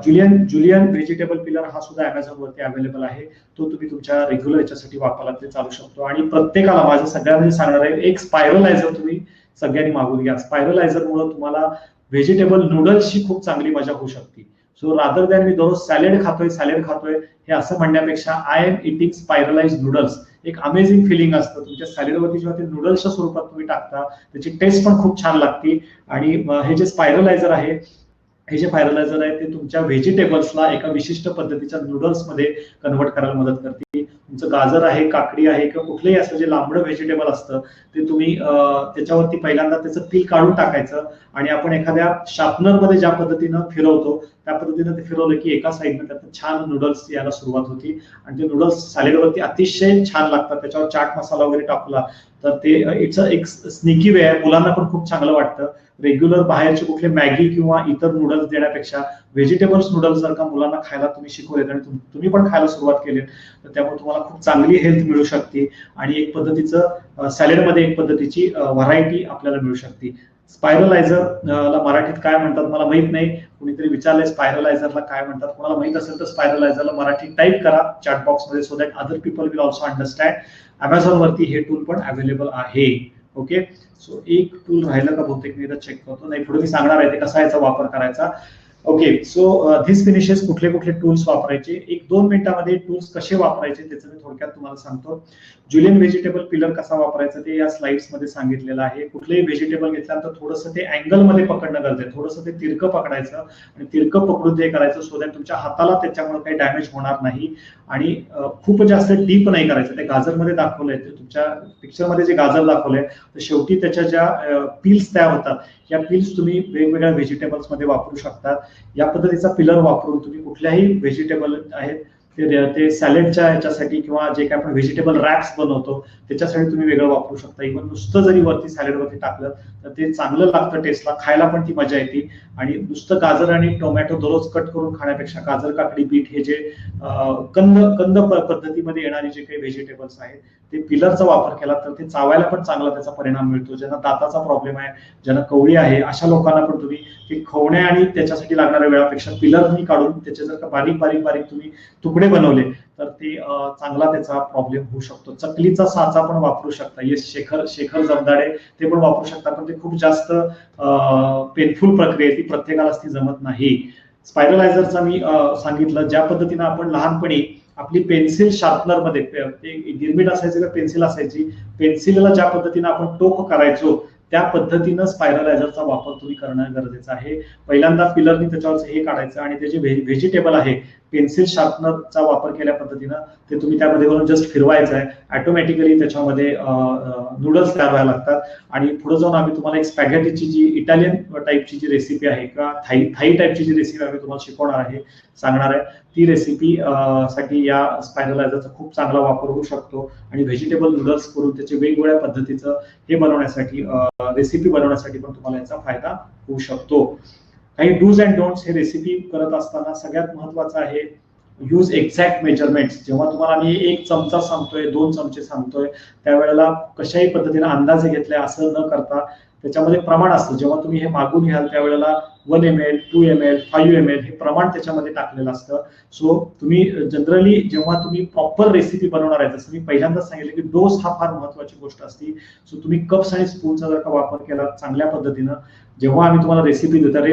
जुलियन व्हेजिटेबल पिलर हा सुद्धा अमेझॉन वरती अवेलेबल आहे. तो तुम्ही तुमच्या रेग्युलर याच्यासाठी वापरला ते चालू शकतो. आणि प्रत्येकाला माझं सगळ्यांना सांगणार आहे, एक स्पायरलायझर तुम्ही सगळ्यांनी मागून घ्या. स्पायरलायझर मुळे तुम्हाला व्हेजिटेबल नूडल्सची खूप चांगली मजा होऊ शकते. सो रादर दॅन मी दररोज सॅलेड खातोय हे असं म्हणण्यापेक्षा आय एम इटिंग स्पायरलाइज नूडल्स, एक अमेझिंग फिलिंग असतं. तुमच्या सॅलेडवरती जेव्हा ते नूडल्सच्या स्वरूपात तुम्ही टाकता त्याची टेस्ट पण खूप छान लागते. आणि हे जे स्पायरलायझर आहे ते तुमच्या व्हेजिटेबल्सला एका विशिष्ट पद्धतीच्या नूडल्स मध्ये कन्व्हर्ट करायला मदत करते. तुमचं गाजर आहे, काकडी आहे किंवा कुठलंही असं जे लांबडं व्हेजिटेबल असतं ते तुम्ही त्याच्यावरती पहिल्यांदा त्याचं पील काढून टाकायचं आणि आपण एखाद्या शार्पनर मध्ये ज्या पद्धतीनं फिरवतो त्या पद्धतीनं ते फिरवलं की एका साईडनं त्यात छान नूडल्स यायला सुरुवात होती आणि ते नूडल्स सॅलेडवरती अतिशय छान लागतात. त्याच्यावर चाट मसाला वगैरे टाकला तर ते एक स्निकी वे आहे, मुलांना पण खूप चांगलं वाटतं. रेग्युलर बाहेरचे कुठले मॅगी किंवा इतर नूडल्स देण्यापेक्षा व्हेजिटेबल्स नूडल्स जर का मुलांना खायला तुम्ही शिकवलेत आणि तुम्ही पण खायला सुरुवात केली तर त्यामुळे तुम्हाला खूप चांगली हेल्थ मिळू शकते आणि एक पद्धतीचं सॅलेडमध्ये एक पद्धतीची व्हरायटी आपल्याला मिळू शकते. स्पायरलायझर ला मराठीत काय म्हणतात मला माहित नाही, कुणीतरी विचारलंय स्पायरलायझरला काय म्हणतात. कोणाला माहित असेल तर स्पायरलायझरला मराठी टाईप करा चॅट बॉक्स मध्ये, so that other people will also understand. Amazon वरती हे टूल पण अवेलेबल आहे. ओके, सो एक टूल राहिलं का बहुतेक मी चेक करतो, नाही पुढे मी सांगणार आहे ते कसा याचा वापर करायचा. ओके, सो धिस फिनिशेस कुठले कुठले टूल्स वापरायचे, 1-2 मिनिटांमध्ये टूल्स कसे वापरायचे त्याचं मी थोडक्यात तुम्हाला सांगतो. जुलियन व्हेजिटेबल पिलर कसा वापरायचा ते या स्लाइड्स मध्ये सांगितलेलं आहे. कुठलेही व्हेजिटेबल घेतल्यानंतर थोडंसं ते अँगल मध्ये पकडणं गरजेचं आहे, थोडंसं ते तिरकं पकडायचं आणि तिरकं पकडून ते करायचं, सो दॅट तुमच्या हाताला त्याच्यामुळे काही डॅमेज होणार नाही. आणि खूप जास्त डीप नाही करायचं. ते गाजरमध्ये दाखवलंय, तुमच्या पिक्चरमध्ये जे गाजर दाखवलंय तर शेवटी त्याच्या ज्या पील्स तयार होतात या पील्स तुम्ही वेगवेगळ्या व्हेजिटेबल्स मध्ये वापरू शकता. या पद्धतीचा पिलर वापरून तुम्ही कुठल्याही व्हेजिटेबल आहेत ते सॅलेडच्या याच्यासाठी किंवा जे काही आपण व्हेजिटेबल रॅप्स बनवतो त्याच्यासाठी तुम्ही वेगळं वापरू शकता. इव्हन नुसतं जरी वरती सॅलेडवरती टाकलं तर ते चांगलं लागतं टेस्टला, खायला पण ती मजा येते. आणि नुसतं गाजर आणि टोमॅटो दररोज कट करून खाण्यापेक्षा गाजर, काकडी, बीट हे जे कंद पद्धतीमध्ये येणारे जे काही व्हेजिटेबल्स आहेत ते पिलरचा वापर केला तर ते चावायला पण चांगला त्याचा परिणाम मिळतो. ज्यांना दाताचा प्रॉब्लेम आहे, ज्यांना कवळी आहे, अशा लोकांना पण तुम्ही ते खवण्या आणि त्याच्यासाठी लागणाऱ्या वेळापेक्षा पिलरनी काढून त्याचे जर का बारीक बारीक बारीक तुम्ही तुकडे बनवले तर ते चांगला त्याचा प्रॉब्लेम होऊ शकतो. चकलीचा साचा पण वापरू शकता, शेखर जमदाडे ते पण वापरू शकता, पण ते खूप जास्त पेनफुल प्रक्रिया आहे, ती प्रत्येकालाच ती जमत नाही. स्पायरलायझरचा मी सांगितलं ज्या पद्धतीनं आपण लहानपणी आपली पेन्सिल शार्पनर मध्ये गिरमिट असायची का पेन्सिल असायची, पेन्सिलला ज्या पद्धतीनं आपण टोक करायचो त्या पद्धतीनं स्पायरलायझरचा वापर तुम्ही करणं गरजेचं आहे. पहिल्यांदा पिलरनी त्याच्यावर हे काढायचं आणि ते जे व्हेजिटेबल आहे पेन्सिल शार्पनरचा वापर केल्या पद्धतीनं ते तुम्ही त्यामध्ये करून जस्ट फिरवायचं आहे. ऑटोमॅटिकली त्याच्यामध्ये नूडल्स तयार व्हायला लागतात. आणि पुढे जाऊन आम्ही तुम्हाला एक स्पॅगेटीची जी इटालियन टाईपची जी रेसिपी आहे किंवा थाई टाईपची जी रेसिपी आम्ही तुम्हाला शिकवणार आहे, सांगणार आहे, ती रेसिपी साठी या स्पायरलायझरचा खूप चांगला वापर होऊ शकतो. आणि व्हेजिटेबल नूडल्स करून त्याचे वेगवेगळ्या पद्धतीचं हे बनवण्यासाठी रेसिपी बनवण्यासाठी पण तुम्हाला याचा फायदा होऊ शकतो. काही डूज अँड डोंट्स हे रेसिपी करत असताना सगळ्यात महत्वाचं आहे यूज एक्झॅक्ट मेजरमेंट्स. जेव्हा तुम्हाला मी 1 चमचा सांगतोय, 2 चमचे सांगतोय त्यावेळेला कशाही पद्धतीने अंदाजे घेतले असं न करता त्याच्यामध्ये प्रमाण असतं. जेव्हा तुम्ही हे मागून घ्याल त्यावेळेला 1 ml, 2 ml, 5 ml हे प्रमाण त्याच्यामध्ये टाकलेलं असतं. सो तुम्ही जनरली जेव्हा तुम्ही प्रॉपर रेसिपी बनवणार आहे, जसं मी पहिल्यांदाच सांगितलं की डोस हा फार महत्वाची गोष्ट असते. सो तुम्ही कप्स आणि स्पूनचा जर का वापर केला चांगल्या पद्धतीनं जेव्हा आम्ही तुम्हाला रेसिपी देतो,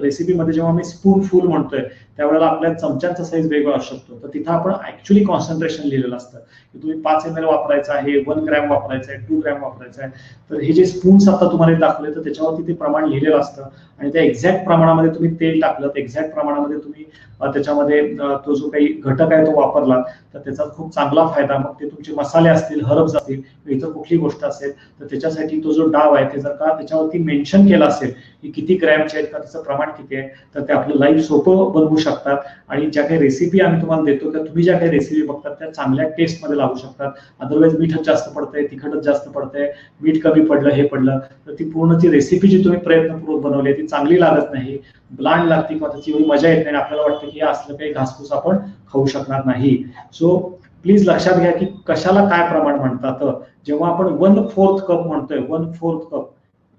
रेसिपीमध्ये जेव्हा आम्ही स्पून फुल म्हणतोय त्यावेळेला आपल्या चमच्यांचा साईज वेगळा असू शकतो. तर तिथं आपण ऍक्च्युअली कॉन्सन्ट्रेशन लिहिलेलं असतं की तुम्ही 5 ml वापरायचं आहे, 1 ग्रॅम वापरायचं आहे, 2 ग्रॅम वापरायचं आहे. तर हे जे स्पून्स आता तुम्हाला दाखवले तर त्याच्यावरती ते प्रमाण लिहिलेलं असतं आणि त्या एक्झॅक्ट प्रमाणामध्ये तुम्ही तेल टाकलं, एक्झॅक्ट प्रमाणामध्ये तुम्ही त्याच्यामध्ये तो जो काही घटक आहे तो वापरला तर त्याचा खूप चांगला फायदा. मग ते तुमचे मसाले असतील, हर्ब्स असतील, इतर कुठली गोष्ट असेल तर त्याच्यासाठी तो जो डाव आहे ते जर का त्याच्यावरती मेन्शन केला असेल की किती ग्रॅमचे आहेत का त्याचं प्रमाण किती आहे तर ते आपलं लाईफ सोपं बनवू शकतात. आणि ज्या काही रेसिपी आम्ही तुम्हाला देतो किंवा तुम्ही ज्या काही रेसिपी बघतात त्या चांगल्या टेस्टमध्ये लागू शकतात. अदरवाईज मीठच जास्त पडतंय, तिखटच जास्त पडतंय, मीठ कमी पडलं, हे पडलं तर ती पूर्णची रेसिपी जी तुम्ही प्रयत्नपूर्वक बनवली ती चांगली लागत नाही, ब्लांड लागते किंवा त्याची एवढी मजा येत नाही. आपल्याला वाटतं की असलं काही घासपूस आपण खाऊ शकणार नाही. सो प्लीज लक्षात घ्या की कशाला काय प्रमाण म्हणतात. जेव्हा आपण 1/4 कप म्हणतोय, 1/4 कप,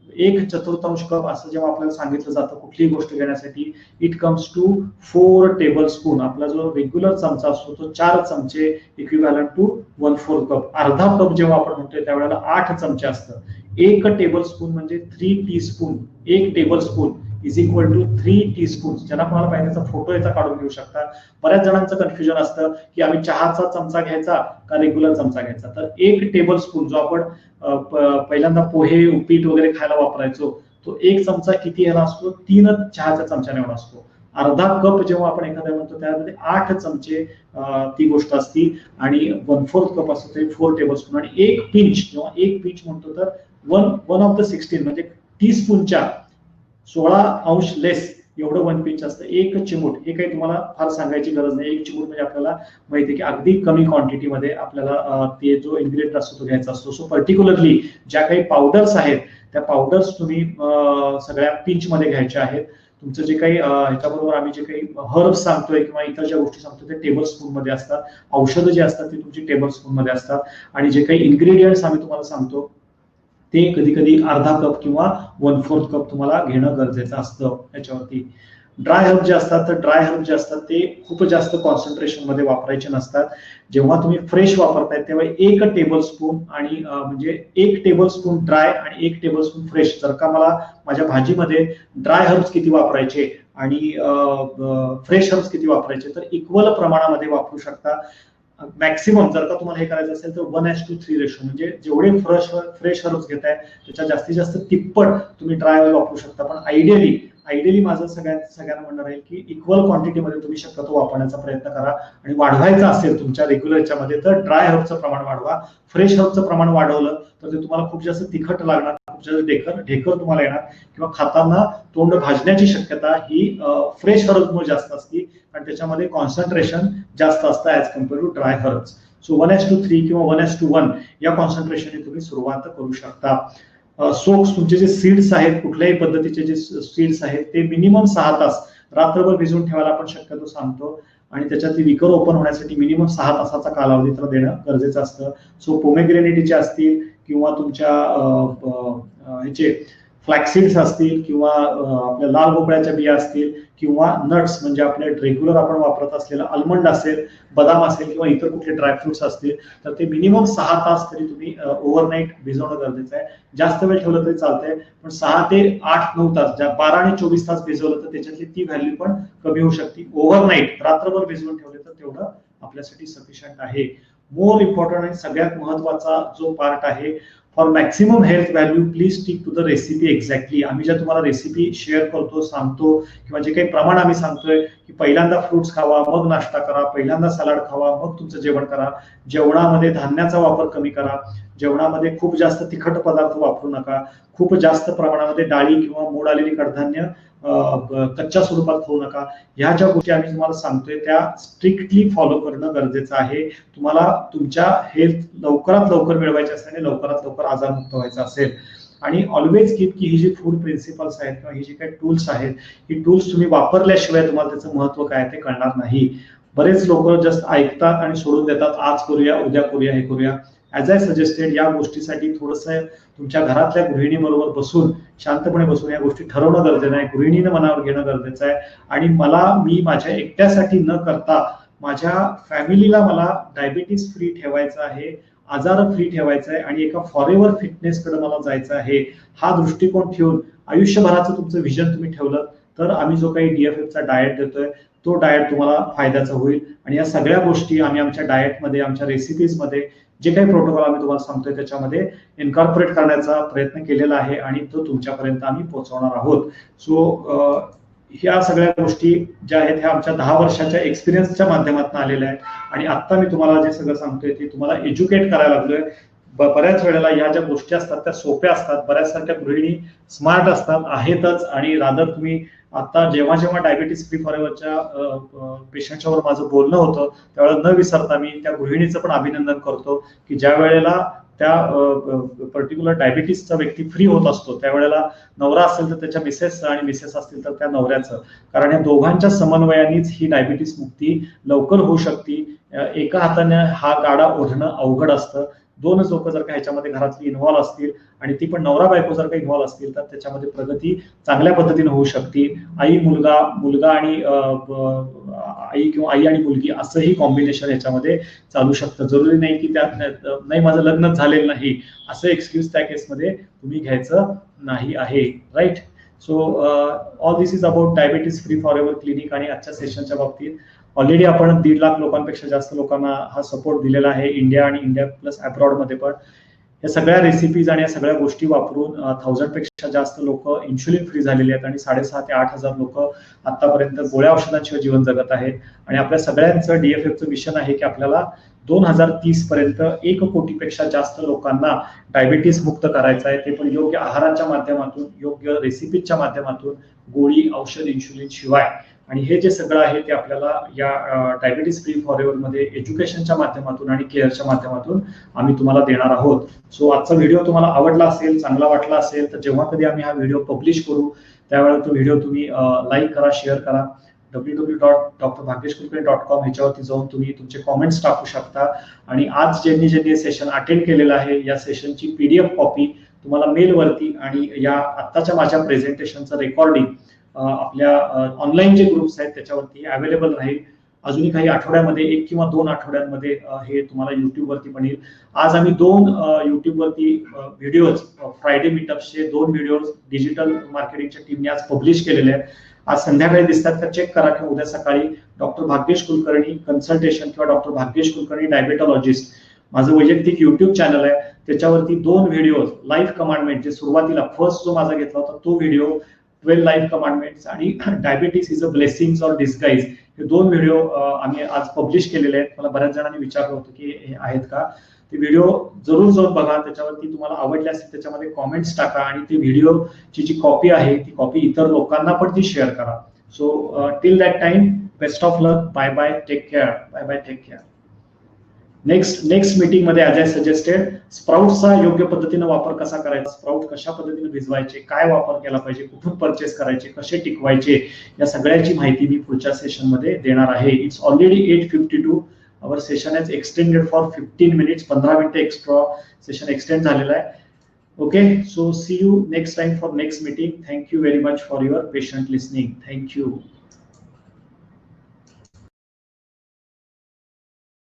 1/4 कप असं जेव्हा आपल्याला सांगितलं जातं कुठलीही गोष्ट घेण्यासाठी, it comes to 4 tablespoon. आपला जो रेग्युलर चमचा असतो तो 4 चमचे इक्विव्हॅलंट टू 1/4 कप. अर्धा कप जेव्हा आपण म्हणतोय त्यावेळेला 8 चमचे असतं. 1 टेबल स्पून म्हणजे 3 teaspoon. 1 tablespoon is equal to 3 teaspoon. ज्यांना कोणाला पाहिजे त्याचा फोटो याचा काढून घेऊ शकता. बऱ्याच जणांचं कन्फ्युजन असतं की आम्ही चहाचा चमचा घ्यायचा का रेग्युलर चमचा घ्यायचा. तर 1 टेबल स्पून जो आपण पहिल्यांदा पोहे, उपीट वगैरे खायला वापरायचो तो 1 चमचा किती याला असतो, 3 चहाच्या चमच्याने एवढा असतो. अर्धा कप जेव्हा आपण एखाद्या म्हणतो त्यामध्ये 8 चमचे ती गोष्ट असती आणि 1/4 कप असतो ते 4 टेबल स्पून. आणि 1 पिंच, जेव्हा 1 पिंच म्हणतो तर 1 ऑफ द 16 म्हणजे टीस्पूनच्या 16 अंश लेस एवढं 1 पिंच असतं. 1 चिमूट, हे काही तुम्हाला फार सांगायची गरज नाही. 1 चिमूट म्हणजे आपल्याला माहिती आहे की अगदी कमी क्वांटिटीमध्ये आपल्याला ते जो इन्ग्रेडियंट असतो तो घ्यायचा असतो. सो पर्टिक्युलरली ज्या काही पावडर्स आहेत त्या पावडर्स तुम्ही सगळ्या पिंच मध्ये घ्यायच्या आहेत. तुमचं जे काही ह्याच्याबरोबर आम्ही जे काही हर्ब्स सांगतोय किंवा इतर ज्या गोष्टी सांगतोय ते टेबल स्पून मध्ये असतात. औषधं जी असतात ती तुमची टेबल स्पून मध्ये असतात. आणि जे काही इन्ग्रेडियंट्स आम्ही तुम्हाला सांगतो ते कधी कधी अर्धा कप किंवा 1/4 कप तुम्हाला घेणं गरजेचं असतं. याच्यावरती ड्राय हर्ब जे असतात तर ड्राय हर्ब जे असतात ते खूप जास्त कॉन्सन्ट्रेशन मध्ये वापरायचे नसतात. जेव्हा तुम्ही फ्रेश वापरताय तेव्हा 1 टेबल स्पून आणि म्हणजे 1 टेबल स्पून ड्राय आणि 1 टेबल स्पून फ्रेश. जर का मला माझ्या भाजीमध्ये ड्राय हर्ब्स किती वापरायचे आणि फ्रेश हर्ब्स किती वापरायचे तर इक्वल प्रमाणामध्ये वापरू शकता. मॅक्सिमम जर का तुम्हाला हे करायचं असेल तर 1:3 रेशो, म्हणजे जेवढे फ्रेश हर्ब्स घेताय त्याच्या जास्तीत जास्त तिप्पट तुम्ही ड्राय ऑइल वापरू शकता. पण आयडियली माझं सगळ्यांना म्हणणं राहील की इक्वल क्वांटिटीमध्ये तुम्ही शक्यतो वापरण्याचा प्रयत्न करा. आणि वाढवायचं असेल तुमच्या रेग्युलरच्या मध्ये तर ड्राय हर्बचं प्रमाण वाढवा. फ्रेश हर्बचं प्रमाण वाढवलं तर ते तुम्हाला खूप जास्त तिखट लागणार, खूप जास्त ढेकर तुम्हाला येणार किंवा खाताना तोंड भाजण्याची शक्यता ही फ्रेश हर्बमुळे जास्त असते कारण त्याच्यामध्ये कॉन्सन्ट्रेशन जास्त असतं as compare to dry herbs. So 1:3 किंवा 1:1 या कॉन्सन्ट्रेशनने तुम्ही सुरुवात करू शकता. सोक्स, तुमचे जे सीड्स आहेत कुठल्याही पद्धतीचे जे सीड्स आहेत ते मिनिमम 6 तास रात्रभर भिजवून ठेवायला आपण शक्यतो सांगतो. आणि त्याच्यातली विकर ओपन होण्यासाठी मिनिमम 6 तासाचा कालावधी तर देणं गरजेचं असतं. सो पोमेग्रेनेटचे असतील किंवा तुमच्या ह्याचे फ्लॅक्सीड्स असतील किंवा आपल्या लाल भोपळ्याच्या बिया असतील किंवा नट्स म्हणजे आपले रेग्युलर आपण वापरत असलेला आल्मंड असेल, बदाम असेल किंवा इतर कुठले ड्रायफ्रुट्स असतील तर ते मिनिमम 6 तास तरी तुम्ही ओव्हरनाईट भिजवणं गरजेचं आहे. जास्त वेळ ठेवलं तरी चालतंय पण 6 ते 8-9 तास, 12 आणि 24 तास भिजवलं तर त्याच्यातली ती व्हॅल्यू पण कमी होऊ शकते. ओव्हरनाईट रात्रभर भिजवून ठेवले तर तेवढं आपल्यासाठी सफिशियंट आहे. मोर इम्पॉर्टंट आणि सगळ्यात महत्वाचा जो पार्ट आहे, for maximum health value please stick to the recipe exactly. आम्ही ज्या तुम्हाला रेसिपी शेअर करतो, सांगतो किंवा जे काही प्रमाण आम्ही सांगतोय की पहिल्यांदा फ्रुट्स खावा, मग नाश्ता करा, पहिल्यांदा सलाड खावा, मग तुमचं जेवण करा, जेवणामध्ये धान्याचा वापर कमी करा, जेवणामध्ये खूप जास्त तिखट पदार्थ वापरू नका, खूप जास्त प्रमाणामध्ये डाळी किंवा मोड आलेली कडधान्य कच्च्या स्वरूपात खाऊ नका. ह्या ज्या गोष्टी आम्ही तुम्हाला सांगतोय त्या स्ट्रिक्टली फॉलो करणं गरजेचं आहे. तुम्हाला तुमच्या हेल्थ लवकरात लवकर मिळवायची असेल आणि लवकरात लवकर आजारमुक्त व्हायचं असेल. आणि ऑलवेज कीप की ही जी फूड प्रिन्सिपल्स आहेत किंवा ही जी काही टूल्स आहेत ही टूल्स तुम्ही वापरल्याशिवाय तुम्हाला त्याचं महत्व काय ते कळणार नाही. बरेच लोक जस्ट ऐकतात आणि सोडून देतात, आज करूया, उद्या करूया, हे करूया. ऍज आय सजेस्टेड या गोष्टीसाठी थोडंसं तुमच्या घरातल्या गृहिणी बरोबर बसून शांतपणे बसून या गोष्टी ठरवणं गरजेचं आहे. गृहिणीनं मनावर घेणं गरजेचं आहे. आणि मी माझ्या एकट्यासाठी न करता माझ्या फॅमिलीला मला डायबिटीस फ्री ठेवायचं आहे. आजार फ्री ठेवायचा आहे आणि एका फॉरेव्हर फिटनेस कडे मला जायचं आहे, हा दृष्टिकोन ठेवून आयुष्यभराचं तुमचं विजन तुम्ही ठेवलं तर आम्ही जो काही DFFचा डाएट देतोय तो डाएट तुम्हाला फायद्याचा होईल. आणि या सगळ्या गोष्टी आम्ही आमच्या डाएटमध्ये, आमच्या रेसिपीजमध्ये जे काही प्रोटोकॉल आम्ही तुम्हाला सांगतोय त्याच्यामध्ये इन्कॉर्पोरेट करण्याचा प्रयत्न केलेला आहे आणि तो तुमच्यापर्यंत आम्ही पोहोचवणार आहोत. सो ह्या सगळ्या गोष्टी ज्या आहेत ह्या आमच्या 10 वर्षाच्या एक्सपिरियन्सच्या माध्यमातून आलेल्या आहेत. आणि आता मी तुम्हाला जे सगळं सांगतोय ते तुम्हाला एज्युकेट करायला लागलोय. बऱ्याच वेळेला या ज्या गोष्टी असतात त्या सोप्या असतात, बऱ्याच सारख्या गृहिणी स्मार्ट असतात आहेतच, आणि रादर तुम्ही आता जेव्हा जेव्हा डायबिटीस फ्री फॉरेव्हरच्या पेशंटच्या वर माझं बोलणं होतं त्यावेळेला न विसरता मी त्या गृहिणीचं पण अभिनंदन करतो की ज्या वेळेला त्या पर्टिक्युलर डायबिटीसचा व्यक्ती फ्री होत असतो त्यावेळेला नवरा असेल तर त्याच्या मिसेसचं आणि मिसेस असतील तर त्या नवऱ्याचं, कारण या दोघांच्या समन्वयानेच ही डायबिटीस मुक्ती लवकर होऊ शकते. एका हाताने हा गाडा ओढणं अवघड असतं. दोनच लोक जर का ह्याच्यामध्ये घरातली इन्व्हॉल्व असतील आणि ती पण नवरा बायको जर का इन्व्हॉल्व असतील तर त्याच्यामध्ये प्रगती चांगल्या पद्धतीने होऊ शकते. आई मुलगा, मुलगा आणि आई किंवा आई आणि मुलगी असंही कॉम्बिनेशन याच्यामध्ये चालू शकतं. जरुरी नाही की त्यात नाही माझं लग्नच झालेलं नाही असं एक्सक्यूज त्या केसमध्ये तुम्ही घ्यायचं नाही आहे. Right. So all this is about diabetes free forever clinic. आणि आजच्या सेशनच्या बाबतीत ऑलरेडी आपण 1.5 लाख लोकांपेक्षा जास्त लोकांना हा सपोर्ट दिलेला आहे, इंडिया आणि इंडिया प्लस अब्रॉड मध्ये पण. या सगळ्या रेसिपीज आणि या सगळ्या गोष्टी वापरून 1000 पेक्षा जास्त लोक इन्शुलिन फ्री झालेले आहेत आणि 6,500 ते 8,000 लोक आतापर्यंत गोळ्या औषधांशिवाय जीवन जगत आहेत. आणि आपल्या सगळ्यांचं DFFचं मिशन आहे की आपल्याला 2030 पर्यंत 1 कोटीपेक्षा जास्त लोकांना डायबिटीस मुक्त करायचं आहे, ते पण योग्य आहाराच्या माध्यमातून, योग्य रेसिपीच्या माध्यमातून, गोळी औषध इन्शुलिन शिवाय. आणि हे जे सगळं आहे ते आपल्याला या डायबिटीस फ्री फॉरेव्हर मध्ये एज्युकेशनच्या माध्यमातून आणि केअरच्या माध्यमातून आम्ही तुम्हाला देणार आहोत. सो आजचा व्हिडिओ तुम्हाला आवडला असेल, चांगला वाटला असेल तर जेव्हा कधी आम्ही हा व्हिडिओ पब्लिश करू त्यावेळेला तो व्हिडिओ तुम्ही लाईक करा, शेअर करा. www.drbhagyeshkulkarni.com ह्याच्यावरती जाऊन तुम्ही तुमचे कॉमेंट्स टाकू शकता. आणि आज ज्यांनी ज्यांनी सेशन अटेंड केलेलं आहे या सेशनची PDF कॉपी तुम्हाला मेलवरती आणि या आत्ताच्या माझ्या प्रेझेंटेशनचं रेकॉर्डिंग आपल्या ऑनलाईन जे ग्रुप्स आहेत त्याच्यावरती अवेलेबल राहील. अजूनही काही आठवड्यामध्ये, 1 किंवा 2 आठवड्यांमध्ये हे तुम्हाला युट्यूब वरती पण येईल. आज आम्ही 2 युट्यूब वरती व्हिडिओज, फ्रायडे मीटअप्सचे 2 व्हिडिओज डिजिटल मार्केटिंगच्या टीमने आज पब्लिश केलेले आहेत. आज संध्याकाळी दिसतात का चेक करा, किंवा उद्या सकाळी डॉक्टर भाग्येश कुलकर्णी कन्सल्टेशन किंवा डॉक्टर भाग्येश कुलकर्णी डायबेटॉलॉजिस्ट माझं वैयक्तिक युट्यूब चॅनल आहे, त्याच्यावरती 2 व्हिडिओज लाईफ कमांडमेंट, जे सुरुवातीला फर्स्ट जो माझा घेतला होता तो व्हिडिओ 12 लाईफ कमांडमेंट्स आणि diabetes is a blessings or disguise, हे 2 व्हिडिओ आम्ही आज पब्लिश केलेले आहेत. मला बऱ्याच जणांनी विचारलं होतं की हे आहेत का, ते व्हिडिओ जरूर जाऊन बघा. त्याच्यावरती तुम्हाला आवडले असेल त्याच्यामध्ये कॉमेंट्स टाका आणि ते व्हिडिओची जी कॉपी आहे ती कॉपी इतर लोकांना पण ती शेअर करा. So till that time, best of luck, bye bye, take care, bye bye, take care. Next meeting मध्ये ॲज आय सजेस्टेड स्प्राउटचा योग्य पद्धतीने वापर कसा करायचा, स्प्राउट कशा पद्धतीने भिजवायचे, काय वापर केला पाहिजे, कुठून परचेस करायचे, कसे टिकवायचे, या सगळ्याची माहिती मी पुढच्या सेशन मध्ये देणार आहे. It's already 8:52. Our session is extended for 15 minutes. 15 मिनिटं एक्स्ट्रा सेशन एक्सटेंड झालेला आहे. Okay, so see you next time for next meeting. Thank you very much for your patient listening. Thank you.